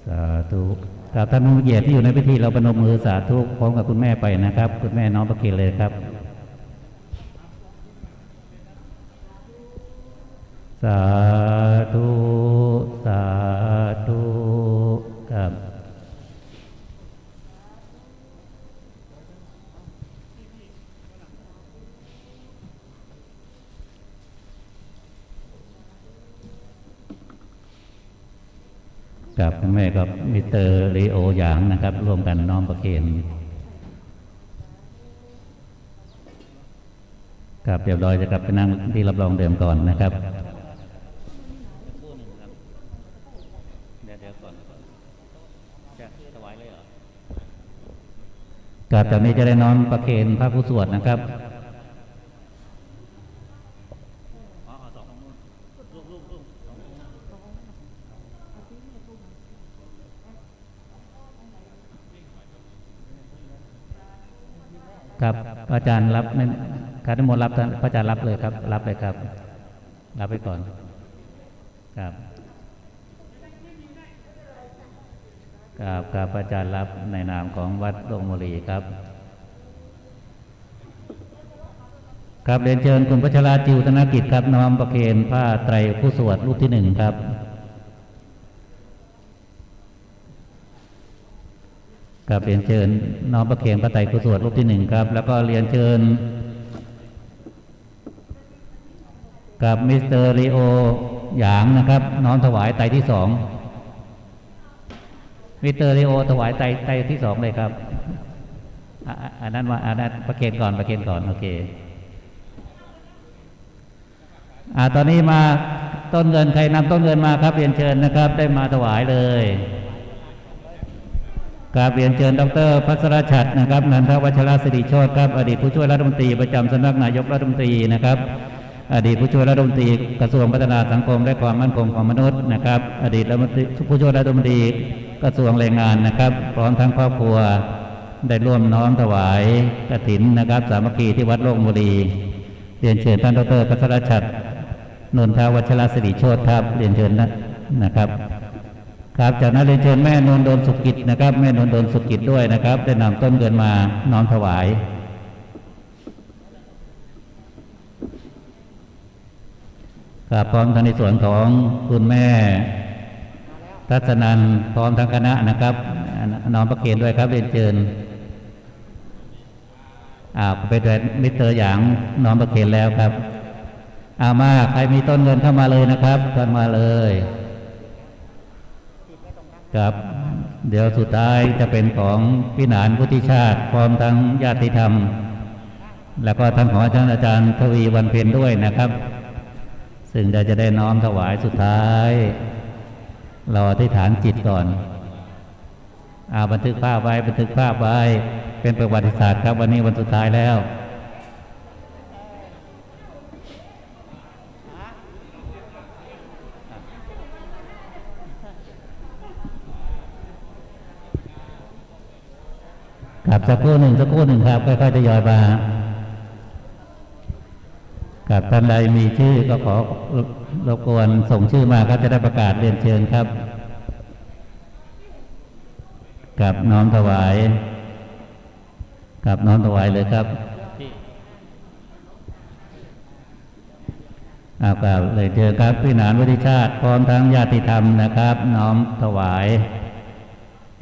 สาธุครับท่านผู้มีเกียรติที่อยู่ในพิธีเราประนมมือสาธุพร้อมกับคุณแม่ไปนะครับคุณแม่น้องประเคนเลยครับสาธุสาธุครับกับคุณแม่กับมิสเตอร์ลีโอหยางนะครับร่วมกันน้อมประเคนครับเรียบร้อยจะกลับไปนั่งที่รับรองเดิมก่อนนะครับกับจากนี้จะได้น้อมประเคนพระผู้สวดนะครับครับอาจารย์รับการนิมนต์รับพระอาจารย์รับเลยครับรับเลยครับรับไปก่อนครับครับอาจารย์รับในนามของวัดโลกมรีครับครับเรียนเชิญคุณพัชราจิวธนกิจครับน้อมประเคนผ้าไตรผู้สวดรูปที่ 1ครับครับเรียนเชิญน้อมประเคนพระไตรผู้สวดรูปที่ 1ครับแล้วก็เรียนเชิญกับมิสเตอร์ลีโอหยางนะครับน้อมถวายไตรที่ 2มิสเตอร์ลีโอถวายไตรที่ 2เลยครับอันนั้นประเคนก่อนโอเคตอนนี้มาต้นเงินใครนำต้นเงินมาครับเรียนเชิญนะครับได้มาถวายเลยกราบเรียนเชิญดร.ภัสรชัดนะครับนันทวัชรศิริโชติครับอดีตผู้ช่วยรัฐมนตรีประจำสำนักนายกรัฐมนตรีนะครับอดีตผู้ช่วยรัฐมนตรีกระทรวงพัฒนาสังคมและความมั่นคงของมนุษย์นะครับอดีตผู้ช่วยรัฐมนตรีกระทรวงแรงงานนะครับพร้อมทั้งครอบครัวได้ร่วมน้อมถวายกฐินนะครับสามัคคีที่วัดโลกมรีเรียนเชิญท่านดร.ภัสรชัดนนทวัชรศิริโชติครับเรียนเชิญนะครับครับจากนั้นเรียนเชิญแม่นนโดนสุกิจนะครับแม่นนโดนสุกิจด้วยนะครับได้นำต้นเงินมาน้อมถวายครับพร้อมทั้งในส่วนของคุณแม่ทัศนันท์พร้อมทั้งคณะนะครับน้อมประเคนด้วยครับเรียนเชิญไปด้วยมิสเตอร์หยางน้อมประเคนแล้วครับมาใครมีต้นเงินเข้ามาเลยนะครับเข้ามาเลยครับเดี๋ยวสุดท้ายจะเป็นของพี่หนานพุทธิชาติพร้อมทั้งญาติธรรมแล้วก็ทั้งของอาจารย์ทวีวันเพ็ญด้วยนะครับซึ่งจะได้น้อมถวายสุดท้ายเราอธิษฐานจิตก่อนบันทึกภาพไว้เป็นประวัติศาสตร์ครับวันนี้วันสุดท้ายแล้วค ครับสักครู่หนึ่งครับค่อยๆทยอยมาครับท่านใดมีชื่อก็ขอรบกวนส่งชื่อมาครับจะได้ประกาศเรียนเชิญครับกับน้อมถวายกับน้อมถวายเลยครับกล่าวเลยเชิญครับพี่หนานวุฒิชาติพร้อมทั้งญาติธรรมนะครับ น้อมถวาย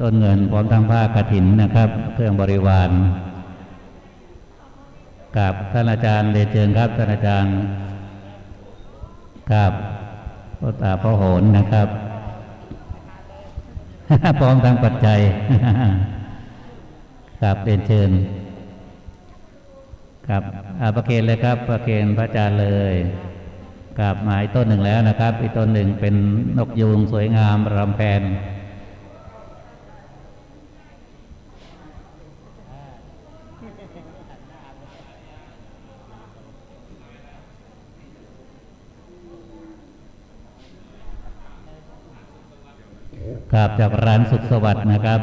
ต้นเงินพร้อมทั้งผ้ากฐินนะครับเครื่องบริวารกับท่านอาจารย์เรียนเชิญครับท่านอาจารย์ครับพ่อตาพ่อโหนนะครับ พร้อมทั้งปัจจัย ครับเรียนเชิญครับประเคนเลยครับประเคนพระอาจารย์เลยกับหมายต้นหนึ่งแล้วนะครับอีกต้นหนึ่งเป็นนกยูงสวยงามรำแพนครับจากร้านสุขสวัสดิ์นะครับ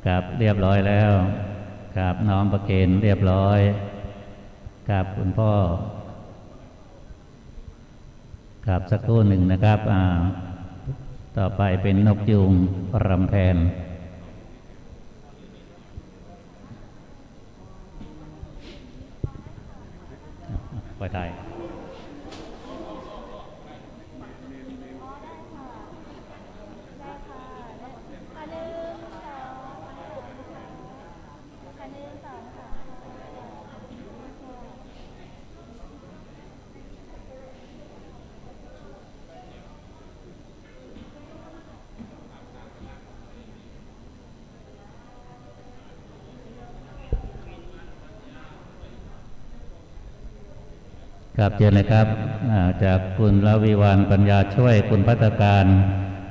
ครับเรียบร้อยแล้วครับน้อมประเคนเรียบร้อยครับคุณพ่อครับสักครู่หนึ่งนะครับต่อไปเป็นนกยูงรำแพนไปไทยครับเชิญเลยครับจากคุณละวิวานปัญญาช่วยคุณพัฒการ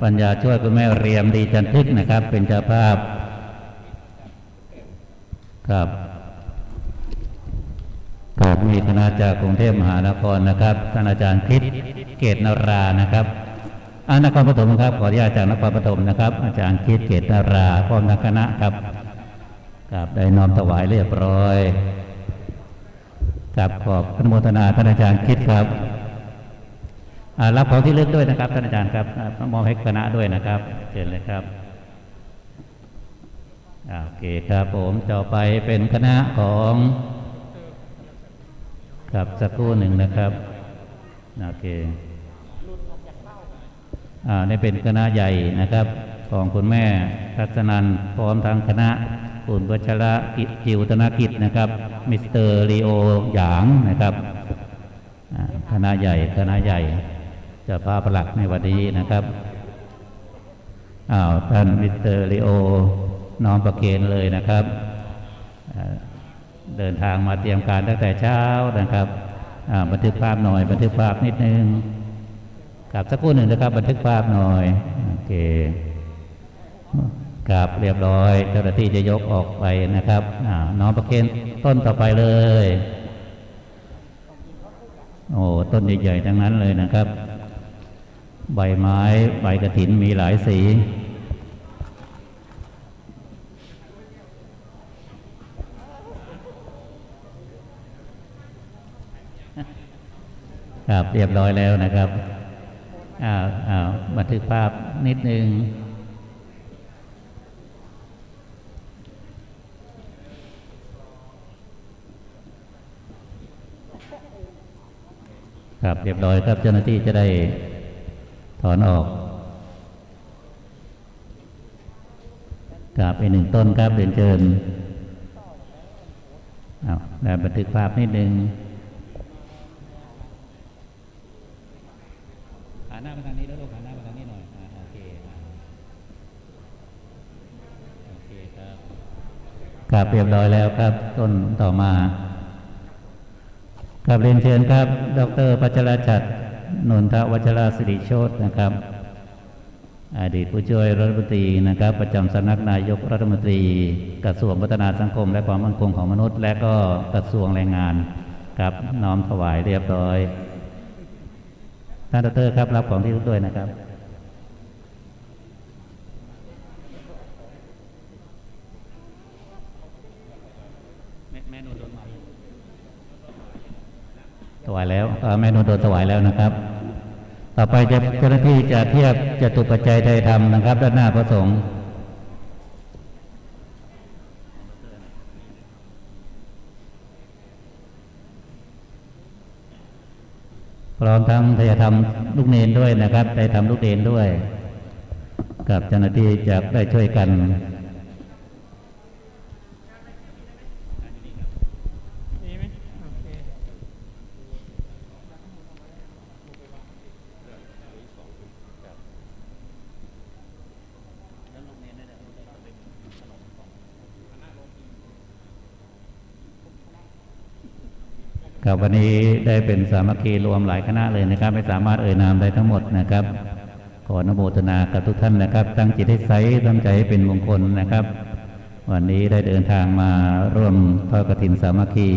ปัญญาช่วยคุณแม่เรียมดีจันทึกนะครับเป็นเจ้าภาพครับครับมีคณะจากกรุงเทพมหานครนะครับท่านอาจารย์คริสเกตนรานะครับนครปฐมครับขออนุญาตจากนครปฐมนะครับอาจารย์คริสเกตนราพร้อมทั้งคณะครับครับได้น้อมถวายเรียบร้อยครับขอบอนุโมทนาท่านอาจารย์คิดครับรับของที่เลือกด้วยนะครับท่านอาจารย์ครับมอบให้คณะด้วยนะครับเชิญเลยครับโอเคครับผมต่อไปเป็นคณะของครับสักครู่หนึ่งนะครับโอเคนี่เป็นคณะใหญ่นะครับของคุณแม่ทัศนันพร้อมทั้งคณะคุณวัชระกิวธนกิจนะครับมิสเตอร์ลีโอหยางนะครับคณะใหญ่จะพาประหลักในวันนี้นะครับท่านมิสเตอร์ลีโอน้อมประเคนเลยนะครับเดินทางมาเตรียมการตั้งแต่เช้านะครับบันทึกภาพหน่อยบันทึกภาพนิดนึงกับสักครู่หนึ่งนะครับบันทึกภาพหน่อยโอเคครับเรียบร้อยเจ้าหน้าที่จะยกออกไปนะครับน้องประเคนต้นต่อไปเลยโอ้ต้นใหญ่ๆทั้งนั้นเลยนะครับใบไม้ใบกฐินมีหลายสีครับเรียบร้อยแล้วนะครับบันทึกภาพนิดนึงครับเรียบร้อยครับเจ้าหน้าที่จะได้ถอนออกครับอีกหนึ่งต้นครับเรียนเชิญแล้วบันทึกภาพนิดนึงหันหน้ามาทางนี้แล้วลูกหันหน้ามาทางนี้หน่อยโอเคครับครับเรียบร้อยแล้วครับต้นต่อมาครับเรียนเชิญครับดร.พัชรชัดนนทวัชรศิริโชตินะครับอดีตผู้ช่วยรัฐมนตรีนะครับประจำสำนักนายกรัฐมนตรีกระทรวงพัฒนาสังคมและความมั่นคงของมนุษย์และก็กระทรวงแรงงานครับน้อมถวายเรียบร้อยท่านดร.ครับรับของที่ด้วยนะครับ ถวายแล้วแม่นวลโดนถวายแล้วนะครับต่อไปเจ้าหน้าที่จะเทียบจตุปัจจัยไทยธรรมนะครับด้านหน้าพระสงฆ์พร้อมทั้งไทยธรรมลูกเนรด้วยนะครับไทยธรรมลูกเนรด้วยกับเจ้าหน้าที่จะได้ช่วยกันครับวันนี้ได้เป็นสามัคคีรวมหลายคณะเลยนะครับไม่สามารถเอ่ยนามได้ทั้งหมดนะครับขออนุโมทนากับทุกท่านนะครับตั้งจิตให้ใสตั้งใจให้เป็นมงคลนะครับวันนี้ได้เดินทางมาร่วมทอดกฐินสามัคคี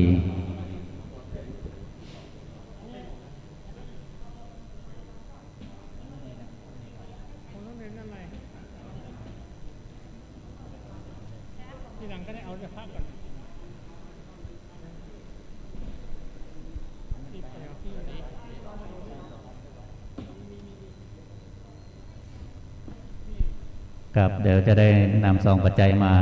ที่หลังก็ได้เอาจะพักก่อนครับเดี๋ยวจะได้นำซองปัจจัยมา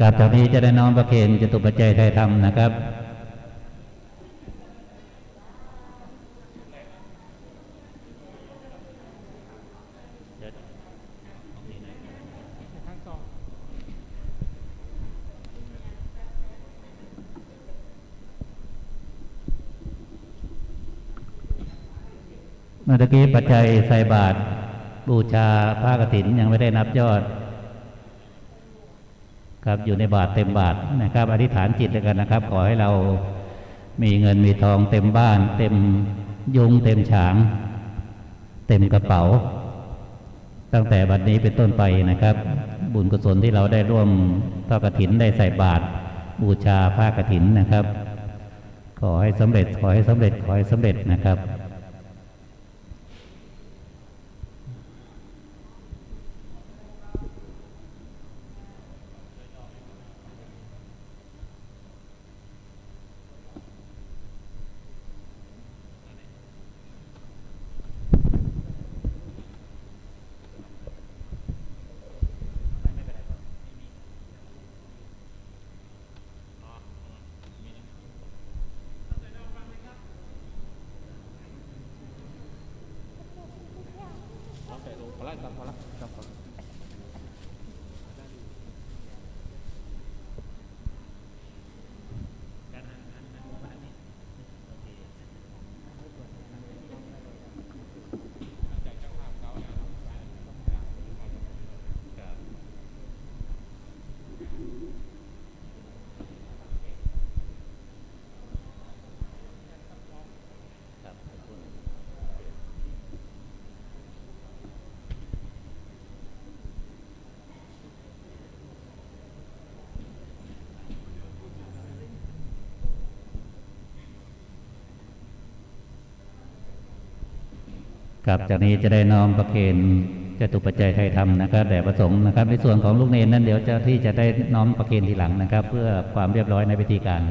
กับจากนี้จะได้น้อมประเคนจตุปัจจัยไทยธรรมนะครับเมื่อกี้ปัจจัยใส่บาตรบูชาผ้ากฐินยังไม่ได้นับยอดครับอยู่ในบาทเต็มบาทนะครับอธิษฐานจิตแล้วกันนะครับขอให้เรามีเงินมีทองเต็มบ้านเต็มยุงเต็มฉางเต็มกระเป๋าตั้งแต่บัดนี้เป็นต้นไปนะครับบุญกุศลที่เราได้ร่วมทอดกฐินได้ใส่บาตรบูชาผ้ากฐินนะครับขอให้สำเร็จขอให้สำเร็จขอให้สำเร็จนะครับครับจากนี้จะได้น้อมประเคนจตุปัจจัยไทยธรรมนะครับแด่พระสงฆ์นะครับในส่วนของลูกเนรนั้นเดี๋ยวเจ้าที่จะได้น้อมประเคนทีหลังนะครับเพื่อความเรียบร้อยในพิธีการ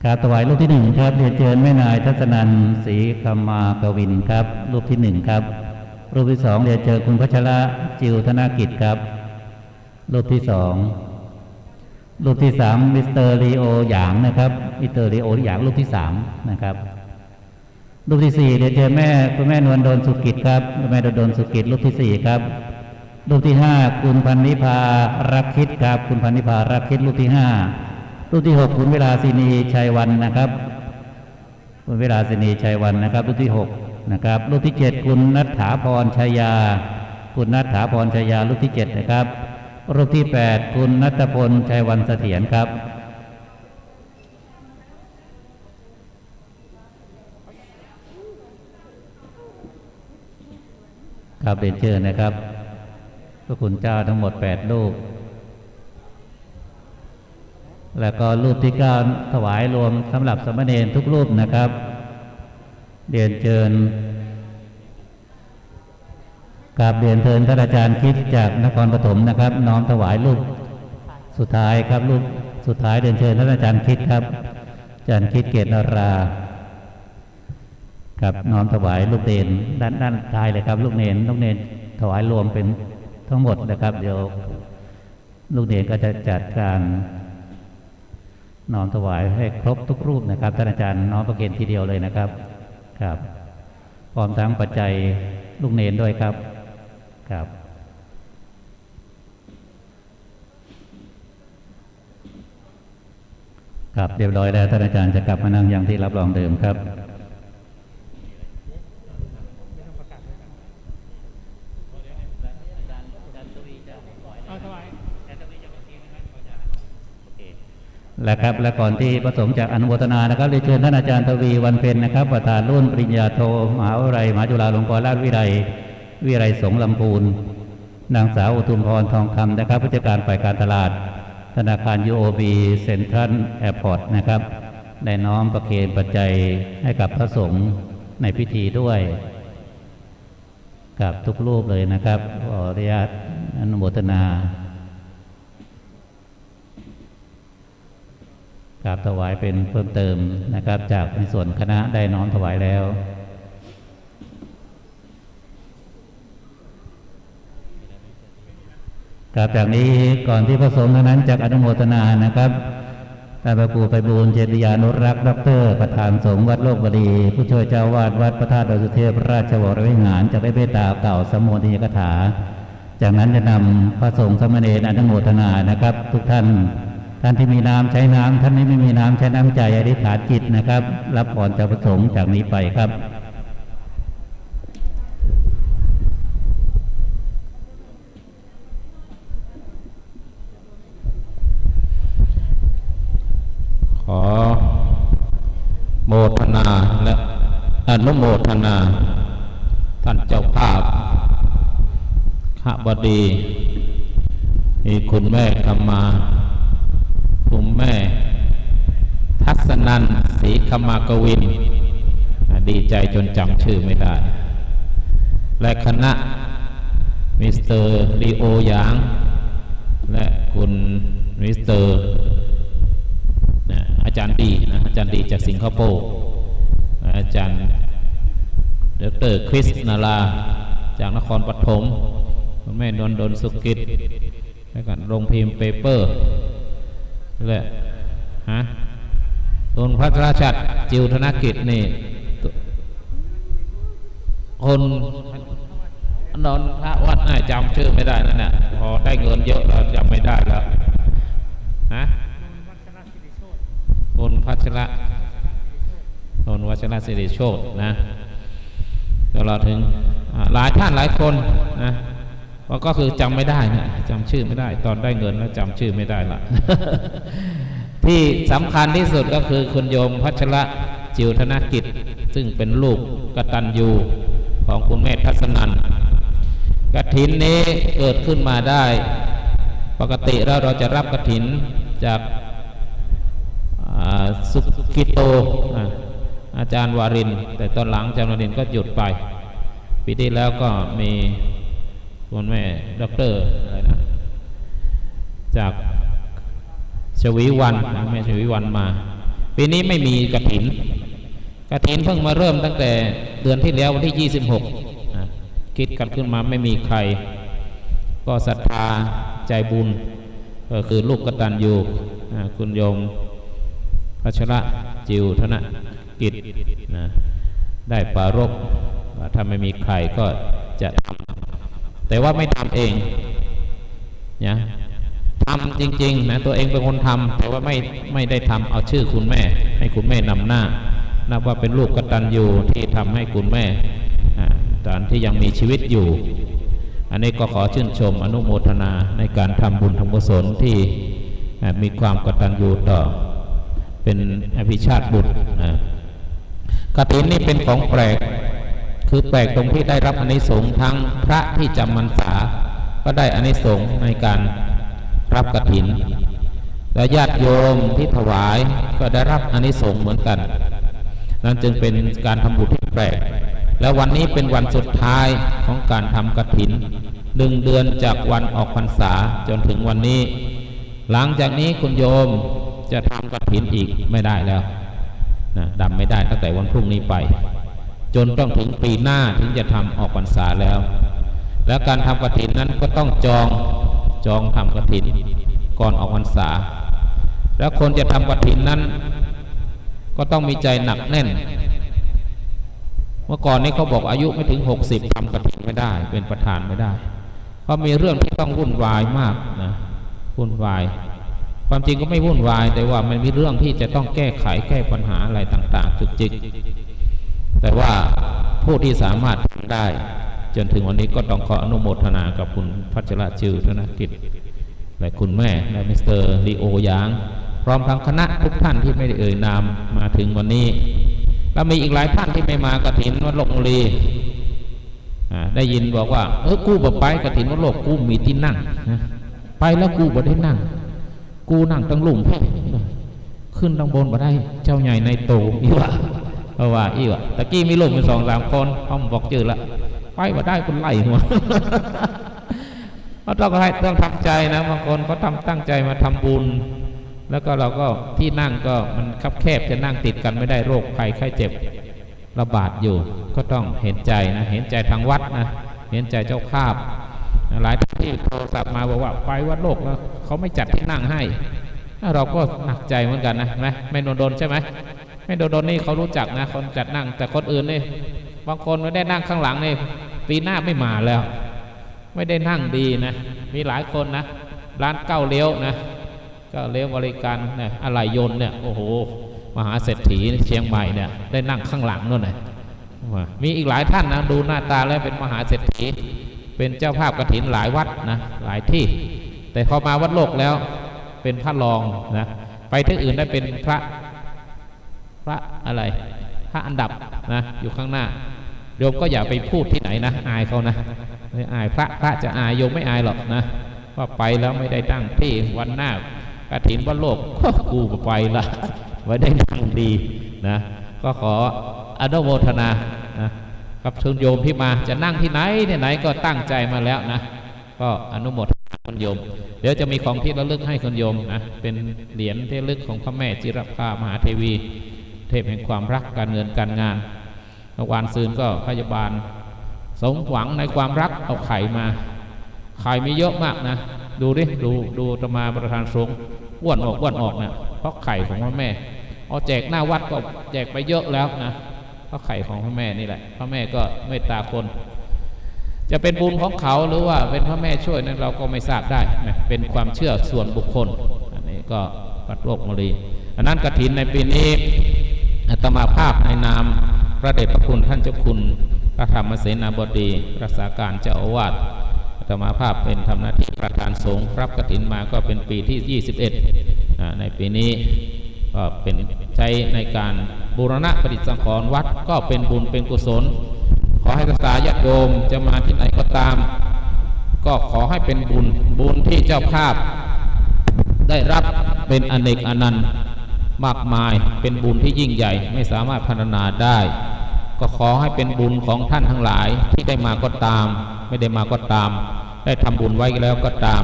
ครับถวายรูปที่หนึ่งครับเรียนเชิญแม่นายทัศนันท์ศรีคมากวินครับรูปที่หนึ่งครับรูปที่สองเรียนเชิญคุณพัชระจิวธนกิจครับรูปที่สองรูปที่สามมิสเตอร์ลีโอหยางนะครับมิสเตอร์ลีโอหยางรูปที่สามนะครับรูปที่สี่เดี๋ยวเจอคุณแม่นวลโดนสุกิจครับคุณแม่โดนสุกิจรูปที่สี่ครับรูปที่ห้าคุณพันนิพารักคิดครับคุณพันนิพารักคิดรูปที่ห้ารูปที่หกคุณเวลาศินีชัยวันนะครับคุณเวลาศินีชัยวันนะครับรูปที่หกนะครับรูปที่เจ็ดคุณนัทถาพรชัยยาคุณนัทถาพรชัยยารูปที่เจ็ดนะครับรูปที่แปดคุณณัฐพลชัยวันเสถียรครับ ครับเรียนเชิญนะครับพระคุณเจ้าทั้งหมด8รูปแล้วก็รูปที่9ถวายรวมสำหรับสามเณรทุกรูปนะครับเรียนเชิญกราบเรียนเชิญท่านอาจารย์คิดจากนครปฐมนะครับน้อมถวายรูปสุดท้ายครับรูปสุดท้ายเรียนเชิญท่านอาจารย์คิดครับอาจารย์คิดเกตนราครับน้อมถวายลูกเนรด้านท้ายเลยครับลูกเนรถวายรวมเป็นทั้งหมดนะครับเดี๋ยวลูกเนรก็จะจัดการน้อมถวายให้ครบทุกรูปนะครับท่านอาจารย์น้อมประเคนทีเดียวเลยนะครับครับพร้อมทั้งปัจจัยลูกเนรด้วยครับครับครับเรียบร้อยแล้วท่านอาจารย์จะกลับมานั่งอย่างที่รับรองเดิมครับและก่อนที่ประสงค์จากอนุโมทนานะครับเรียนเชิญท่านอาจารย์ทวีวันเพ็ญนะครับประธานรุ่นปริญญาโทมหาวิทยาลัยมหาจุฬาลงกรณราชวิทยาลัยสงฆ์ลำพูนนางสาวอุทุมพรทองคำนะครับผู้จัดการฝ่ายการตลาดธนาคาร UOB เซ็นทรัลแอร์พอร์ตนะครับได้น้อมประเคนปัจจัยให้กับพระสงฆ์ในพิธีด้วยกับทุกรูปเลยนะครับขออนุญาตอนุโมทนากราบถวายเป็นเพิ่มเติมนะครับจากในส่วนคณะได้น้อมถวายแล้วกราบจากนี้ก่อนที่พระสงฆ์นั้นจากอนุโมทนานะครับท่านพระครูไพบูลย์เจติยานุรักษ์ดร.ประธานสงฆ์วัดโลกบดีผู้ช่วยเจ้าวาดวัดพระธาตุดอยสุเทพราชวรวิหารจะได้เมตตากล่าวสมโภชนียกถาจากนั้นจะนำพระสงฆ์สามเณรอนุโมทนานะครับทุกท่านที่มีน้ำใช้น้ำท่านที่ไม่มีน้ำใช้น้ำใจอธิษฐานจิตนะครับรับพรจากพระสงฆ์จากนี้ไปครับขอโมทนาและอนุโมทนาท่านเจ้าภาพข้าบดีมีคุณแม่กำมาคุณแม่ทัศนันท์ศรีขมากวินดีใจจนจำชื่อไม่ได้และคณะมิสเตอร์ลีโอหยางและคุณมิสเตอร์อาจารย์ดีนะอาจารย์ดีจากสิงคโปร์อาจารย์ดร.คริสนาราจากนครปฐมคุณแม่นวลดลสุกิจและกันโรงพิมพ์เปเปอร์และคุณพระราชัดจิวธนกิจนี่คนนอนพระวัดจำชื่อไม่ได้นั่นแหละพอได้เงินเยอะแล้วจำไม่ได้แล้วคุณพัชระนนวัชระสิริโชตนะตลอดถึงหลายท่านหลายคนนะก็คือจำไม่ได้นะจำชื่อไม่ได้ตอนได้เงินแล้วจำชื่อไม่ได้ละ ที่สำคัญที่สุดก็คือคุณโยมพัชระจิวธนกิจซึ่งเป็นลูกกตัญญูของคุณแม่ทัศนันท์กฐินนี้เกิดขึ้นมาได้ปกติแล้วเราจะรับกฐินจากสุกิโตอาจารย์วารินแต่ตอนหลังอาจารย์วารินก็หยุดไปปีที่แล้วก็มีคุณแม่ด็อกเตอร์อะไรนะจากชวีวันแม่ชวีวันมาปีนี้ไม่มีกฐินเพิ่งมาเริ่มตั้งแต่เดือนที่แล้ววันที่26คิดกันขึ้นมาไม่มีใครก็ศรัทธาใจบุญก็คือลูกกตัญญูคุณโยมพัชระจิวธนกิจนะได้ปรารภถ้าไม่มีใครก็จะทำแต่ว่าไม่ทำเองนะทำจริงๆนะตัวเองเป็นคนทำแต่ว่าไม่ได้ทำเอาชื่อคุณแม่ให้คุณแม่นำหน้านับว่าเป็นลูกกตัญญูที่ทำให้คุณแม่ตอนที่ยังมีชีวิตอยู่อันนี้ก็ขอชื่นชมอนุโมทนาในการทำบุญทำกุศลที่มีความกตัญญูต่อเป็นอภิชาติบุตรกฐินนี่เป็นของแปลก คือแปลกตรงที่ได้รับอานิสงส์ทั้งพระที่จำพรรษาก็ได้อานิสงส์ในการรับกฐินและญาติโยมที่ถวายก็ได้รับอานิสงส์เหมือนกันนั่นจึงเป็นการทำบุญที่แปลกและวันนี้เป็นวันสุดท้ายของการทำกฐิน1 เดือนจากวันออกพรรษาจนถึงวันนี้หลังจากนี้คุณโยมจะทำกฐินอีกไม่ได้แล้วนะดำไม่ได้ตั้งแต่วันพรุ่งนี้ไปจนต้องถึงปีหน้าถึงจะทำออกพรรษาแล้วและการทำกฐินนั้นก็ต้องจองทำกฐินก่อนออกพรรษาแล้วคนจะทำกฐินนั้นก็ต้องมีใจหนักแน่นเมื่อก่อนนี้เขาบอกอายุไม่ถึง60ทำกฐินไม่ได้เป็นประธานไม่ได้เพราะมีเรื่องที่ต้องวุ่นวายมากนะวุ่นวายความจริงก็ไม่วุ่นวายแต่ว่ามันมีเรื่องที่จะต้องแก้ไขแก้ปัญหาอะไรต่างๆจุกจิกแต่ว่าผู้ที่สามารถทำได้จนถึงวันนี้ก็ต้องขออนุโมทนากับคุณพัชรจิวธนกิจและคุณแม่และมิสเตอร์ลีโอยางพร้อมทั้งคณะทุกท่านที่ไม่ได้เอ่ยนามมาถึงวันนี้แล้วมีอีกหลายท่านที่ไม่มากฐินวัดโลกบุรีได้ยินบอกว่ากูบ่ไปกฐินวัดโลกกูมีที่นั่งไปแล้วกูบ่ได้นั่งกูนั่งตั้งหลุมขึ้นตั้งบนบ่ได้เจ้าใหญ่ในโตอีวะเพราะว่าอีวะตะกี้มีลูกเป็น2-3 คนพ่อมบอกจืดละไปบ่ได้คนไล่หัวเราต้องทำใจนะบางคนเขาตั้งใจมาทำบุญแล้วก็เราก็ที่นั่งก็มันคับแคบจะนั่งติดกันไม่ได้โรคภัยไข้เจ็บระบาดอยู่ก็ต้องเห็นใจนะเห็นใจทางวัดนะเห็นใจเจ้าภาพหลายที่โทรศัพท์มาบอกว่าไปวัดโลกแล้วเขาไม่จัดที่นั่งให้เราก็หนักใจเหมือนกันนะไม่โดนใช่ไหมไม่โดนนี่เขารู้จักนะคนจัดนั่งแต่คนอื่นนี่บางคนไม่ได้นั่งข้างหลังนี่ปีหน้าไม่มาแล้วไม่ได้นั่งดีนะมีหลายคนนะร้านเก้าเลี้ยวนะก็เลี้ยวบริการเนี่ยอะไรยนต์เนี่ยโอ้โหมหาเศรษฐีเชียงใหม่เนี่ยได้นั่งข้างหลังนู่นน่ะมีอีกหลายท่านนะดูหน้าตาแล้วเป็นมหาเศรษฐีเป็นเจ้าภาพกฐินหลายวัดนะหลายที่แต่พอมาวัดโลกแล้วเป็นพระรองนะไปที่อื่นได้เป็นพระอะไรพระอันดับนะอยู่ข้างหน้าโยมก็อย่าไปพูดที่ไหนนะอายเขานะไม่อายพระจะอายโยมไม่อายหรอกนะว่าไปแล้วไม่ได้ตั้งที่วันหน้ากฐินวัดโลกกูไปละไว้ได้นั่งดีนะก็ขออนุโมทนานะกับชนโยมที่มาจะนั่งที่ไหนที่ไหนก็ตั้งใจมาแล้วนะก็อนุโมทนาคนโยมเดี๋ยวจะมีของที่ระลึกให้คนโยมนะเป็นเหรียญที่ระลึกของพระแม่จิรภามหาเทวีเทพแห่งความรักการเงินการงานเมื่อวานซืนก็พยาบาลสมหวังในความรักเอาไข่มาไข่มีเยอะมากนะดูดิดูตมาประธานสงฆ์อ้วนออกนะเพราะไข่ของพระแม่เอาแจกหน้าวัดก็แจกไปเยอะแล้วนะเพราะไข่ของพระแม่นี่แหละพระแม่ก็เมตตาคนจะเป็นบุญของเขาหรือว่าเป็นพระแม่ช่วยนั้นเราก็ไม่ทราบได้นะเป็นความเชื่อส่วนบุคคลอันนี้ก็วัดโลกบุรีอันนั้นกฐินในปีนี้อาตมาภาพในนามพระเดชพระคุณท่านเจ้าคุณพระธรรมเสนาบดีรักษาการเจ้าอาวาสอาตมาภาพเป็นทำหน้าที่ประธานสงฆ์รับกฐินมาก็เป็นปีที่21ในปีนี้ก็เป็นใช้ในการบูรณะปฏิสังขรณ์วัดก็เป็นบุญเป็นกุศลขอให้ศรัทธาญาติโยมจะมาที่ไหนก็ตามก็ขอให้เป็นบุญที่เจ้าภาพได้รับเป็นอเนกอนันต์มากมายเป็นบุญที่ยิ่งใหญ่ไม่สามารถพรรณนาได้ก็ขอให้เป็นบุญของท่านทั้งหลายที่ได้มาก็ตามไม่ได้มาก็ตามได้ทำบุญไว้แล้วก็ตาม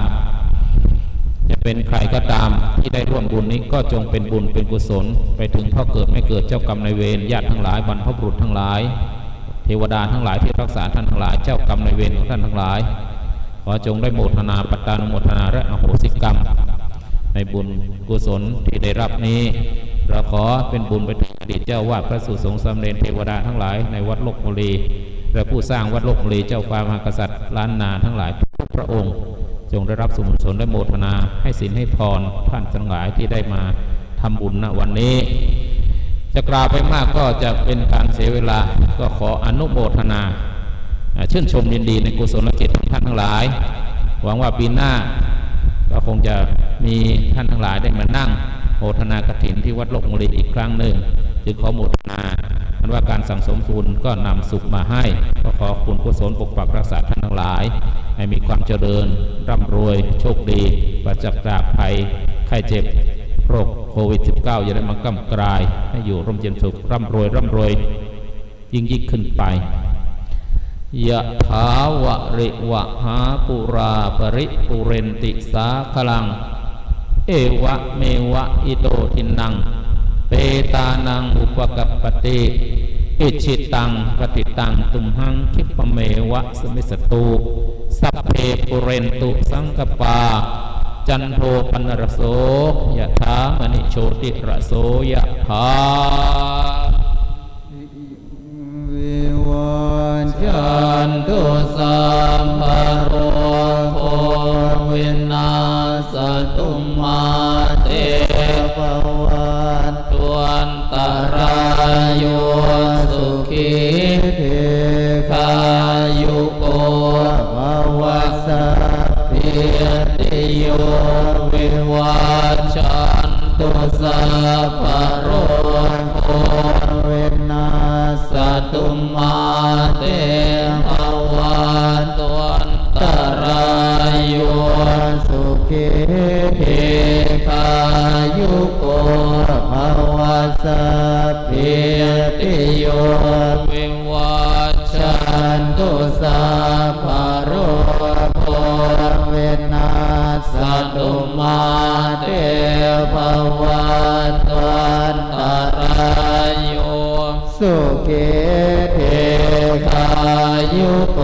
จะเป็นใครก็ตามที่ได้ร่วมบุญนี้ก็จงเป็นบุญเป็นกุศลไปถึงพ่อเกิดไม่เกิดเจ้ากรรมนายเวรญาติทั้งหลายบรรพบุรุษทั้งหลายเทวดาทั้งหลายที่รักษาท่านทั้งหลายเจ้ากรรมนายเวรของท่านทั้งหลายขอจงได้โมทนาปัตตานุโมทนาและอโหสิกรรมในบุญกุศลที่ได้รับนี้เราขอเป็นบุญไปถึงอดีตเจ้าวาดพระสุสงฆ์สำเร็จเทวดาทั้งหลายในวัดโลกบุรีและผู้สร้างวัดโลกบุรีเจ้าฟ้ามหากษัตริย์ล้านนาทั้งหลายทุกพระองค์จงได้รับส่วนบุญและโมทนาให้ศีลให้พรท่านทั้งหลายที่ได้มาทำบุญณวันนี้จะกล่าวไปมากก็จะเป็นการเสียเวลาก็ขออนุโมทนาชื่นชมยินดีในกุศลจิตของท่านทั้งหลายหวังว่าปีหน้าก็คงจะมีท่านทั้งหลายได้มานั่งโมทนากฐินที่วัดโลกบุรีอีกครั้งหนึ่งจึงขอโมทนาอ นว่าการสั่งสมบุญก็นำสุขมาให้ก็ขอคุณกุศลปกปักรักษาท่านทั้งหลายให้มีความเจริญร่ำรวยโชคดีปราศจากภัยไข้เจ็บโรคโควิด -19 อย่าได้มากำกลายให้อยู่ร่มเย็นสุขร่ำรวยยิ่งขึ้นไปยะถาวะริวะหาปุราปริปุเรนติสาคลังเอวะเมวะอิโตทินังเปตานังอุปกัปปติอิชิตังปฏิตังตุมหังคิปะเมวะสมิสตุสัพเพปุเรนตุสังกปาจันโทปนรโสยะถามณิโชติระโสยะถาวิวันจันตุสัมภโรโควินาสตุมาเตปวันตุอันตรายโยสุขีเทคายุโกภวสัพพิติโยวิวัชชันตุสัพพโรโควินาสตุมาเตภวันตุอันตรายโยสุขีเทคายุโกภวสัพพิติโยวิวัชชันตุสัพพโรโควินาสตุมาเตภวันตุอันตรายโยสุขีเทคายุโก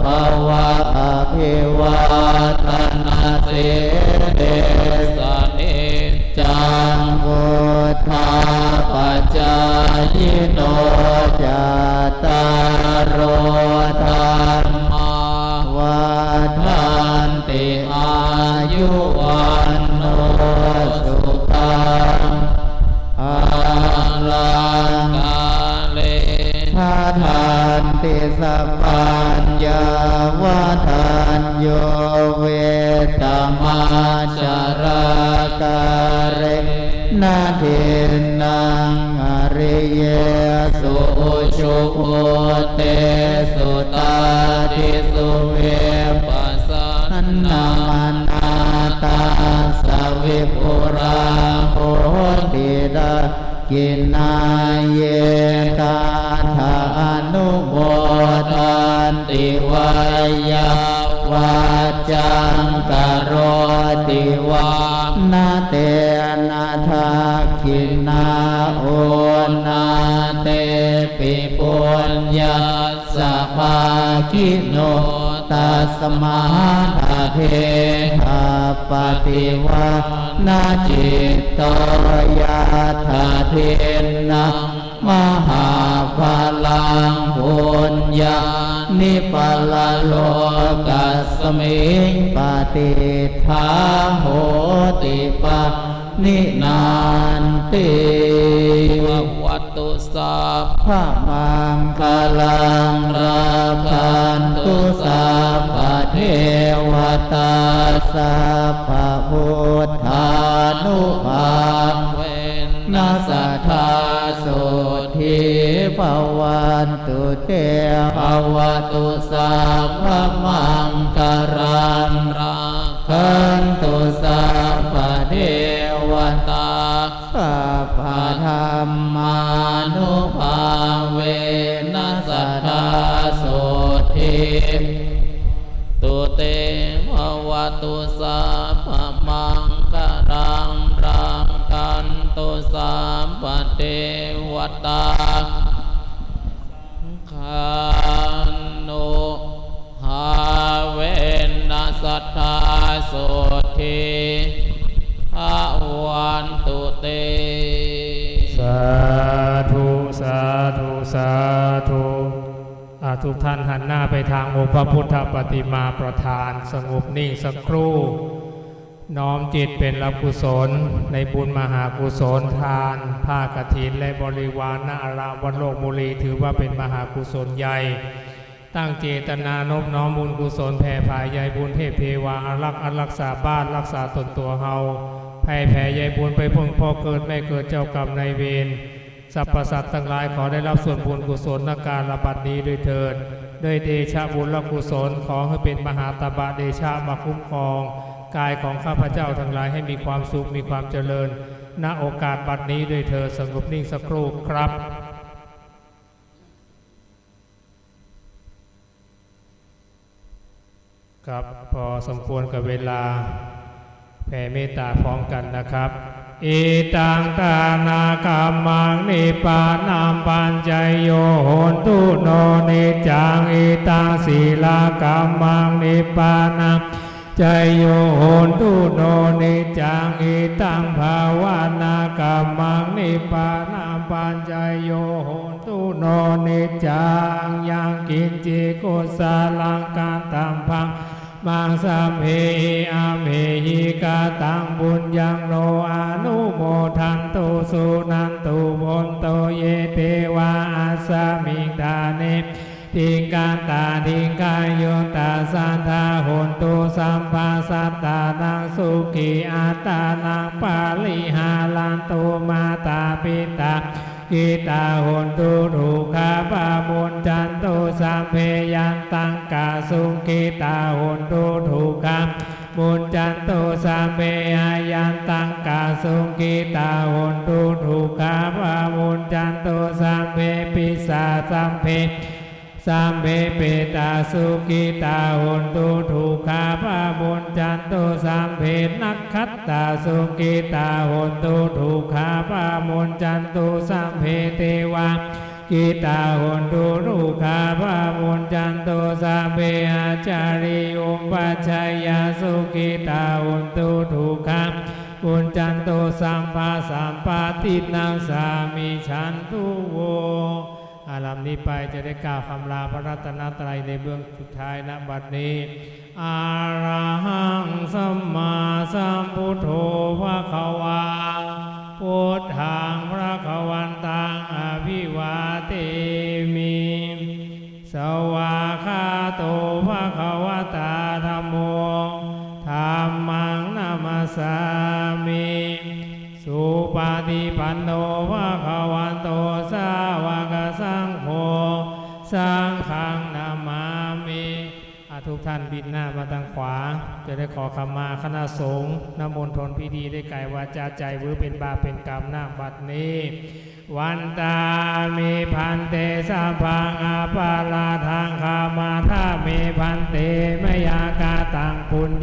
ภวะอภิวาทนาสิเดสเนจังพุทธาปัจจายโนจัตตารโอธรรมาวันทันติอายุวันโนสุขังอาลังกาเลทันติสัพพัญญาวะทันโยเวตมาจารากาเรนาเทนังอริเยสุชุโหเตสุตาทิสุเวปัสสันนามานาตาสวิปุราโหติดากินาเยตาธานุโมทันติวายาวาจังกโรติวานาเตนะทักขินาโอนาเตปิปุญญาสภาคิโนตัสมาทาเทหาปฏิวานาจิตตยาธาเทนังมหาภาลังปุญญานิปลโลกัสมิงปฏิทาโหติปะนินานติวัตตุสัพพะมังคลังราคันตุสัพพะเทวตาสัพพะพุทธานุภาเวนัสสัทธาสุทิภวันตุเตภวตุสัพพะมังคลังราคันตุสัพพะเทวตาสัพพะธรรมานุภาเวนัสสัทธาสุทิตุเตภวตุสัพพะมังคลังราคันตุสัพพะเทวตาขันโนหาเวนัสสัทธาสุทิภวันตุเตสาธุสาธุสาธุทุกท่านหันหน้าไปทางองค์พระพุทธปฏิมาประธานสงบนิ่งสักครู่น้อมจิตเป็นรับกุศลในบุญมหากุศลทานผ้ากฐินและบริวารณอารามวัดโลกบุรีถือว่าเป็นมหากุศลใหญ่ตั้งเจตนานบน้อมบุญกุศลแผ่ภายใยบุญเทพเทวาอารักษาบ้านรักษาตนตัวเฮาแผ่ใยบุญไปพ้นพ่อเกิดไม่เกิดเจ้ากรรมนายเวร สรรพสัตว์ทั้งหลายขอได้รับส่วนบุญกุศลในการระบัดนี้ด้วยเถิดด้วยเดชะบุญและกุศลขอให้เป็นมหาตบะเดชะมาคุ้มครองกายของข้าพเจ้าทั้งหลายให้มีความสุขมีความเจริญณโอกาสบัดนี้ด้วยเถิดสงบนิ่งสักครู่ครับครับพอสมควรกับเวลาแผ่เมตตาพร้อมกันนะครับอิตังตานาคัมมังนิปานัมปัญจโยโหนตุโนนิจังอิตังศีลาคัมมังนิปานัมใจโยโหนตุโนนิจังอิตังภาวนาคัมมังนิปานัมปัญจโยโหนตุโนนิจังยังกินจิกุสาลังการตัมพังมังสัมเพอาเมหิกาตังบุญยังโนอนุโมทันตุสุนันตุพนโตเยเทวาอาสามิงทานิทิงการตาทิงกายโยตาสันทาโหนตุสัมภาสัตตานังสุขีอาตานังปาลิหาลันตุมาตาปิตากิตาโหนตุทุกขาปามุนจันตุสัมเพยันตังกาสุกิตาโหนตุทุกขามุนจันตุสัมเพยันตังกาสุกิตาโหนตุทุกขาปามุนจันตุสัมเพปิสาสัมเพสัมเพเปตาสุกิตาโหนตุทุกขาปามุนจันตุสัมเพนักขัตตาสุกิตาโหนตุทุกขาปามุนจันตุสัมเพเทวากิตาโหนตุทุกขาปามุนจันตุสัมเพอาจาริอุปปัชฌายาสุกิตาโหนตุทุกขามุนจันตุสัมภาสัมปาตินังสามิฉันตุโวอาลำนี้ไปจะได้กล่าวคำลาพระรัตนตรัยในเบื้องสุดท้ายณบัดนี้อะระหังสัมมาสัมพุทโธภคะวาพุทธังพระคะวันตังอภิวาเทมิสวากขาโตภะคะวตาธัมโมธัมมังนามัสสามิสุปฏิปันโนภะคะวันโตสาวกสังโฆสังฆังนามามิทุกท่านบิดหน้ามาทางขวาจะได้ขอขมาคณะสงฆ์นำมนต์ทนพิธีได้กายวาจาใจวือเป็นบาปเป็นกรรมหน้าบัดนี้วันตามีพันเตสัพพังอาปาลาทางคามาธามีพันเตมยากาตังปุญญ